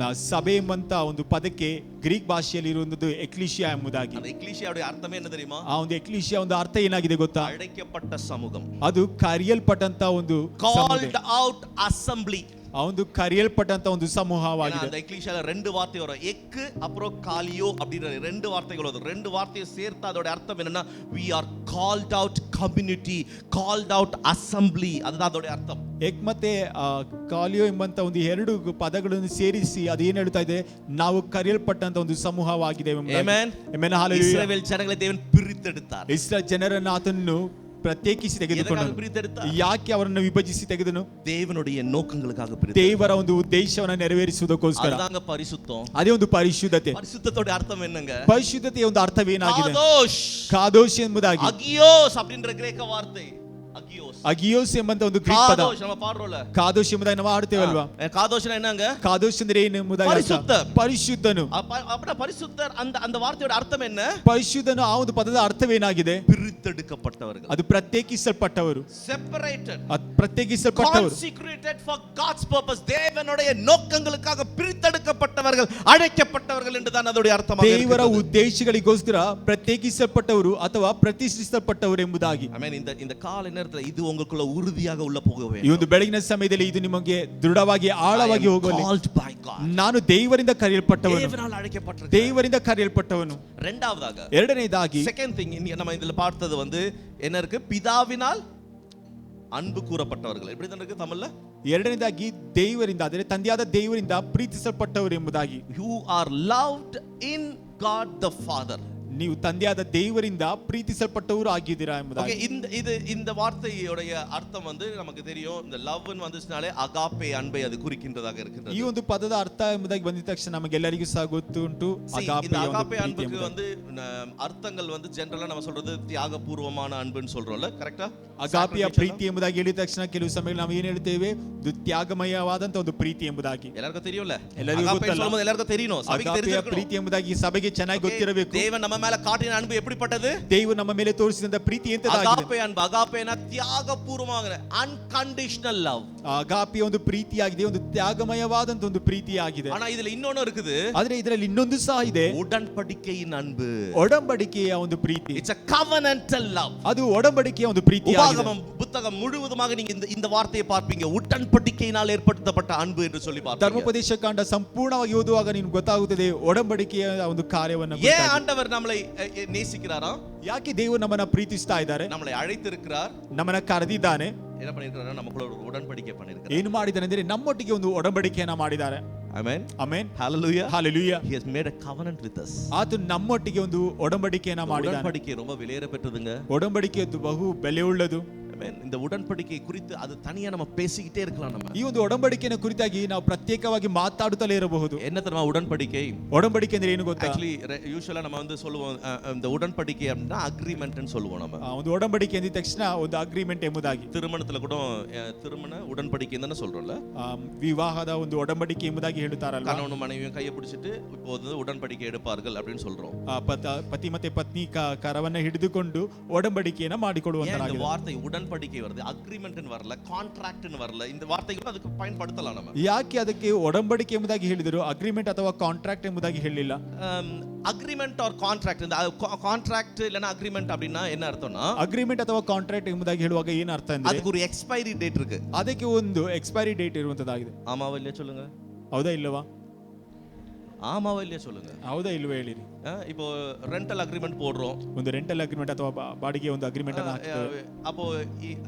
ಸಭೆ ಎಂಬಂತ ಒಂದು ಪದಕ್ಕೆ ಗ್ರೀಕ್ ಭಾಷೆಯಲ್ಲಿ ಇರುವುದು ಎಕ್ಲಿಷಿಯಾ ಎಂಬುದಾಗಿ. அந்த எக்லீசியாவுடைய அர்த்தமே என்ன தெரியுமா? ಆ ಒಂದು ಎಕ್ಲಿಷಿಯಾ ಒಂದು ಅರ್ಥ ಏನಾಗಿದೆ ಗೊತ್ತಾ? அழைக்கப்பட்ட சமூகம். ಅದು ಕರೆಯಲ್ಪಟ್ಟಂತ ಒಂದು called out assembly. ಆ ಒಂದು ಕರೆಯಲ್ಪಟ್ಟಂತ ಒಂದು ಸಮೂಹವಾಗಿದೆ. அந்த எக்லீசியால 2 வார்த்தை வரும், எக்கு அப்புறம் காலியோ அப்படின்ற 2 வார்த்தைகள் வரும். 2 வார்த்தையை சேர்த்து அதோட அர்த்தம் என்னன்னா, we are called out community, called out assembly. அதுதான் அதோட அர்த்தம். ಎಕ್ ಮತ್ತೆ ಕಾಲಿಯೋ ಎಂಬಂತ ಒಂದು 2 ಪದಗಳನ್ನು ಸೇರಿಸಿ ಅದು ಏನು ಹೇಳ್ತಾ ಇದೆ? ನಾವು ಕರೆಯಲ್ಪಟ್ಟಂತ ಒಂದು ಸಮೂಹವಾಗಿದ್ದೇವೆ. ಆಮೆನ್. ಆಮೆನ್. ಹalleluya. ಇಸ್ರಾಯೇಲ್ ಜನங்களை தேவன் பிரித்தெடுத்தார். ಇಸ್ರಾಯೇಲ್ ಜನರನ್ನು ಆತನು ಪ್ರತ್ಯೇಕಿಸಿ ತೆಗೆದುಕೊಂಡನು. ಯಾಕೆ ಅವರನ್ನು ವಿಭಜಿಸಿ ತೆಗೆದನು? தேவனுடைய நோக்கங்களுக்காக பிரித்தார். ದೇವರ ಒಂದು ಉದ್ದೇಶವನ್ನು ನೆರವೇರಿಸುವುದಕ್ಕೋಸ್ಕರ. அதுதாங்க பரிசுத்தம். ಅದೇ ಒಂದು ಪರಿಶುದ್ಧತೆ. பரிசுத்தத்தோட அர்த்தம் என்னங்க? ಪರಿಶುದ್ಧತೆಯ ಒಂದು ಅರ್ಥವೇನಾಗಿದೆ? காதோஷ். ಕಾದೋಷ್ ಎಂಬುದಾಗಿ. அகியோஸ் அப்படின்ற கிரேக்க வார்த்தை. ಅಗಿಯೋಸ್ ಎಂಬಂತ ಒಂದು ಗ್ರೀಕ್ ಪದ. நம்ம பாடுறோம்ல, ಕಾದೋಷ್ ಎಂಬುದಾಗಿ ನಾವು ಆಡ್ತೇವಲ್ವಾ? காதோஷ்னா என்னங்க? ಕಾದೋಷ್ ಅಂದ್ರೆ ಏನು ಎಂಬುದಾಗಿ? ಪರಿಶುದ್ಧ. ಪರಿಶುದ್ಧನು. அப்ப பரிசுத்தர் அந்த வார்த்தையோட அர்த்தம் என்ன? ಪರಿಶುದ್ಧನು ಆ ಒಂದು ಪದದ ಅರ್ಥವೇನಾಗಿದೆ? பிரித்தெடுக்கப்பட்டவர்கள். ಅದು ಪ್ರತ್ಯೇಕಿಸಲ್ಪಟ್ಟವರು. Separated. ಪ್ರತ್ಯೇಕಿಸಲ್ಪಟ್ಟವರು. Consecrated for God's purpose. தேவனுடைய நோக்கங்களுக்காக பிரித்தெடுக்கப்பட்டவர்கள், அழைக்கப்பட்டவர்கள் என்று தான் அதோட அர்த்தமாக இருக்கிறது. ದೇವರ ಉದ್ದೇಶಗಳಿಗೋಸ್ಕರ ಪ್ರತ್ಯೇಕಿಸಲ್ಪಟ್ಟವರು ಅಥವಾ ಪ್ರತಿಷ್ಠಿಸಲ್ಪಟ್ಟವರು ಎಂಬುದಾಗಿ. ಆಮೆನ್. இந்த கால நேரத்துல இது உங்களுக்குள்ள உறுதியாக உள்ள போக வேண்டும். ಈ ಒಂದು ಬೆಳಗಿನ ಸಮಯದಲ್ಲಿ ಇದು ನಿಮಗೆ ದೃಢವಾಗಿ ಆಳವಾಗಿ ಹೋಗಲಿ. ನಾನು ದೇವರಿಂದ ಕರೆಯಲ್ಪಟ್ಟವನು. தேவனால் அழைக்கப்பட்டிருக்கிறேன். ದೇವರಿಂದ ಕರೆಯಲ್ಪಟ್ಟವನು. ಎರಡನೇದಾಗಿ செகண்ட் திங் நம்ம இதுல பார்த்தது வந்து என்ன இருக்கு? பிதாவினால் அன்பு கூறப்பட்டவர்கள். எப்படி தான் இருக்கு தமிழ்ல? ಎರಡನೇದಾಗಿ ದೇವರಿಂದ, ಅಂದರೆ ತಂದೆಯಾದ ದೇವರಿಂದ ಪ್ರೀತಿಸಲ್ಪಟ್ಟವರು ಎಂಬುದಾಗಿ. You are loved in God the Father. ನೀವು ತಂದೆಯಾದ ದೇವರಿಂದ ಪ್ರೀತಿಸಲ್ಪಟ್ಟವರು ಆಗಿದ್ದೀರಾ ಎಂಬುದಾಗಿ. இந்த வார்த்தையோட அர்த்தம் வந்து நமக்கு தெரியும். இந்த லவ்னு வந்துச்சுனாலே அகாப்பே அன்பை அது குறிக்கின்றதாக இருக்கிறது. ಈ ಒಂದು ಪದದ ಅರ್ಥ ಎಂಬುದಾಗಿ ಬಂದ ತಕ್ಷಣ ನಮಗೆಲ್ಲರಿಗೂ ಸಹ ಗೊತ್ತುಂಟು. அகாப்பே அன்புக்கு வந்து ಅರ್ಥங்கள் வந்து ಜನರலா நம்ம சொல்றது தியாகபூர்வமான அன்புன்னு சொல்றோம்ல, கரெக்ட்டா? ಅಗಾಪೆಯ ಪ್ರೀತಿ ಎಂಬುದಾಗಿ ಹೇಳಿದ ತಕ್ಷಣ ಕೆಲವು ಸಮಯದಲ್ಲಿ ನಾವು ಏನು ಹೇಳ್ತೇವೆ? ಇದು ತ್ಯಾಗಮಯವಾದಂತ ಒಂದು ಪ್ರೀತಿ ಎಂಬುದಾಗಿ. ಎಲ್ಲರಿಗೂ ತಿಳಿಯೋಲ್ಲ? ಎಲ್ಲರಿಗೂ ಗೊತ್ತಲ್ಲ. ಎಲ್ಲರಿಗೂ தெரியணும். ಸಭೆಗೆ ಅಗಾಪೆಯ ಪ್ರೀತಿ ಎಂಬುದಾಗಿ ಸಭೆಗೆ ಚೆನ್ನಾಗಿ ಗೊತ್ತಿರಬೇಕು. தேவன் நம்ம மேல காட்டின அன்பு எப்படிப்பட்டது? ದೇವರು ನಮ್ಮ ಮೇಲೆ ತೋರಿಸಿದಂತ ಪ್ರೀತಿ ಎಂತದಾಗಿದೆ? ಅಗಾಪೆ ಅನ್ಬು. ಅಗಾಪೆನ ತ್ಯಾಗಪೂರ್ವವಾದ ಅನ್ಕಂಡೀಷನಲ್ ಲವ್. ಅಗಾಪೆಯ ಒಂದು ಪ್ರೀತಿಯಾಗಿದೆ, ಒಂದು ತ್ಯಾಗಮಯವಾದಂತ ಒಂದು ಪ್ರೀತಿಯಾಗಿದೆ. ಆனா ಇದರಲ್ಲಿ ಇನ್ನೊಂದು இருக்குது. ಆದ್ರೆ ಇದರಲ್ಲಿ ಇನ್ನೊಂದು ಸಹ ಇದೆ, உடன்படிக்கையின் அன்பு. ಒಡಂಬಡಿಕೆಯ ಒಂದು ಪ್ರೀತಿ. It's a covenantal love. ಅದು ಒಡಂಬಡಿಕೆಯ ಒಂದು ಪ್ರೀತಿಯಾಗಿದೆ. உபாகமம் புத்தகம் முழுவதுமாக நீங்க இந்த வார்த்தையை பார்ப்பீங்க. உடன்படிக்கையினால் ஏற்படுத்தப்பட்ட ಅன்பು என்று சொல்லி பார்ப்பீங்க. ಧರ್ಮೋಪದೇಶ ಕಾಂಡ ಸಂಪೂರ್ಣವಾಗಿ ಓದುವಾಗ ನಿಮಗೆ ಗೊತ್ತಾಗುತ್ತದೆ ಒಡಂಬಡಿಕೆಯ ಒಂದು ಕಾರ್ಯವನ್ನು. ஏன் ஆண்டவர் நம்மளை நேசிக்கிறாரா? ಯಾಕೆ ದೇವರು ನಮ್ಮನ್ನ ಪ್ರೀತಿಸ್ತಾ ಇದ್ದಾರೆ? நம்மளை அழைத்திருக்கிறார். ನಮ್ಮನ್ನ ಕರೆದಿದ್ದಾನೆ. என்ன பண்ணிருக்காரு? நமக்குள்ள ஒரு உடன்படிக்கை பண்ணிருக்காரு. ಏನು ಮಾಡಿದ್ದಾನೆ ಅಂದ್ರೆ ನಮ್ಮೊಟ್ಟಿಗೆ ಒಂದು ಒಡಂಬಡಿಕೆಯನ್ನ ಮಾಡಿದ್ದಾರೆ. Amen. Amen. Hallelujah. Hallelujah. He has made a covenant with us. ಆತ ನಮ್ಮೊಟ್ಟಿಗೆ ಒಂದು ಒಡಂಬಡಿಕೆಯನ್ನ ಮಾಡಿದ್ದಾನೆ. உடன்படிக்கை ரொம்ப விலையேற பெற்றதுங்க. ಒಡಂಬಡಿಕೆಯದು ಬಹು ಬೆಲೆ ಉಳ್ಳದು. இந்த உடன்படிக்கை குறித்து அது தனியா நம்ம பேசிக்கிட்டே இருக்கலாம். நம்ம ಈ ಒಂದು ಒಡಂಬಡಿಕೆಯ ಕುರಿತಾಗಿ ನಾವು ಪ್ರತ್ಯೇಕವಾಗಿ ಮಾತಾಡುತ್ತಲೇ ಇರಬಹುದು. என்ன தெரியுமா உடன்படிக்கை? ಒಡಂಬಡಿಕೆ ಅಂದ್ರೆ ಏನು ಗೊತ್ತಾ? Actually யூசுவலா நம்ம வந்து சொல்லுவோம் இந்த உடன்படிக்கை அப்படினா அக்ரிமெண்ட் ன்னு சொல்லுவோம் நம்ம. ಒಂದು ಒಡಂಬಡಿಕೆ ಅಂದ ತಕ್ಷಣ ಒಂದು ಅಗ್ರಿಮೆಂಟ್ ಎಂಬುದಾಗಿ. திருமணத்துல கூட திருமண உடன்படிக்கை ಅಂತ சொல்றோம்ல. ವಿವಾಹದ ಒಂದು ಒಡಂಬಡಿಕೆ ಎಂಬುದಾಗಿ ಹೇಳುತ್ತಾರಲ್ಲ. கணவனும் மனைவியும் கையை பிடிச்சிட்டு இப்போது உடன்படிக்கை எடுப்பார்கள் அப்படினு சொல்றோம். ಪತಿ ಮತ್ತೆ ಪತ್ನಿ ಕರವನ್ನ ಹಿಡಿದುಕೊಂಡು ಒಡಂಬಡಿಕೆಯನ್ನ ಮಾಡಿಕೊಳ್ಳುವಂತರಾಗಿದೆ. இந்த வார்த்தை உடன்படிக்கை வருது, அக்ரிமெண்ட் ன்னு வரல, கான்ட்ராக்ட் ன்னு வரல. இந்த வார்த்தைகளை அதுக்கு பயன்படுத்தலாம் நம்ம. ಯಾಕೆ ಅದಕ್ಕೆ ಒಡಂಬಡಿಕೆ ಎಂಬುದಾಗಿ ಹೇಳಿದರು, ಅಗ್ರಿಮೆಂಟ್ ಅಥವಾ ಕಾಂಟ್ರಾಕ್ಟ್ ಎಂಬುದಾಗಿ ಹೇಳಿಲ್ಲ? Agreement or contract. இந்த கான்ட்ராக்ட் இல்லனா அக்ரிமெண்ட் அப்படினா என்ன அர்த்தம்னா, ಅಗ್ರಿಮೆಂಟ್ ಅಥವಾ ಕಾಂಟ್ರಾಕ್ಟ್ ಎಂಬುದಾಗಿ ಹೇಳುವಾಗ ಏನು ಅರ್ಥ ಅಂದ್ರೆ ಅದಕ್ಕೆ ஒரு ಎಕ್ಸ್ಪೈರಿ ಡೇಟ್ இருக்கு. ಅದಕ್ಕೆ ಒಂದು ಎಕ್ಸ್ಪೈರಿ ಡೇಟ್ ಇರುವಂತದಾಗಿದೆ. ஆமாவா இல்லையா சொல்லுங்க? ಹೌದಾ ಇಲ್ಲವಾ? ஆமாவா இல்லையா சொல்லுங்க? ಹೌದಾ ಇಲ್ವಾ ಹೇಳಿರಿ. இப்போ ரெண்டல் அக்ரிமெண்ட் போடுறோம். ಒಂದು ರೆಂಟಲ್ ಅಗ್ರಿಮೆಂಟ್ ಅಥವಾ ಬಾಡಿಗೆ ಒಂದು ಅಗ್ರಿಮೆಂಟ್ ಅನ್ನು ಹಾಕ್ತೇವೆ. அப்போ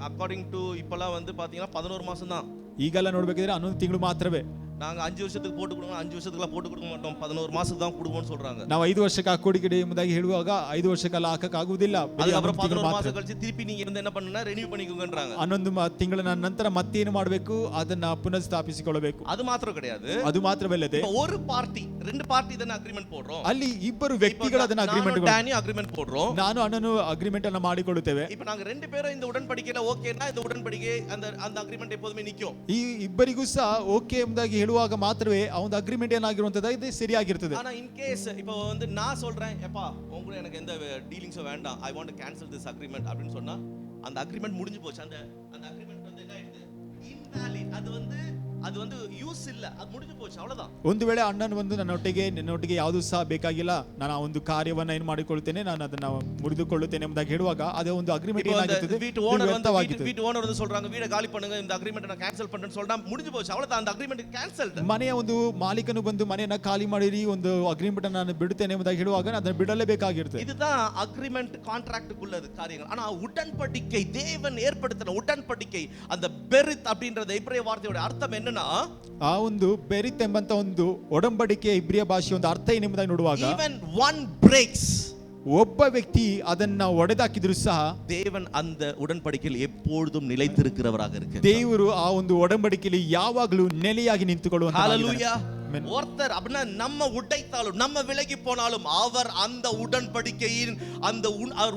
அக்கார்டிங் டு இப்பலாம் வந்து பாத்தீங்கன்னா 11 மாசம் தான். ಈಗೆಲ್ಲ ನೋಡ್ಬೇಕಿದ್ರೆ 11 ತಿಂಗಳು ಮಾತ್ರವೇ. நாங்க 5 வருஷத்துக்கு போட்டு கொடுங்க, 5 வருஷத்துக்குல போட்டு கொடுக்க மாட்டோம், 11 மாசத்துக்கு தான் கொடுப்போம்னு சொல்றாங்க. ನಾವು 5 ವರ್ಷಕ್ಕೆ ಹಾಕೊಡಿಕಡೆ ಎಂಬುದಾಗಿ ಹೇಳುವಾಗ 5 ವರ್ಷಕ್ಕೆಲ್ಲ ಹಾಕಕ್ಕಾಗುವುದಿಲ್ಲ. அதுக்கப்புறம் 11 மாசம் கழிச்சு திருப்பி நீங்க வந்து என்ன பண்ணனும்னா ರಿನ್ಯೂ பண்ணிக்கோங்கன்றாங்க. 11 ತಿಂಗಳ ನಂತರ ಮತ್ತೇನು ಮಾಡಬೇಕು? ಅದನ್ನ ಪುನಃಸ್ಥಾಪಿಸಿಕೊಳ್ಳಬೇಕು. ಅದು ಮಾತ್ರ கிடையாது. ಅದು ಮಾತ್ರವಲ್ಲದೆ ஒரு பார்ட்டி, ரெண்டு பார்ட்டி தான ಅಗ್ರಿಮೆಂಟ್ போடுறோம். ಅಲ್ಲಿ ಇಬ್ಬರು ವ್ಯಕ್ತಿಗಳು ಅದನ್ನ ಅಗ್ರಿಮೆಂಟ್ டானி ಅಗ್ರಿಮೆಂಟ್ போடுறோம். ನಾನು ಅಣ್ಣನು ಅಗ್ರಿಮೆಂಟ್ ಅನ್ನು ಮಾಡಿಕೊಳ್ಳುತ್ತೇವೆ. இப்போ நாங்க ரெண்டு பேரும் இந்த உடன்படிக்கையில ஓகேனா இந்த உடன்படிக்கை அந்த ಅಗ್ರಿಮೆಂಟ್ எப்போதுமே நிக்கும். ಈ ಇಬ್ಬರಿಗೂ ಸಹ ಓಕೆ ಎಂಬುದಾಗಿ ಹೇಳುವಾಗ ಮಾತ್ರವೇ ಆ ಒಂದು ಅಗ್ರಿಮೆಂಟ್ ಏನಾಗಿರುವಂತದ್ದು ಇದು ಸರಿಯಾಗಿರುತ್ತದೆ. ஆனா இன் கேஸ் இப்போ வந்து நான் சொல்றேன், எப்பா உங்களுக்கு எனக்கு எந்த டீலிங்ஸோ வேண்டாம், ஐ want to cancel this agreement அப்படினு சொன்னா அந்த அக்ரிமெண்ட் முடிஞ்சு போச்சு. அந்த அக்ரிமெண்ட் வந்து என்ன ஆயிடுது? இன்வாலிட். அது வந்து யூஸ் இல்ல, அது முடிஞ்சு போச்சு, அவ்வளவுதான். ಒಂದು ವೇಳೆ ಅಣ್ಣನ ಒಂದು ನನ್ನೊಟ್ಟಿಗೆ ಯಾವುದು ಸಹ ಬೇಕಾಗಿಲ್ಲ, ನಾನು ಆ ಒಂದು ಕಾರ್ಯವನ್ನ ಏನು ಮಾಡಿಕೊಳ್ಳುತ್ತೇನೆ, ನಾನು ಅದನ್ನ ಮುರಿದುಕೊಳ್ಳುತ್ತೇನೆ ಎಂಬುದಾಗಿ ಹೇಳುವಾಗ ಅದೇ ಒಂದು ಅಗ್ರಿಮೆಂಟ್ ಏನಾಗುತ್ತದೆ? வீட்டு ஓனர் வந்து சொல்றாங்க, வீட காலி பண்ணுங்க, இந்த அக்ரிமெண்ட் நான் கேன்சல் பண்றேன்னு சொல்றா, முடிஞ்சு போச்சு, அவ்வளவுதான். அந்த அக்ரிமெண்ட் கேன்சல்ட். ಮನೆಯ ಒಂದು ಮಾಲೀಕನು ಬಂದು ಮನೆಯನ್ನ ಖಾಲಿ ಮಾಡಿರಿ, ಒಂದು ಅಗ್ರಿಮೆಂಟ್ ನಾನು ಬಿಡುತ್ತೇನೆ ಎಂಬುದಾಗಿ ಹೇಳುವಾಗ ಅದನ್ನು ಬಿಡಲೇಬೇಕಾಗಿರುತ್ತೆ. இதுதான் அக்ரிமெண்ட் கான்ட்ராக்ட்டுக்குள்ள காரியங்கள். ஆனா உடன்படிக்கை, தேவன் ஏற்படுத்தின உடன்படிக்கை, அந்த பெரித் அப்படிங்கற எபிரேய வார்த்தையோட அர்த்தம் என்ன? ಆ ಒಂದು ಬೆರಿತ್ ಎಂಬಂತ ಒಂದು ಒಡಂಬಡಿಕೆ ಇಬ್ರಿಯ ಭಾಷೆ ಒಂದು ಅರ್ಥ ಏನೆಂಬುದಾಗಿ ನೋಡುವಾಗ, even one breaks, ಒಬ್ಬ ವ್ಯಕ್ತಿ ಅದನ್ನ ಒಡೆದಾಕಿದ್ರು ಸಹ தேவன் அந்த உடன்படிக்கையில் எப்பொழுதும் நிலைத்திருக்கிறவராக இருக்கிறார். ದೇವರು ಆ ಒಂದು ಒಡಂಬಡಿಕೆಯಲ್ಲಿ ಯಾವಾಗಲೂ ನೆಲೆಯಾಗಿ ನಿಂತುಕೊಳ್ಳುವಂತ. ஒருத்தர் அப்படின்னா நம்ம உடைத்தாலும் நம்ம விலகி போனாலும் அவர் அந்த உடன்படிக்கையின்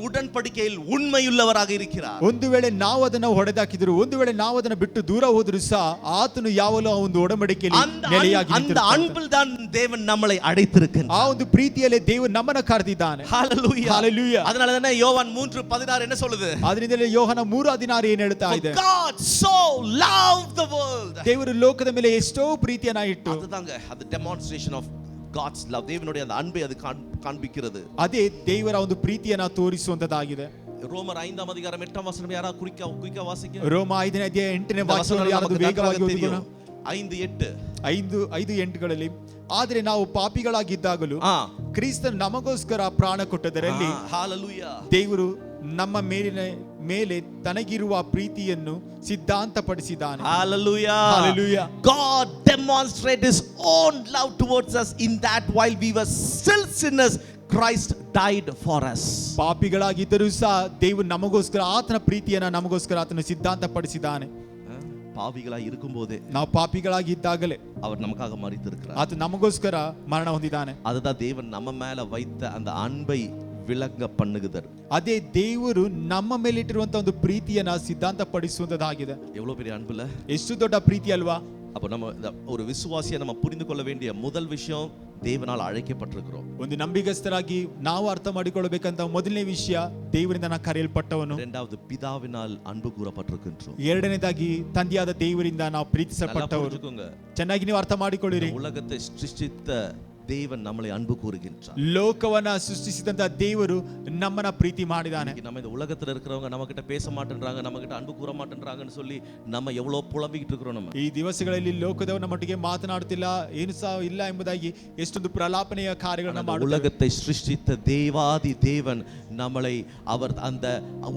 உடன்படிக்கையில் உண்மையுள்ளவராக இருக்கிறார். ಒಂದು ವೇಳೆ ನಾವು ಅದನ್ನ ಹೊಡೆದಾಕಿದ್ರು, ಒಂದು ವೇಳೆ ನಾವು ಅದನ್ನ ಬಿಟ್ಟು ದೂರ ಹೋದ್ರು ಸಹ ಆತನು ಯಾವಾಗಲೂ ಆ ಒಂದು ಒಡಂಬಡಿಕೆಯಲ್ಲಿ ನೆಲೆಯಾಗಿ அந்த அன்பில் தான் தேவன் நம்மளை அழைத்திருக்கிறார். ಆ ಒಂದು ಪ್ರೀತಿಯಲ್ಲಿ ದೇವರು ನಮ್ಮನ್ನ ಕರೆದಿದ್ದಾನೆ. ஹalleluya, ஹalleluya. அதனால தான யோவான் 3:16 என்ன சொல்லுது? ಅದರಿಂದಲೇ ಯೋಹನ 3:16 ಏನು ಹೇಳ್ತಾ ಇದೆ? God so loved the world. ದೇವರು ಲೋಕದ ಮೇಲೆ ಎಷ್ಟೋ ಪ್ರೀತಿಯನ್ನ ಇಟ್ಟು, அதுதாங்க அது demonstration of God's love. தேவனுடைய அந்த அன்பை அது காண்பிக்கிறது. ಅದೇ ದೇವರ ಒಂದು ಪ್ರೀತಿಯನ್ನ ತೋರಿಸುವಂತದಾಗಿದೆ. ರೋಮರ್ 5 அதிகாரம் 8 வசனம் யாரா குயிக்கா வாசிங்க. ರೋಮ 5ನೇ ಅಧ್ಯಾಯ 8ನೇ ವಾಕ್ಯವನ್ನು ಯಾರಾದರೂ ವೇಗವಾಗಿ ಓದಿಕೊಳ್ಳೋಣ. 5:8ಗಳಲ್ಲಿ, ಆದರೆ ನಾವು ಪಾಪಿಗಳಾಗಿದ್ದಾಗಲೂ ಕ್ರಿಸ್ತನು ನಮಗೋಸ್ಕರ ಪ್ರಾಣ ಕೊಟ್ಟದರಲ್ಲಿ ದೇವರು ನಮ್ಮ ಮೇಲೆ ತನಗಿರುವ ಪ್ರೀತಿಯನ್ನು ಸಿದ್ಧಾಂತಪಡಿಸಿದ್ದಾನೆ. Hallelujah. Hallelujah. God demonstrated his own love towards us in that while we were still sinners Christ died for us. ಪಾಪಿಗಳಾಗಿದ್ದರೂ ಸಹ ದೇವರು ನಮಗೋಸ್ಕರ ಆತನ ಪ್ರೀತಿಯನ್ನು ನಮಗೋಸ್ಕರ ಆತನು ಸಿದ್ಧಾಂತಪಡಿಸಿದ್ದಾನೆ. பாவிகளாய் இருக்கும்போதே, ನಾವು ಪಾಪಿಗಳಾಗಿದ್ದಾಗಲೇ அவர் நமக்காக மரித்திருக்கிறார். ಆತ ನಮಗೋಸ್ಕರ ಮರಣ ಹೊಂದಿದ್ದಾನೆ. அதுதான் தேவன் நம்ம மேல வைத்த அந்த அன்பை விளங்க பண்ணுகிறார். ಅದೇ ದೇವರು ನಮ್ಮ ಮೇಲೆ ಇಟ್ಟಿರುವಂತ ಒಂದು ಪ್ರೀತಿಯನ್ನ ಸಿದ್ಧಾಂತಪಡಿಸುವಂತದಾಗಿದೆ. எவ்வளவு பெரிய அன்புல, ಎಷ್ಟು ದೊಡ್ಡ ಪ್ರೀತಿ ಅಲ್ವಾ? அப்ப நம்ம ஒரு விசுவாசியை நம்ம புரிந்து கொள்ள வேண்டிய முதல் விஷயம், தேவனால் அழைக்கப்பட்டிருக்கிறோம். ಒಂದು ನಂಬಿಗಸ್ತರಾಗಿ ನಾವು ಅರ್ಥ ಮಾಡಿಕೊಳ್ಳಬೇಕಂತ ಮೊದಲನೇ ವಿಷಯ, ದೇವರಿಂದ ನಾ ಕರೆಯಲ್ಪಟ್ಟವನು. இரண்டாவது, பிதாவினால் அன்பு கூறப்பட்டிருக்கின்றோம். ಎರಡನೇದಾಗಿ ತಂದೆಯಾದ ದೇವರಿಂದ ನಾವು ಪ್ರೀತಿಸಲ್ಪಟ್ಟವರು. ಚೆನ್ನಾಗಿ ನೀವು ಅರ್ಥ ಮಾಡಿಕೊಳ್ಳಿರಿ. உலகத்தை சிருஷ்டித்த தேவன் நம்மளை அன்பு கூறுகின்றார். ಲೋಕವನ್ನ ಸೃಷ್ಟಿಸಿದಂತ ದೇವರು ನಮ್ಮನ್ನ ಪ್ರೀತಿ ಮಾಡಿದಾನೆ. நம்ம இந்த உலகத்துல இருக்கிறவங்க நம்ம கிட்ட பேச மாட்டேன்றாங்க, நம்ம கிட்ட அன்பு கூற மாட்டேன்றாங்கன்னு சொல்லி நம்ம எவ்வளவு புலம்பிக்கிட்டு இருக்கிறோம். நம்ம ಈ ದಿವಸಗಳಲ್ಲಿ ಲೋಕದವರು ನಮ್ಮೊಟ್ಟಿಗೆ ಮಾತನಾಡುತ್ತಿಲ್ಲ, ಏನು ಸಹ ಇಲ್ಲ ಎಂಬುದಾಗಿ ಎಷ್ಟೊಂದು ಪ್ರಲಾಪನೆಯ ಕಾರ್ಯಗಳನ್ನು ಮಾಡುತ್ತಾರೆ. உலகத்தை சிருஷ்டித்த தேவாதி தேவன் நம்மளை அவர் அந்த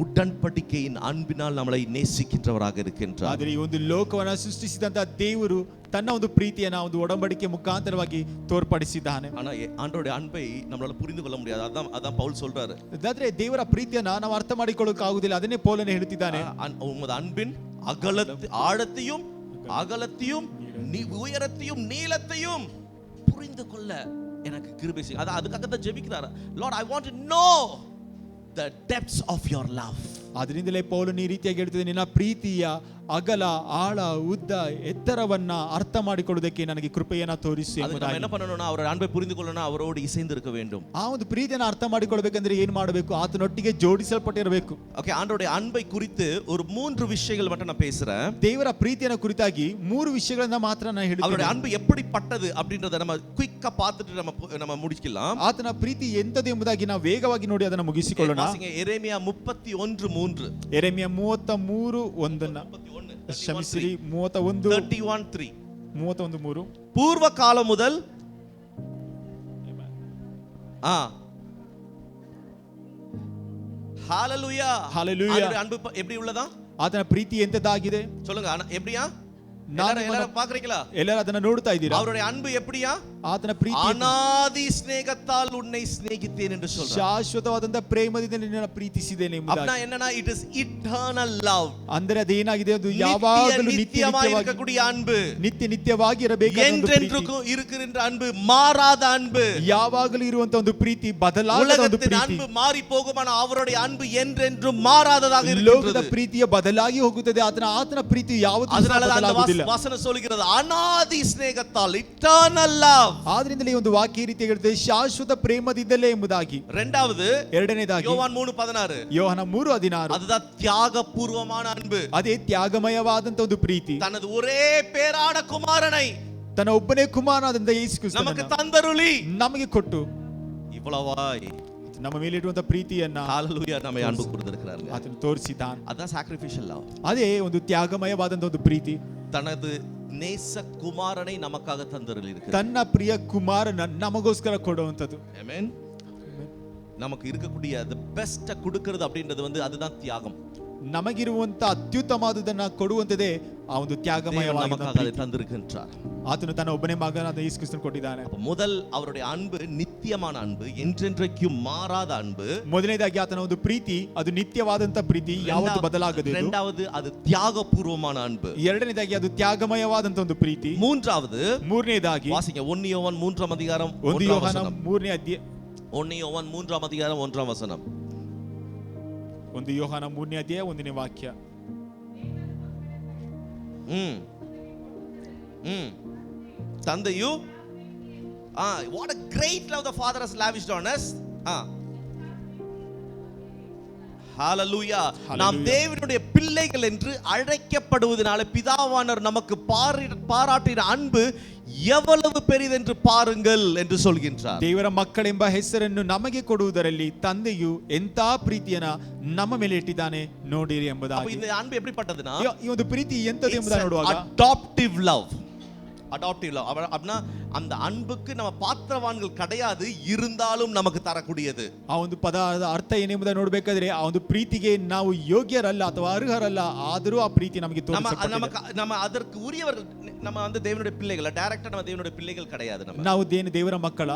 உடன்படிக்கையின் அன்பினால் நம்மளை நேசிக்கின்றவராக இருக்கின்றார். ಆದರೆ ಈ ಒಂದು ಲೋಕವನ್ನ ಸೃಷ್ಟಿಸಿದಂತ ದೇವರು ತನ್ನ ಒಂದು ಪ್ರೀತಿಯನ್ನ ಒಂದು ಒಡಂಬಡಿಕೆ ಮುಖಾಂತರವಾಗಿ ತೋರ್ಪಡಿಸಿದ್ದಾನೆ. ஆனா ஆண்டவருடைய அன்பை நம்மளால புரிந்து கொள்ள முடியாது. அதான் பவுல் சொல்றாரு. ಅದಾದ್ರೆ ದೇವರ ಪ್ರೀತಿಯನ್ನ ನಾವು ಅರ್ಥ ಮಾಡಿಕೊಳ್ಳೋಕೆ ಆಗುದಿಲ್ಲ. ಅದನ್ನೇ ಪೌಲನೇ ಹೇಳ್ತಿದ್ದಾನೆ. உமது அன்பின் ஆழத்தையும் அகலத்தையும் உயரத்தையும் நீளத்தையும் புரிந்து கொள்ள எனக்கு கிருபை செய்யும். அதுக்காக தான் ஜெபிக்கிறாரு. Lord, I want to know the depths of your love. ಅದರಿಂದಲೇ ಪೌಲನು ಈ ರೀತಿಯಾಗಿ ಹೇಳ್ತಿದ್ದೆ, ನಿನ್ನ ಪ್ರೀತಿಯ ಅಗಲ, ಆಳ, ಉದ್ದ, ಎತ್ತರವನ್ನ ಅರ್ಥ ಮಾಡಿಕೊಳ್ಳುವುದಕ್ಕೆ ನನಗೆ ಕೃಪೆಯನ್ನ ತೋರಿಸಿ ಎಂಬುದಾಗಿ. என்ன பண்ணணும்னா அவரோட அன்பை புரிந்து கொள்ளணும்னா அவரோடு இசைந்து இருக்க வேண்டும். ಆ ಒಂದು ಪ್ರೀತಿಯನ್ನು ಅರ್ಥ ಮಾಡಿಕೊಳ್ಳಬೇಕಂದ್ರೆ ಏನು ಮಾಡಬೇಕು? ಆತನೊಟ್ಟಿಗೆ ಜೋಡಿಸಲ್ಪಟ್ಟಿರಬೇಕು. ஓகே, ஆண்டவருடைய அன்பை குறித்து ஒரு 3 விஷயங்கள் மட்டும் நான் பேசுறேன். ದೇವರ ಪ್ರೀತಿಯನ್ನು ಕುರಿತಾಗಿ 3 ವಿಷಯಗಳನ್ನ ಮಾತ್ರ ನಾನು ಹೇಳ್ತೀನಿ. அவருடைய அன்பு எப்படிப்பட்டது அப்படின்றத நம்ம குயிக்கா பார்த்துட்டு நம்ம முடிக்கலாம். ಆತನ ಪ್ರೀತಿ ಎಂತದು ಎಂಬುದಾಗಿ ನಾವು ವೇಗವಾಗಿ ನೋಡಿ ಅದನ್ನು ಮುಗಿಸಿಕೊಳ್ಳೋಣ. ಎರೆಮಿಯಾ 31:3. ಎರೆಮಿಯಾ 33:1. ಕ್ಷಮಿಸಿರಿ, 31:3. பூர்வ காலம் முதல் ஹalleluya. அவருடைய அன்பு எப்படி உள்ளதா? ಆತನ ಪ್ರೀತಿ ಎಂತದಾಗಿದೆ சொல்லுங்க. எப்படியா? எல்லாரும் பாக்குறீங்களா? ಎಲ್ಲರೂ ಅದನ್ನ ನೋಡ್ತಾ ಇದ್ದೀರಾ? அவருடைய அன்பு எப்படியா? ಆತನ ಪ್ರೀತಿ ಅನಾದಿ ಸ್ನೇಹத்தால் உன்னை சிநேகித்தேன் என்று சொல்றார். ಶಾಶ್ವತವಾದಂತ ಪ್ರೇಮದಿಂದ ನಿನ್ನನ್ನು ಪ್ರೀತಿಸಿದ್ದೇನೆ ಎಂಬುದಾಗಿ. அப்பனா என்னன்னா, it is eternal love. ಅಂದರೆ ಅದೇನಾಗಿದೆ? ಅದು ಯಾವಾಗಲೂ ನಿತ್ಯವಾಗಿರக்கூடிய அன்பு, ನಿತ್ಯವಾಗಿ ಇರಬೇಕಾದ ಒಂದು ಪ್ರೀತಿ, என்றென்றும் இருக்கின்ற அன்பு, மாறாத அன்பு, ಯಾವಾಗಲೂ ಇರುವಂತ ಒಂದು ಪ್ರೀತಿ, ಬದಲಾಗದ ಒಂದು ಪ್ರೀತಿ. அன்பு மாறி போகுமானா அவருடைய அன்பு என்றென்றும் மாறாததாக இருக்கிறது. ಲೋಕದ ಪ್ರೀತಿಯ ಬದಲಾಗಿ ಹೋಗುತ್ತದೆ, ಆತನ ಪ್ರೀತಿ ಯಾವತ್ತೂ ಬದಲಾಗುವುದಿಲ್ಲ. ವಚನ சொல்கிறது ಅನಾದಿ ಸ್ನೇಹத்தால், eternal love. ಆದ್ರಿಂದಲೇ ಒಂದು ವಾಕ್ಯ ಈ ರೀತಿ ಹೇಳುತ್ತದೆ, ಶಾಶ್ವತ ಪ್ರೇಮದಿಂದಲೇ ಎಂಬುದಾಗಿ. ಎರಡನೇದಾಗಿ ಯೋಹಾನ 3:16. ಯೋಹಾನ 3:16. அதுதான் தியாகபூர்வமான அன்பு. ಅದೇ ತ್ಯಾಗಮಯವಾದಂತ ಒಂದು ಪ್ರೀತಿ. தனது ஒரೇ பேரான குமாரனை, ತನ್ನ ಒಬ್ಬನೇ ಕುಮಾರನಾದಂತ ಯೇಸು ಕ್ರಿಸ್ತನನ್ನು நமக்கு தந்தருளி, ನಮಗೆ ಕೊಟ್ಟು இவ்வளவாய் ನಮ್ಮ ಮೇಲೆ ಇರುವಂತ ಪ್ರೀತಿಯನ್ನ, ஹalleluya, நம்மை அன்பு கூர்ந்திருக்கிறார். ಅದನ್ನು ತೋರಿಸಿದ್ದಾನೆ. அதான் sacrificial love. ಅದೇ ಒಂದು ತ್ಯಾಗಮಯವಾದಂತ ಒಂದು ಪ್ರೀತಿ. தனது நேச குமாரனை நமக்காக தந்தருளி இருக்கு. ತನ್ನ ಪ್ರಿಯ ಕುಮಾರನ ನಮಗೋಸ್ಕರ ಕೊಡುವಂತದ್ದು. ஆமென். நமக்கு இருக்கக்கூடிய the best கொடுக்கிறது அப்படின்றது அதுதான் தியாகம். ನಮಗಿರುವಂತ ಅತ್ಯುತ್ತಮವಾದದನ್ನ ಕೊಡುವಂತದೇ ಆ ಒಂದು ತ್ಯಾಗಮಯವಾದ நமக்காக தந்திருக்கின்றார். ಆತನು ತನ್ನ ಒಬ್ಬನೇ ಮಗನಾದ ಯೇಸು ಕ್ರಿಸ್ತನ ಕೊಟ್ಟಿದ್ದಾನೆ. முதல் அவருடைய அன்பு நித்தியமான அன்பு, என்றென்றைக்கும் மாறாத அன்பு. ಮೊದಲನೇದಾಗಿ ಆತನ ಒಂದು ಪ್ರೀತಿ ಅದು ನಿತ್ಯವಾದಂತ ಪ್ರೀತಿ, ಯಾವತ್ತೂ ಬದಲಾಗದು. இரண்டாவது அது தியாகபூர்வமான அன்பு. ಎರಡನೇದಾಗಿ ಅದು ತ್ಯಾಗಮಯವಾದಂತ ಒಂದು ಪ್ರೀತಿ. மூன்றாவதுದಾಗಿ ವಾಸಿங்க 1 யோவான் 3 அதிகாரம் 1 ಯೋಹಾನ 3ನೇ ಅಧ್ಯಾಯ 1 யோவான் 3 அதிகாரம் 1 வசனம். 1 ಯೋಹಾನ 3ನೇ ಅಧ್ಯಾಯ 1ನೇ ವಾಕ್ಯ. தந்தையு what a great love the father has lavished on us. ஹalleluya. நாம் தேவனுடைய பிள்ளைகள் என்று அழைக்கப்படுவதனால பிதாவானவர் நமக்கு பாராட்டின அன்பு எவ்வளவு பெரிதென்று பாருங்கள் என்று சொல்கின்றார். ದೇವರ ಮಕ್ಕಳೆಂಬ ಹೆಸರನ್ನು ನಮಗೆ ಕೊಡುವುದರಲ್ಲಿ ತಂದೆಯು ಎಂತ ಪ್ರೀತಿಯನ್ನ ನಮ್ಮ ಮೇಲೆ ಇಟ್ಟಿದ್ದಾನೆ ನೋಡಿರಿ ಎಂಬುದಾಗಿ. இந்த அன்பு எப்படிப்பட்டதுனா, ಈ ಒಂದು ಪ್ರೀತಿ ಎಂತದು ಎಂಬುದನ್ನು ನೋಡುವಾಗ அடாப்டிவ் லவ். அப்படின்னா அந்த ಅன்புக்கு நம்ம ಪಾತ್ರವಾன்கள் கிடையாது, இருந்தாலும் நமக்கு தரக்கூடியது. ಆ ಒಂದು ಪದದ ಅರ್ಥ ಏನೆಂಬುದನ್ನು ನೋಡಬೇಕಾದ್ರೆ, ಆ ಒಂದು ಪ್ರೀತಿಗೆ ನಾವು ಯೋಗ್ಯರಲ್ಲ ಅಥವಾ ಅರ್ಹರಲ್ಲ, ಆದರೂ ಆ ಪ್ರೀತಿ ನಮಗೆ ತೋರಿಸಲ್ಪಟ್ಟಿದೆ. நம்ம அதற்கு உரியவர்கள். நம்ம தேவனுடைய பிள்ளைகள், டைரக்டா நம்ம தேவனுடைய பிள்ளைகள் கிடையாது. ನಾವು ದೇವರ ಮಕ್ಕಳ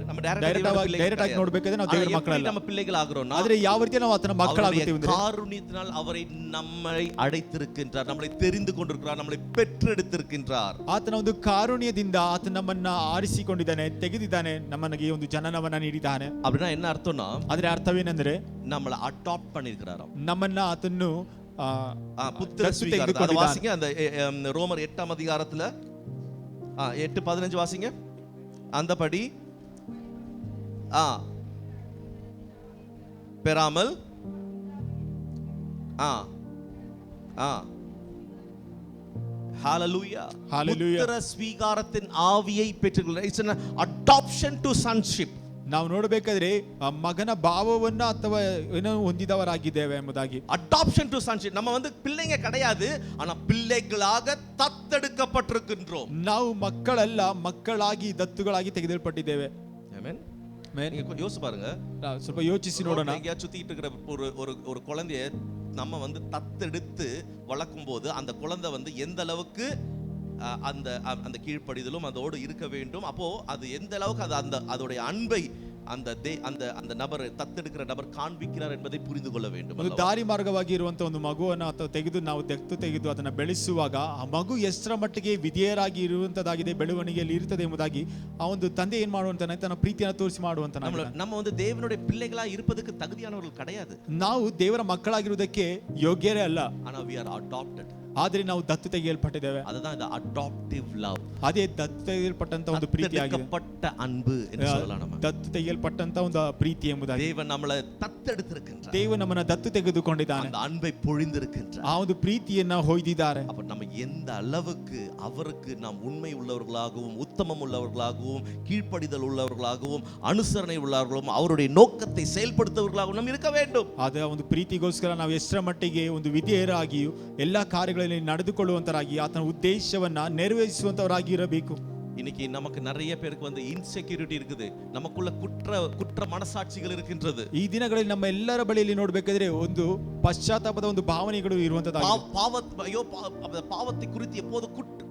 நம்ம ಡೈರೆಕ್ಟ್ ಆಗಿ ನೋಡಬೇಕಾದ್ರೆ ನಾವು ದೇವರ ಮಕ್ಕಳಲ್ಲ. நம்ம பிள்ளைகள் ஆகிறோம்னா, ಆದರೆ ಯಾವ ರೀತಿ ನಾವು ಆತನ ಮಕ್ಕಳಾಗುತ್ತೇವೆ ಅಂದ್ರೆ, காருண்யத்தினால் அவரை நம்மை அழைத்திருக்கின்றார், நம்மளை தெரிந்து கொண்டிருக்கிறார், நம்மளை பெற்றெடுத்திருக்கின்றார். ಆತನ ಒಂದು ಕಾರುಣ್ಯದಿಂದ ಆತ ನಮ್ಮನ್ನ ಆರಿಸಿಕೊಂಡಿದ್ದಾನೆ, ತೆಗೆದಿದ್ದಾನೆ, ನಮ್ಮನಿಗೆ ಒಂದು ಜನನವನ್ನ ನೀಡಿದ್ದಾನೆ. அப்படினா என்ன அர்த்தம்னா, ಅದರ ಅರ್ಥವೇನೆಂದ್ರೆ நம்மளை அடாப்ட் பண்ணிருக்கிறாராம். ನಮ್ಮನ್ನ ಆತನು புத்திர ಸ್ವೀಕಾರ. அது வாசிங்க அந்த ரோமர் 8 அதிகாரத்துல 8:15 வாசிங்க. அந்தபடி பெறாமல் ஹalleluya புத்திர ಸ್ವೀಕಾರத்தின் ஆவியை பெற்றுக்கொள்ள. It's an adoption to sonship. ನಾವು ನೋಡಬೇಕಾದ್ರೆ ಮಗನ ಭಾವವನ್ನ ಅಥವಾ ಏನೋ ಹೊಂದಿದವರಾಗಿದ್ದೇವೆ ಎಂಬುದಾಗಿ. adoption to sonship. நம்ம வந்து பிள்ளைங்க கிடையாது, ஆனா பிள்ளைகளாக தத்தெடுக்கப்பட்டிருக்கின்றோம். ನಾವು ಮಕ್ಕಳಲ್ಲ, ಮಕ್ಕಳಾಗಿ ದತ್ತುಗಳಾಗಿ ತೆಗೆದುಕೊಳ್ಳಲ್ಪಟ್ಟಿದ್ದೇವೆ. ಆಮೆನ್. நீங்க யோசிச்சு பாருங்க, ಸ್ವಲ್ಪ ಯೋಚಿಸಿ ನೋಡೋಣ. எங்கேயா சுத்திட்டு இருக்கிற ஒரு குழந்தைய நம்ம வந்து தத்தெடுத்து வளர்க்கும் போது அந்த குழந்தை வந்து எந்த அளவுக்கு அந்த அந்த கீழ்ப்படிதலும் அதோடு இருக்க வேண்டும். அப்போ அது எந்த அளவுக்கு அது அந்த அதோடைய அன்பை அந்த அந்த நபர் தத்தெடுக்கிற நபர் காண்பிக்கிறார் என்பதை புரிந்து கொள்ள வேண்டும். ಒಂದು ದಾರಿ ಮಾರ್ಗವಾಗಿ ಇರುವಂತ ಒಂದು ಮಗುವನ್ನು ಅಥವಾ ತೆಗೆದು ನಾವು ದತ್ತು ತೆಗೆದು ಅದನ್ನ ಬೆಳೆಸುವಾಗ ಆ ಮಗು ಎಷ್ಟರ ಮಟ್ಟಿಗೆ ವಿಧೇಯರಾಗಿ ಇರುವಂತದಾಗಿದೆ, ಬೆಳವಣಿಗೆಯಲ್ಲಿ ಇರುತ್ತದೆ ಎಂಬುದಾಗಿ ಆ ಒಂದು ತಂದೆ ಏನ್ ಮಾಡುವಂತಾನೆ ತನ್ನ ಪ್ರೀತಿಯನ್ನು ತೋರಿಸಿ ಮಾಡುವಂತ. நம்ம வந்து தேவனுடைய பிள்ளைகளா இருப்பதற்கு தகுதியானவர்கள் கிடையாது. ನಾವು ದೇವರ ಮಕ್ಕಳಾಗಿರುವುದಕ್ಕೆ ಯೋಗ್ಯರೇ ಅಲ್ಲ, ஆனா we are adopted. ಆದ್ರೆ ನಾವು ದತ್ತು ತೆಗೆಯಲ್ಪಟ್ಟಿದ್ದೇವೆ. அதுதான் இந்த adoptive love. ಅದೇ ದತ್ತು ತೆಗೆಯಲ್ಪಟ್ಟಂತ ಒಂದು ಪ್ರೀತಿಯಾಗಿದೆ, ಅன்பು ಎಂದು சொல்லலாம். நம்ம ದತ್ತು ತೆಗೆಯಲ್ಪಟ್ಟಂತ ಒಂದು ಪ್ರೀತಿ ಎಂಬುದಾಗಿ. தேவன் நம்மளை தத்தெடுத்திருக்கின்றார். ದೇವರು ನಮ್ಮನ್ನ ದತ್ತು ತೆಗೆದುಕೊಂಡಿದ್ದಾನೆ, அந்த அன்பை பொழிந்திருக்கின்றார். ಆ ಒಂದು ಪ್ರೀತಿಯನ್ನ ಹೊಯ್ದಿದ್ದಾರೆ. அப்ப நம்ம எந்த அளவுக்கு அவருக்கு நாம் உண்மை உள்ளவர்களாகவும் உத்தமம் உள்ளவர்களாகவும் கீழ்ப்படிதல் உள்ளவர்களாகவும் அனுசரணை உள்ளவர்களும் அவருடைய நோக்கத்தை செயல்படுத்துவர்களாகவும் நாம் இருக்க வேண்டும். ಅದೇ ಒಂದು ಪ್ರೀತಿಗೋಸ್ಕರ ನಾವು ಎಷ್ಟರ ಮಟ್ಟಿಗೆ ಒಂದು ವಿಧೇಯರಾಗಿಯೂ ಎಲ್ಲಾ ಕಾರ್ಯಗಳಲ್ಲಿ ನಡೆದುಕೊಳ್ಳುವಂತರಾಗಿ ಆತನ ಉದ್ದೇಶವನ್ನ ನೆರವೇರಿಸುವಂತವರಾಗಿ ಇರಬೇಕು. இன்னைக்கு நமக்கு நிறைய பேருக்கு வந்து இன்செக்யூரிட்டி இருக்குது, நமக்குள்ள குற்ற மனசாட்சிகள் இருக்கின்றது. ಈ ದಿನಗಳಲ್ಲಿ ನಮ್ಮ ಎಲ್ಲರ ಬಳಿಯಲ್ಲಿ ನೋಡಬೇಕಾದ್ರೆ ಒಂದು ಪಶ್ಚಾತ್ತಾಪದ ಒಂದು ಭಾವನೆಗಳು ಇರುವಂತದ್ದು. பாவத்தை குறித்து எப்போது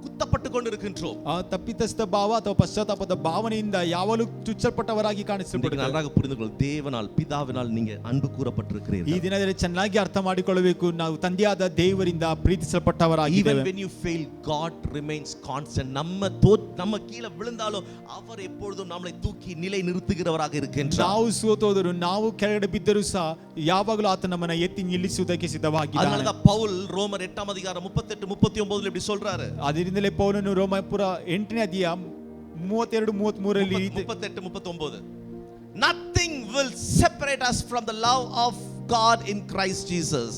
குத்தப்பட்டு கொண்டிருக்கின்றோம். ಆ ತಪ್ಪಿತಸ್ಥ ಭಾವ ಅಥವಾ ಪಶ್ಚಾತ್ತಾಪದ ಭಾವನೆಯಿಂದ ಯಾವಾಗಲೂ ಚುಚ್ಚಲ್ಪಟ್ಟವರಾಗಿ ಕಾಣಿಸಲ್ಪಡುತ್ತಾರೆ. நன்றாக புரிந்து கொள்ள, தேவனால் பிதாவினால் நீங்க அன்பு கூறப்பட்டிருக்கிறீர்கள். ಈ ದಿನದಲ್ಲಿ ಚೆನ್ನಾಗಿ ಅರ್ಥ ಮಾಡಿಕೊಳ್ಳಬೇಕು, ನಾವು ತಂದೆಯಾದ ದೇವರಿಂದ ಪ್ರೀತಿಸಲ್ಪಟ್ಟವರಾಗಿದ್ದೇವೆ. Even when you fail, God remains constant. நம்ம கீழே விழுந்தாலும் அவர் எப்பொழுதும் நம்மை தூக்கி நிலை நிறுத்துகிறவராக இருக்கின்றார். ನಾವು ಸೋತೋದರೂ ನಾವು ಕೆಳಗಡೆ ಬಿದ್ದರೂ ಸಹ ಯಾವಾಗಲೂ ಆತ ನಮ್ಮನ್ನ ಎತ್ತಿ ನಿಲ್ಲಿಸುವುದಕ್ಕೆ ಸಿದ್ಧವಾಗಿದ್ದಾನೆ. அதனால தான் பவுல் ரோமர் 8 அதிகாரம் 38 39 இப்படி சொல்றாரு. ಅದರಿಂದಲೇ ಪೌಲನು ರೋಮಪುರ 8ನೇ ಅಧ್ಯಾಯ 32 33 38 39 Nothing will separate us from the love of God in Christ Jesus.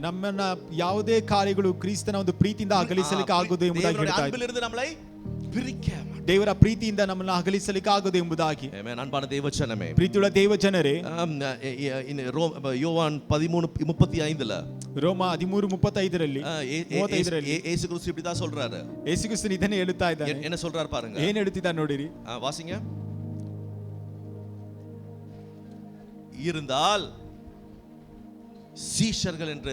ನಮ್ಮನ್ನ ಯಾವುದೇ ಕಾರ್ಯಗಳು ಕ್ರಿಸ್ತನ ಒಂದು ಪ್ರೀತಿಯಿಂದ ಅಗಲಿಸಲಿಕ್ಕೆ ಆಗುವುದು ಎಂಬುದಾಗಿ ಹೇಳ್ತಾ ಇದೆ. ದೇವರ ಪ್ರೀತಿಯಿಂದ ನಮ್ಮನ್ನು ಅಗಲಿಸಲಿಕ್ಕೆ ಆಗುವುದು ಎಂಬುದಾಗಿ. ಅನ್ಪಾನ ದೇವಜನಮೇ, ಪ್ರೀತಿಯುಳ್ಳ ದೇವಜನರೇ, யோவான் 13:35 ರೋಮ 13:35 ಯೇಸು ಕ್ರಿಸ್ತು இப்படி தான் சொல்றாரு. ಯೇಸು ಕ್ರಿಸ್ತನು ಇದನ್ನೇ ಹೇಳುತ್ತಾ ಇದ್ದಾನೆ. என்ன சொல்றாரு பாருங்க, ಏನು ಹೇಳುತ್ತಿದ್ದಾನೆ ನೋಡಿರಿ. வாசிங்க. இருந்தால் சீஷர்கள் என்று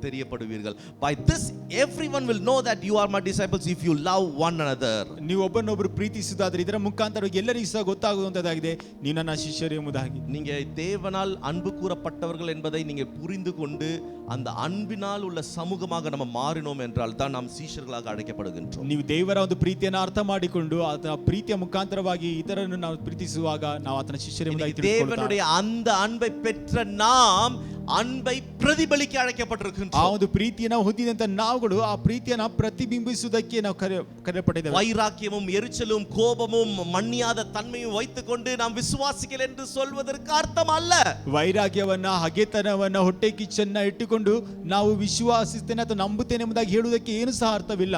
தெரியப்படுவீர்கள். By this everyone will know that you are my disciples if you love one another. ನೀವು ಒಬ್ಬರನ್ನೊಬ್ಬರು ಪ್ರೀತಿಸುವುದಾದರೆ ಇದರ ಮುಖಾಂತರ ಎಲ್ಲರಿಗೂ ಸಹ ಗೊತ್ತಾಗುವಂತದಾಗಿದೆ ನೀವು ನನ್ನ ಶಿಷ್ಯರು ಎಂಬುದಾಗಿ. நீங்க தேவனால் அன்பு கூறப்பட்டவர்கள் என்பதை நீங்க புரிந்து கொண்டு அந்த அன்பினால் உள்ள சமூகமாக நம்ம மாறினோம் என்றால் தான் நாம் சீஷர்களாக அழைக்கப்படுகின்றோம். ನೀವು ದೇವರ ಒಂದು ಪ್ರೀತಿಯನ್ನು ಅರ್ಥ ಮಾಡಿಕೊಂಡು ಆತನ ಪ್ರೀತಿಯ ಮುಖಾಂತರವಾಗಿ ಇತರರನ್ನು ನಾವು ಪ್ರೀತಿಸುವಾಗ ನಾವು ಆತನ ಶಿಷ್ಯರು ಎಂಬುದಾಗಿ ತಿಳಿದುಕೊಳ್ಳುತ್ತೇವೆ. தேவனுடைய அந்த அன்பை பெற்ற நாம் அன்பை பிரதிபலிக்க அழைக்கப்பட்டிருக்கின்றோம். ಆ ಒಂದು ಪ್ರೀತಿಯನ್ನು ಹೊಂದಿದಂತ ನಾವುಗಳು ಆ ಪ್ರೀತಿಯನ್ನು ಪ್ರತಿಬಿಂಬಿಸುವುದಕ್ಕೆ ನಾವು ಕರೆಯಲ್ಪಟ್ಟಿದ್ದೇವೆ. வைராக்கியமும் எரிச்சலும் கோபமும் மன்னியாத தன்மையும் வைத்துக்கொண்டு நாம் விசுவாசிகள் என்று சொல்வதற்கு அர்த்தம் அல்ல. ವೈರಾಗ್ಯವನ್ನ, ಹಗೆತನವನ್ನ, ಹೊಟ್ಟೆ ಕಿಚ್ಚನ್ನ ಇಟ್ಟುಕೊಂಡು ನಾವು ವಿಶ್ವಾಸಿಸ್ತೇನೆ ಅಥವಾ ನಂಬುತ್ತೇನೆ ಎಂಬುದಾಗಿ ಹೇಳುವುದಕ್ಕೆ ಏನು ಸಹ ಅರ್ಥವಿಲ್ಲ.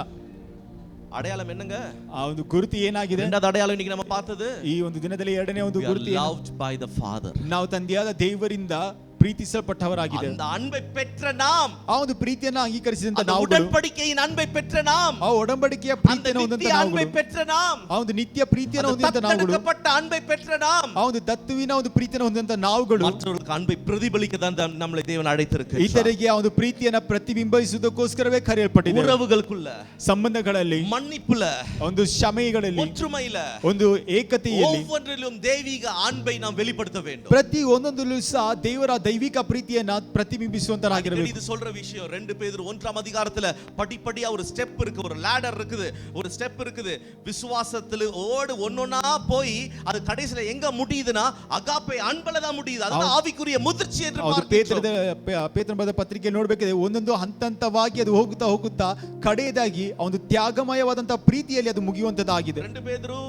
அடையாளம் என்னங்க? ಆ ಒಂದು ಗುರುತು ಏನಾಗಿದೆ? இரண்டாவது அடையாளம் இன்னைக்கு நம்ம பார்த்தது. ಈ ಒಂದು ದಿನದಲ್ಲಿ ಎರಡನೇ ಒಂದು ಗುರುತು loved by the Father. ನಾವು ತಂದೆಯಾದ ದೇವರಿಂದ ಪ್ರೀತಿಸಲ್ಪಟ್ಟವರಾಗಿದೆ. அந்த அன்பை பெற்ற நாம், ಆ ಒಂದು ಪ್ರೀತಿಯನ್ನು ಅಂಗೀಕರಿಸಿದಂತ ನಾವು, ಉಡன்பಡಿಕೆயின் ಅன்பை பெற்ற நாம், ಆ ಒಡಂಬಡಿಕೆಯ ಪ್ರೀತಿಯನ್ನು ಹೊಂದಿದಂತ ನಾವು, ಅன்பை பெற்ற நாம், ಆ ಒಂದು ನಿತ್ಯ ಪ್ರೀತಿಯನ್ನು ಹೊಂದಿದಂತ ನಾವು, தத்தெடுக்கப்பட்ட அன்பை பெற்ற நாம், ಆ ಒಂದು ದತ್ತುವಿನ ಒಂದು ಪ್ರೀತಿಯನ್ನು ಹೊಂದಿದಂತ ನಾವುಗಳು மற்றவர்களுக்கு அன்பை பிரதிபலிக்க தான் நம்மளை தேவன் அழைத்திருக்கிறார். ಇತರರಿಗೆ ಆ ಒಂದು ಪ್ರೀತಿಯನ್ನು ಪ್ರತಿಬಿಂಬಿಸುವುದಕ್ಕೋಸ್ಕರವೇ ಕರೆಯಲ್ಪಟ್ಟಿದೆ. ಉறவுகளுக்குள்ள, ಸಂಬಂಧಗಳಲ್ಲಿ, மன்னிப்புல, ಒಂದು ಕ್ಷಮೆಗಳಲ್ಲಿ, ஒற்றுமையில, ಒಂದು ಏಕತೆಯಲ್ಲಿ, ஒவ்வொன்றிலும் தெய்வீக அன்பை நாம் வெளிப்படுத்த வேண்டும். ಪ್ರತಿ ಒಂದೊಂದರಲ್ಲೂ ಸಹ ದೇವರ ದೈವಿಕ ಪ್ರೀತಿಯನ್ನು ಪ್ರತಿಬಿಂಬಿಸುವಂತರಾಗಿರಬೇಕು. இது சொல்ற விஷயம் 2 பேதுரு 1 அதிகாரத்துல படிப்படியா ஒரு ஸ்டெப் இருக்கு, ஒரு லேடர் இருக்குது, ஒரு ஸ்டெப் இருக்குது. விசுவாசத்துல ஓடு ஒன்னொன்னா போய் அது கடைசில எங்க முடியுதுன்னா அகாப்பே அன்பல தான் முடியுது. அதுதான் ஆவிக்குரிய முதிர்ச்சி என்று பார்க்கிறோம். ಪೇತ್ರನ ಪತ್ರಿಕೆ ನೋಡಬೇಕಾದ್ರೆ ಒಂದೊಂದು ಹಂತವಾಗಿ ಅದು ಹೋಗುತ್ತಾ ಕಡೆಯದಾಗಿ ಒಂದು ತ್ಯಾಗಮಯವಾದಂತಹ ಪ್ರೀತಿಯಲ್ಲಿ ಅದು ಮುಗಿಯುವಂತದ್ದಾಗಿದೆ. 2 பேதுரு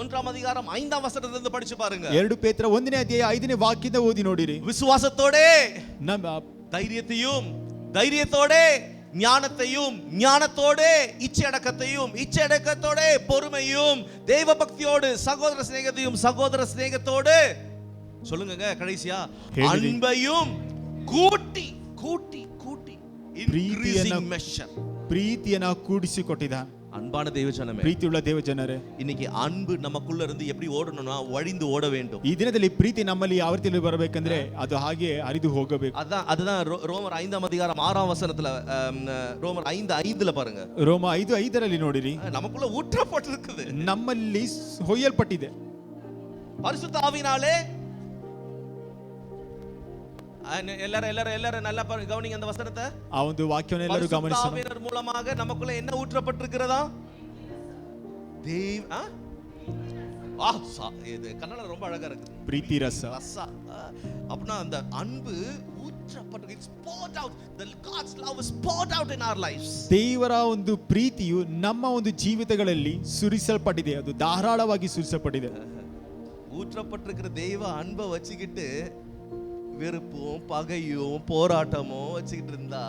1ஆம் அதிகாரம் 5ஆம் வசனத்திலிருந்து படிச்சு பாருங்க. 2 ಪೇತ್ರ 1ನೇ ಅಧ್ಯಾಯ 5ನೇ ವಾಕ್ಯದಿಂದ ಓದಿ ನೋಡಿರಿ. விசுவாசத்தோடே ನಮ್ಮ தைரியத்தோடே ஞானத்தையும், ஞானத்தோடே இச்சையடக்கத்தையும், இச்சையடக்கத்தோடே பொறுமையும், தெய்வ பக்தியோடு சகோதர சிநேகத்தையும், சகோதர சிநேகத்தோடு சொல்லுங்க கடைசியா அன்பையும் கூட்டி கூட்டி கூட்டி increasing measure ಪ್ರೀತಿಯನ್ನ ಕೂಡಿಸಿಕೊಟ್ಟಿದ್ದಾನೆ. அன்பான தேவஜனமே, ಪ್ರೀತಿಯುಳ್ಳ ದೇವಜನರೇ, இன்னைக்கு அன்பு நமக்குள்ள இருந்து எப்படி ஓடணும்னா வழிந்து ஓட வேண்டும். ಈ ದಿನದಲ್ಲಿ ಪ್ರೀತಿ ನಮ್ಮಲ್ಲಿ ಯಾವ ರೀತಿಯಲ್ಲಿ ಬರಬೇಕಂದ್ರೆ ಅದು ಹಾಗೆ ಹರಿದು ಹೋಗಬೇಕು. அதுதான் ரோமர் 5ஆம் அதிகாரம் 6ஆம் வசனத்துல, ரோமர் 5:5 பாருங்க. ರೋಮ 5:5 ನೋಡಿರಿ, நமக்குள்ள ஊற்றப்பட்டிருக்குது, ನಮ್ಮಲ್ಲಿ ಹೊಯ್ಯಲ್ಪಟ್ಟಿದೆ. பரிசுத்த ஆவியினாலே எல்லாரும் நல்லா கவனிங்க அந்த வசனத்தை. ಆ ಒಂದು ವಾಕ್ಯವನ್ನು ಎಲ್ಲರೂ ಗಮನಿಸೋಣ. பரிசுத்த ஆவியின் மூலமாக நமக்குள்ள என்ன ஊற்றப்பட்டிருக்கிறதா? இது கன்னட ரொம்ப அழகா இருக்கு, ಪ್ರೀತಿ ರಸ. அப்படின்னா அந்த அன்பு ஊற்றப்பட்டு, it's poured out, the God's love is poured out in our lives. ದೇವರ ಒಂದು ಪ್ರೀತಿಯು ನಮ್ಮ ಒಂದು ಜೀವಿತಗಳಲ್ಲಿ ಸುರಿಸಲ್ಪಟ್ಟಿದೆ, ಅದು ಧಾರಾಳವಾಗಿ ಸುರಿಸಲ್ಪಟ್ಟಿದೆ. ஊற்றப்பட்டிருக்கிற தெய்வ அன்பை வச்சுக்கிட்டு வெறுப்பும் பகையும் போராட்டமும் வச்சுக்கிட்டு இருந்தா,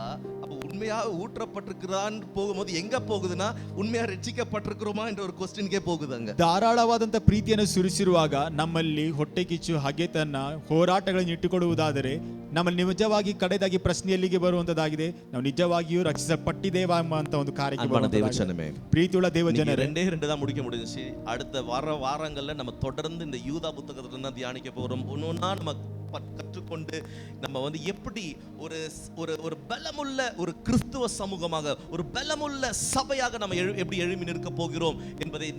அப்ப உண்மையாக ஊற்றப்பட்டிருக்கிறான்னு போகும்போது எங்க போகுதுன்னா, உண்மையா ரட்சிக்கப்பட்டிருக்கிறோமா என்ற ஒரு கொஸ்டின்கே போகுதுங்க. ಧಾರಾಳವಾದಂತ ಪ್ರೀತಿಯನ್ನು ಸುರಿಸಿರುವಾಗ ನಮ್ಮಲ್ಲಿ ಹೊಟ್ಟೆ ಕಿಚ್ಚು, ಹಗೆತನ, ಹೋರಾಟಗಳನ್ನು ಇಟ್ಟುಕೊಳ್ಳುವುದಾದರೆ ನಮ್ಮಲ್ಲಿ ನಿಜವಾಗಿ ಕಡೆದಾಗಿ ಪ್ರಶ್ನೆ ಎಲ್ಲಿಗೆ ಬರುವಂತದಾಗಿದೆ, ನಾವು ನಿಜವಾಗಿಯೂ ರಕ್ಷಿಸಲ್ಪಟ್ಟಿದ್ದೇವಾ ಎಂಬ ಒಂದು ಕಾರ್ಯಕ್ಕೆ. ಪ್ರೀತಿಯುಳ್ಳ ದೇವಜನರೇ, 2 தான் முடிக்க முடிஞ்சிச்சு. அடுத்த வாரங்கள்ல நம்ம தொடர்ந்து இந்த யூதா புத்தகத்துல தான் தியானிக்க போறோம். ஒன்னொன்னா நம்ம கற்றுக்கொண்டு நம்ம வந்து எப்படி ஒரு பலமுள்ள ஒரு கிறிஸ்துவ சமூகமாக, ஒரு பலமுள்ள சபையாக நம்ம எப்படி எழுப்பி நிற்க போகிறோம் என்பதை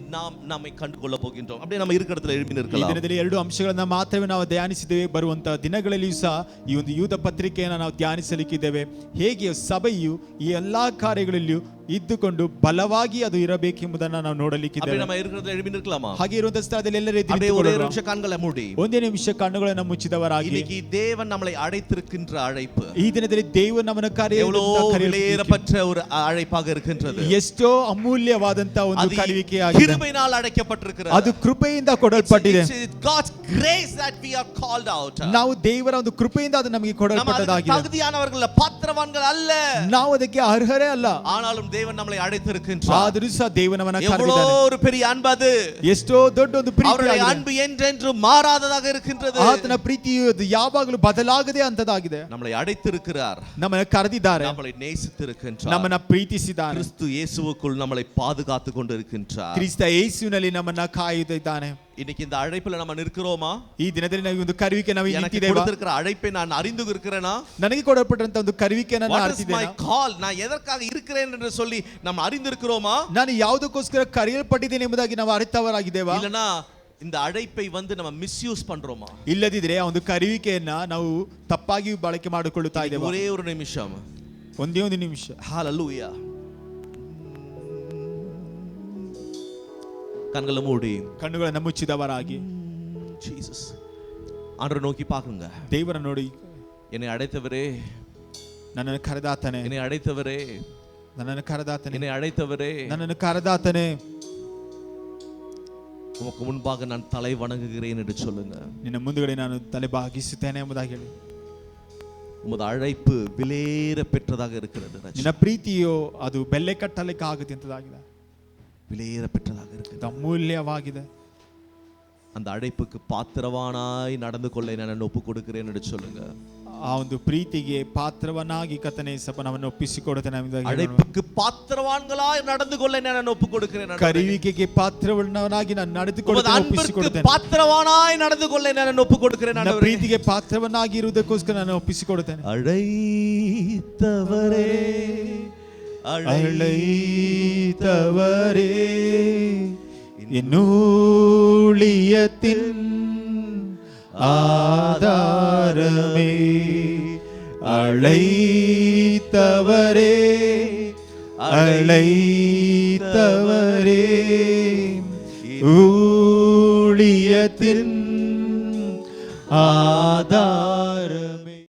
நம்மை கண்டுகொள்ள போகின்றோம். அப்படியே நம்ம இருக்கிற இடத்துல எழுப்பி நிற்கலாம். ಈ ದಿನದಲ್ಲಿ 2 ಅಂಶಗಳನ್ನು ಮಾತ್ರವೇ ನಾವು ಧ್ಯಾನಿಸಿದ್ದೇವೆ. ಬರುವಂತ ದಿನಗಳಲ್ಲಿಯೂ ಸಹ ಈ ಒಂದು ಯೂದ ಪತ್ರಿಕೆಯನ್ನು ನಾವು ಧ್ಯಾನಿಸಲಿಕ್ಕಿದ್ದೇವೆ. ಹೇಗೆ ಸಭೆಯು ಈ ಎಲ್ಲಾ ಕಾರ್ಯಗಳಲ್ಲಿಯೂ ಇದ್ದುಕೊಂಡು ಬಲವಾಗಿ ಅದು ಇರಬೇಕೆಂಬುದನ್ನು ನಾವು ನೋಡಲಿಕ್ಕಿದ್ದೇವೆ. நம்ம இருக்கிற இடத்துல எழுப்பி நிற்கலாமா? ಹಾಗೆ ಇರುವಂತ ಸ್ಥಳದಲ್ಲಿ ಎಲ್ಲರೂ ஒரே நிமிஷம் கண்களை மூடி, ಒಂದೇ ನಿಮಿಷ ಕಣ್ಣುಗಳನ್ನು ಮುಚ್ಚಿದವರಾಗಿ, இன்னைக்கு தேவன் நம்மளை அழைத்திருக்கின்ற அழைப்பு, ಈ ದಿನದಲ್ಲಿ ದೇವರು ನಮ್ಮನ್ನು கரையேறப்பட்ட ஒரு அழைப்பாக இருக்கின்றது. ಎಷ್ಟೋ ಅಮೂಲ್ಯವಾದಂತ ಒಂದು ಕರೆಯುವಿಕೆಯಾಗಿದೆ. கிருபையினால் அழைக்கப்பட்டிருக்கிறது, ಅದು ಕೃಪೆಯಿಂದ ಕೊಡಲ್ಪಟ್ಟಿದೆ. God's grace that we are called out. ನಾವು ದೇವರ ಒಂದು ಕೃಪೆಯಿಂದ ಅದು ನಮಗೆ ಕೊಡಲ್ಪಟ್ಟದಾಗಿದೆ. தகுதியானவர்கள் பாத்திரவான்கள் அல்ல, ನಾವು ಅದಕ್ಕೆ ಅರ್ಹರೇ ಅಲ್ಲ. ஆனாலும் தேவன் நம்மளை அழைத்திருக்கின்றார். ಆದರೂ ಸಹ ದೇವನವನ ಕರೆದಿದ್ದಾನೆ. எவ்வளவு ஒரு பெரிய அன்பு அது, ಎಷ್ಟೋ ದೊಡ್ಡ ಒಂದು ಪ್ರೀತಿ. அவருடைய அன்பு என்றென்றும் மாறாததாக இருக்கின்றது. ಆತನ ಪ್ರೀತಿಯು ಯಾವಾಗಲೂ ಬದಲಾಗದೆ ಅಂತದಾಗಿದೆ. நம்மளை அழைத்திருக்கிறார், ನಮ್ಮನ್ನು ಕರೆದಿದ್ದಾರೆ, நம்மளை நேசித்திருக்கின்றார், ನಮ್ಮನ್ನು ಪ್ರೀತಿಸಿದ್ದಾನೆ. கிறிஸ்து இயேசுவுக்குள் நம்மளை பாதுகாத்துக் கொண்டிருக்கின்றார். ಕ್ರಿಸ್ತ ಯೇಸುವಿನಲ್ಲಿ ನಮ್ಮನ್ನು ಕಾಯುತ್ತಿದ್ದಾನೆ. இன்னைக்கு இந்த அழைப்புல நம்ம நிற்கிறோமா? ಈ ದಿನದಲ್ಲಿ ನಾವು ಒಂದು ಕರೆಯುವಿಕೆ ನಾವು ನಿಂತಿದ್ದೇವೆ. கொடுத்திருக்கிற அழைப்பை நான் அறிந்து இருக்கிறேனா? ನನಗೆ ಕೊಡಲ್ಪಟ್ಟಂತ ಒಂದು ಕರೆಯುವಿಕೆಯನ್ನು ನಾನು ಅರಿತಿದ್ದೇನೆ. What is my call? நான் எதற்காக இருக்கிறேன் என்று சொல்லி நம்ம அறிந்திருக்கிறோமா? ನಾನು ಯಾವುದಕ್ಕೋಸ್ಕರ ಕರೆಯಲ್ಪಟ್ಟಿದ್ದೇನೆ ಎಂಬುದಾಗಿ ನಾವು ಅರಿತವರಾಗಿದ್ದೇವಾ? இல்லனா இந்த அழைப்பை வந்து நம்ம மிஸ்யூஸ் பண்றோமா? ಇಲ್ಲದಿದ್ರೆ ಆ ಒಂದು ಕರೆಯುವಿಕೆಯನ್ನ ನಾವು ತಪ್ಪಾಗಿ ಬಳಕೆ ಮಾಡಿಕೊಳ್ಳುತ್ತಾ ಇದ್ದೇವೆ. ஒரே ஒரு நிமிஷம், ಒಂದೇ ಒಂದು ನಿಮಿಷ. ஹalleluya. கண்களை மூடி ಕಣ್ಣುಗಳನ್ನು ಮುಚ್ಚಿದವರಾಗಿ ஜீசஸ் ஆண்டவரை நோக்கி பாருங்க. ದೇವರ ನೋಡಿ, என்னை அழைத்தவரே, ನನ್ನನ್ನು ಕರೆದಾತನೇ, என்னை அழைத்தவரே, ನನ್ನನ್ನು ಕರೆದಾತನೇ, என்னை அழைத்தவரே, ನನ್ನನ್ನು ಕರೆದಾತನೇ, உமக்கு முன்பாக நான் தலை வணங்குகிறேன் என்று சொல்லுங்க. ನಿನ್ನ ಮುಂದುಗಡೆ ನಾನು ತಲೆ ಬಾಗಿಸುತ್ತೇನೆ ಎಂಬುದಾಗಿ ಹೇಳಿ. உமது அழைப்பு விலையேற பெற்றதாக இருக்கிறது. ನಿನ್ನ ಪ್ರೀತಿಯು ಅದು ಬೆಲೆ ಕಟ್ಟಲಿಕ್ಕೆ ಆಗುತ್ತೆ ಅಂತದಾಗಿದೆ. விலையேற பெற்றதாக இருக்கிறது, ಅಮೂಲ್ಯವಾಗಿದೆ. அந்த அழைப்புக்கு பாத்திரவானாய் நடந்து கொள்ள நான் ஒப்பு கொடுக்கிறேன் என்று சொல்லுங்க. ಆ ಒಂದು ಪ್ರೀತಿಗೆ ಪಾತ್ರವನ್ನಾಗಿ ಕರ್ತನೇ ನಮ್ಮನ್ನು ಒಪ್ಪಿಸಿಕೊಡುತ್ತೇನೆ. அழைப்புக்கு பாத்திரவான்களாய் நடந்து கொள்ள நான் ஒப்பு கொடுக்கிறேன். ಕರೆಯುವಿಕೆಗೆ ಪಾತ್ರವನ್ನಾಗಿ ನಾನು ನಡೆದುಕೊಳ್ಳುತ್ತೇನೆ, ಒಪ್ಪಿಸಿಕೊಡುತ್ತೇನೆ. பாத்திரவானாய் நடந்து கொள்ள நான் ஒப்பு கொடுக்கிறேன். ನನ್ನ ಪ್ರೀತಿಗೆ ಪಾತ್ರವನ್ನಾಗಿ ಇರುವುದಕ್ಕೋಸ್ಕರ ನಾನು ಒಪ್ಪಿಸಿಕೊಡುತ್ತೇನೆ. அழைத்தவரே, அழைத்தவரே, என்னூழியத்தின் ஆதாரமே, அழைத்தவரே, அழைத்தவரே, ஊழியத்தின் ஆதாரமே.